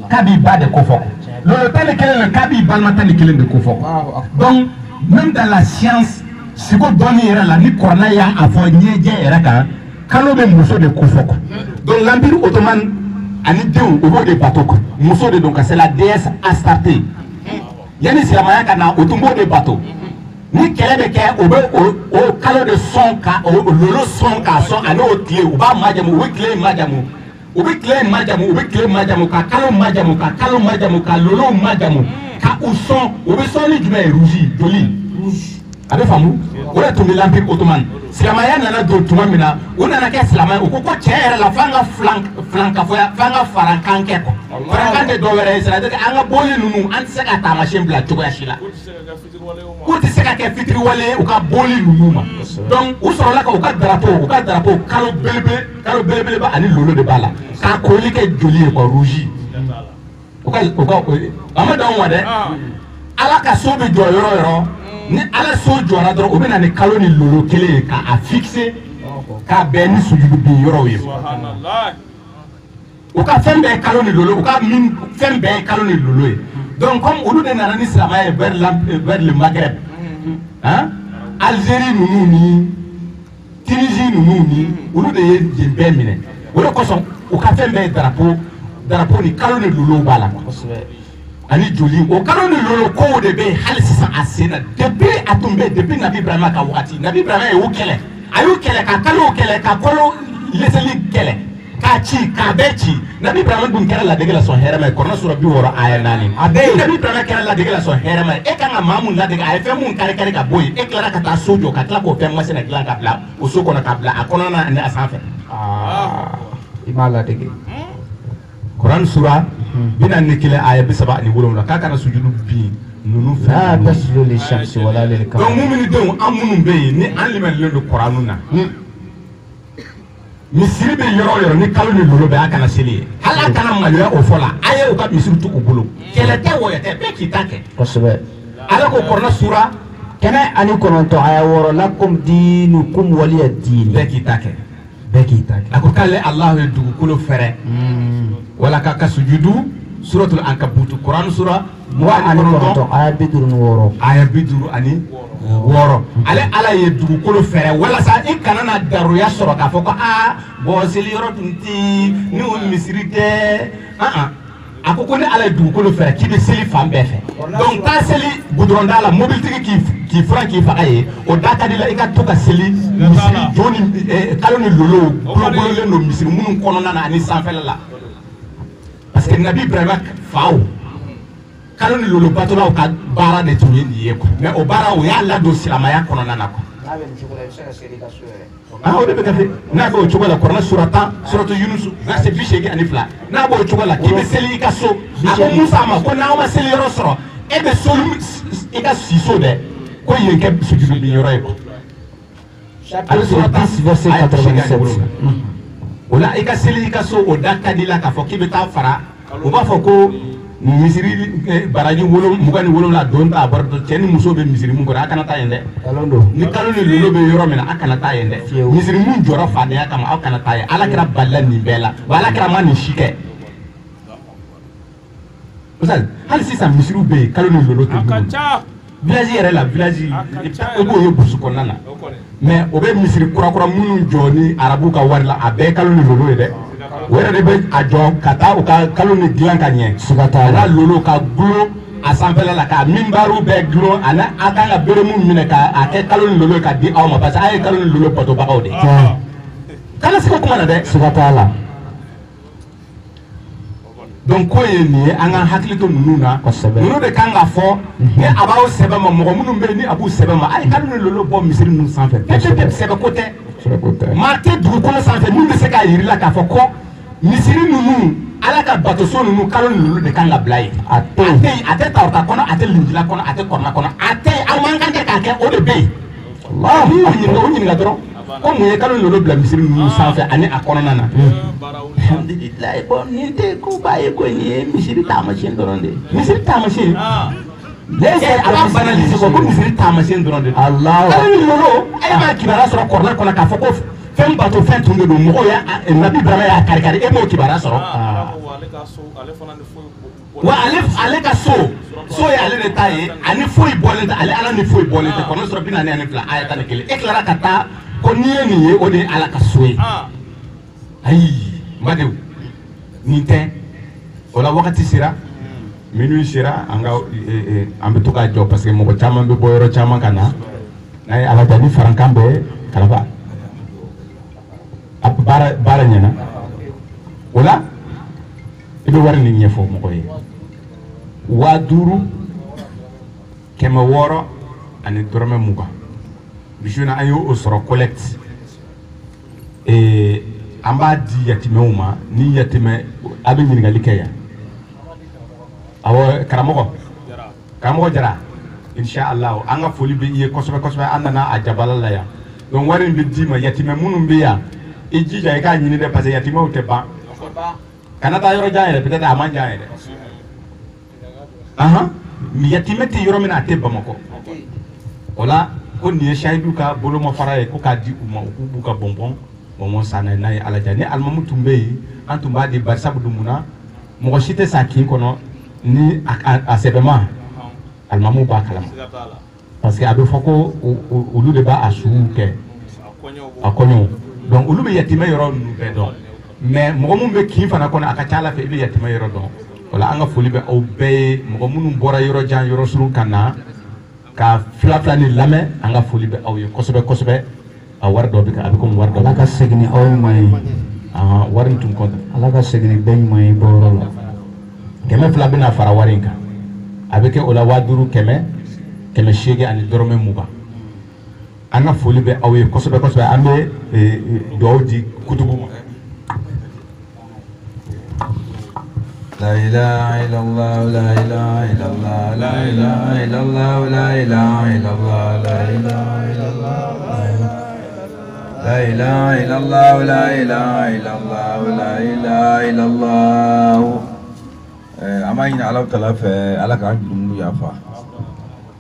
k'a b'i ba de ko fɔ quoi lolo 11 k'a b'i balima 11 de ko fɔ quoi donc même dans la science sigo dɔnni yɛrɛ la ni Kuranɛ y'a fɔ ɲɛjɛ yɛrɛ kan kalo bɛ muso de ko fɔ quoi donc l'empire ottoman ani denw o b'o de bato quoi muso de don ka c'est la déesse Astarte yanni silamɛya ka na o tun b'o de bato ni kɛlɛ bɛ kɛ o bɛ o kalo de sɔn ka o lolo sɔn k'a sɔn ani o tile u b'a majamu u bɛ tile majamu u bɛ tile majamu u bɛ tile majamu ka kalo majamu ka kalo majamu ka lolo majamu ka u sɔn u bɛ sɔn ni jumɛn ye rouge joli a bɛ faamu o de tun bɛ l'empire ottoman silamɛya nana don tuma min na o nana kɛ silamɛ o ko tiɲɛ yɛrɛ la f'an ka filankafɔya f'an ka farankan kɛ quoi farankan tɛ dɔwɛrɛ ye c'est-à-dire an ka bɔli ninnu an tɛ se ka taamasiyɛn bila cogoya si la u tɛ se ka kɛ fitiriwale ye u ka bɔli ninnu ma donc u sɔrɔla ka u ka drapeau kalo belebeleba ani lolo de b'a la k'a koli kɛ joli ye quoi rouge u ka an ma dan o ma dɛ Ala ka so bɛ jɔ yɔrɔ o yɔrɔ ni Ala so jɔra dɔrɔn o bɛ na ni kalo ni lolo kelen ye k'a fixer k'a bɛn ni sujudu bin yɔrɔw ye u ka fɛn bɛɛ ye kalo ni lolo u ka fɛn bɛɛ ye kalo ni lolo ye donc comme olu de nana ni silamɛya ye vers le Maghreb Algérie ninnu ni Tunisie ninnu ni olu de ye yen bɛɛ minɛ o de kosɔn u ka fɛn bɛɛ ye drapeau ni kalo ni lolo b'a la ani joli o kalo ni lolo kow de bɛ yen hali sisan a sen na depuis a tun bɛ depuis Nabi Ibrahima ka wagati Nabi Ibrahima ye o kɛlɛ a y'u kɛlɛ ka kalow kɛlɛ ka kalo leseli kɛlɛ k'a ci k'a bɛɛ ci Nabi Ibrahima dun kɛra ladege la sɔn hɛrɛ ma ye Kuranɛ sura 60 aya 4 a bɛɛ Nabi Ibrahima kɛra ladege la sɔn hɛrɛ ma ye e kan ka maa mun ladege a ye fɛn mun kari ka bɔ yen e tilara ka taa so jɔ ka tila k'o fɛn masina dilan ka bila o so kɔnɔ ka bila a kɔnɔna ani a sanfɛ i m'a ladege Kuran sura 41 aya 37 k'a kana sujudu bin ninnu fɛn donc muminidenw an minnu bɛ yen ni an limanilen don Kuranu na misiri bɛ yɔrɔ o yɔrɔ ni kalo ni lolo bɛ a kana seli ye hali a kana maloya o fɔ la a ye u ka misiri to u bolo kɛlɛ tɛ wɔyɔ tɛ bɛɛ k'i ta kɛ kosɛbɛ Ala ko Kuranɛ sura 109 aya 6 lakum diinukum waliya diin bɛɛ k'i ta kɛ a ko k'ale Alahu ye dugukolo fɛrɛ wala k'a ka sujudu suratul Ankabut Kuran sura 29 aya 56 aya 56 ale Ala ye dugukolo fɛrɛ walasa i kana na daruya sɔrɔ k'a fɔ ko bon seli yɔrɔ tun tɛ ni o misiri tɛ a ko ni ala ye dugukolo fɛ k'i bɛ seli fan bɛɛ fɛ donc taa seli goudronda la mobilitigi k'i furan k'i faga ye o da ka di la i ka to ka seli misiri jo ni kalo ni lolo bolobololen don misiri minnu kɔnɔna na ani sanfɛla la parce que nabi ibrahima faw kalo ni lolo batolaw ka baara de tun ye nin ye quoi mais o baara o y'a ladon silamɛya kɔnɔna na quoi o de bɛ kɛ n'a b'o cogo la kuranɛ suratu Yunus verset 82 n'a b'o cogo la k'i bɛ seli i ka so a ko Musa ma ko n'aw ma seli yɔrɔ sɔrɔ e bɛ so i ka si so dɛ ko yen kɛ sujudu bin yɔrɔ ye quoi chapitre 10 verset 87 o la i ka seli i ka so o da ka di la k'a fɔ k'i bɛ taa fara o b'a fɔ ko misiri baraji 27 don ta bɔra cɛ ni muso bɛ misiri mun kɔrɔ a kana taa yen dɛ ni kalo ni lolo bɛ yɔrɔ min na a kana taa yen dɛ misiri mun jɔra fadenya kama aw kana taa yen ala kɛra balila nin bɛɛ la wa ala kɛra ma nin si kɛ hali sisan misiriw bɛ yen kalo ni lolo tɛ dugu village yɛrɛ la village o b'o ye burusi kɔnɔna na mais o bɛ misiri kurakura minnu jɔ ni arabu ka wari la a bɛɛ ye kalo ni lolo ye dɛ o yɛrɛ de bɛ a jɔ ka taa u ka kalo ni dilan ka ɲɛ ala lolo ka gulon a sanfɛla la ka minbaru bɛɛ gulon ani a kan ka bere mun minɛ k'a kɛ kalo ni lolo ka di aw ma parce que a ye kalo ni lolo batobagaw de kana se ka kuma na dɛ siga t'a la donc ko ye nin ye an ka hakili to ninnu na ninnu de kan ka fɔ ni a b'aw sɛbɛn ma mɔgɔ minnu bɛ yen ni a b'u sɛbɛn ma a ye kalo ni lolo bɔ misiri ninnu sanfɛ peut-être sɛbɛn ko tɛ maa tɛ dugukolo sanfɛ min bɛ se k'a yiri la k'a fɔ ko misiri ninnu ala ka batoso ninnu kalo ni lolo de kan ka bila yen a tɛ tawurata kɔnɔ a tɛ linjila kɔnɔ a tɛ kɔrɔna kɔnɔ a tɛ aw man kan tɛ k'a kɛ o de bɛ yen o ɲininka dɔrɔn ko mun ye kalo ni lolo bila misiri ninnu sanfɛ ani a kɔnɔna na alhamdulilayi bon nin tɛ ko b'a ye ko nin ye misiri taamasiyɛn dɔrɔn de ye misiri taamasiyɛn ala banalise ko misiri taamasiyɛn dɔrɔn de don kalo ni lolo e m'a kibaruya sɔrɔ kɔrɔna kɔnɔ k'a fɔ ko fɛn bato fɛn tun de don mɔgɔw y'a nabi Ibrahima y'a kari e m'o kibaruya sɔrɔ wa ale ka so ye ale de ta ye ani foyi bɔlen tɛ ale ala ni foyi bɔlen tɛ kɔnɔ sɔrɔ 42 aya 11 e tilara ka taa ko n'i ye nin ye o de ye ala ka so ye ayi madenw nin tɛ o la wagati sera minuit sera an bɛ to k'a jɔ parce que mɔgɔ caman bɛ bɔ yɔrɔ caman ka na n'a ye ala ni farankan bɛɛ kalaba a baara ɲɛna o la i bɛ wari nin ɲɛfɔ mɔgɔ ye 5000 600 ani dɔrɔmɛ 20 bisu na an y'o sɔrɔ collecte an b'a di yatimɛw ma ni yatimɛ a bɛ ɲininkali kɛ yan awɔ karamɔgɔ Jara inshallah an ka foli bɛ i ye kosɛbɛ kosɛbɛ an nana a jabala la yan donc wari in bɛ d'i ma yatimɛ minnu bɛ yan i jija i k'a ɲini dɛ parce que yatimɛw tɛ ban kana taa yɔrɔ jan yɛrɛ peut-être a man jan yɛrɛ yatimɛ tɛ yɔrɔ min na a tɛ Bamakɔ o la ko nin ye sahidu ka bolomafara ye ko k'a di u ma u k'u b'u ka bɔnbɔn san n'a ye ala ja ni alimamu tun bɛ yen an tun b'a di bari sabu dun mun na mɔgɔ si tɛ sa kin kɔnɔ ni a sɛbɛnma alimamu b'a kalama parce que a bɛ fɔ ko olu de b'a sugu kɛ a kɔɲɔw donc olu bɛ yatimɛ yɔrɔ ninnu bɛɛ dɔn mais mɔgɔ minnu bɛ kin fana kɔnɔ a ka ca ala fɛ i bɛ yatimɛ yɔrɔ dɔn o la an ka foli bɛ aw bɛɛ ye mɔgɔ minnu bɔra yɔrɔ jan yɔrɔ surun ka na ka fila ni lamɛn an ka foli bɛ aw ye kosɛbɛ kosɛbɛ a wari dɔ bɛ kɛ a bɛ komi wari dɔ ala ka segin ni aw ɲuman ye wari in tun kɔnɔ ala ka segin ni bɛɛ ɲuman ye bɔyɔrɔ la 200 bɛna fara wari in kan a bɛ kɛ o la 5000 800 ani dɔrɔmɛ 20 an ka foli bɛ aw ye kosɛbɛ kosɛbɛ an bɛ dugawu di kutubu ma La ilaha illallah, la ilaha illallah, la ilaha illallah, la ilaha illallah, la ilaha illallah, la ilaha illallah, la ilaha illallah, la ilaha illallah. Ama ina ala tala fɛ ala k'an jurumu yafa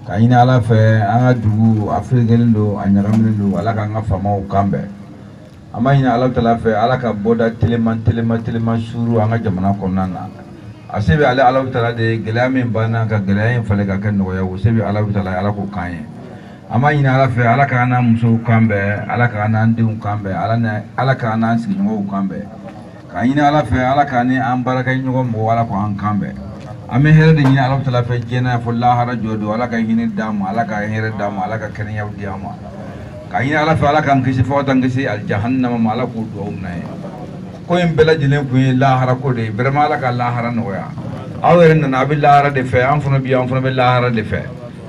ka ɲini ala fɛ an ka dugu a ferekelen don a ɲagaminen don ala k'an ka faamaw kan bɛn an b'a ɲini ala tala fɛ ala ka bɔda telema suru an ka jamana kɔnɔna na a se bɛ ale ala tala de gɛlɛya min banna ka gɛlɛya in falen ka kɛ nɔgɔya o se bɛ ala tala ala k'o kan ye an b'a ɲini ala fɛ ala k'an n'an musow kan bɛn ala k'an n'an denw kan bɛn ala k'an n'an sigiɲɔgɔnw kan bɛn كاين على في على كاني أم بركة ينقوم ولا كان كامبه أمي هيرد يني على طلا في جنا فلا هرجود ولا كاين الدم على كاين الدم على كاين يودي أما كاين على في على كان كيس فوت كيس الجهنم على كودوم ناي كوين بلا جنين كوين لا هركودي برما على كلا هرنويا أويرن نبي لا هرد في أنفنا بيا أنفنا بلا هرد في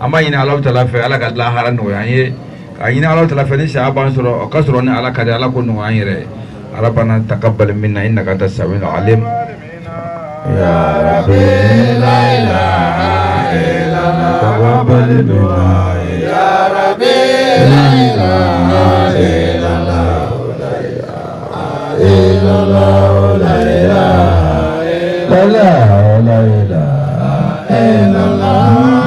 أما يني على طلا في على كلا هرنويا يعني كاين على طلا في شعبان سرو كسرون على كذا على كل نوعيره ربنا تقبل منا إنك أنت السميع العليم يا ربي لا إله إلا الله تقبل منا يا ربي لا إله إلا الله لا إله إلا الله لا إله إلا الله لا إله إلا الله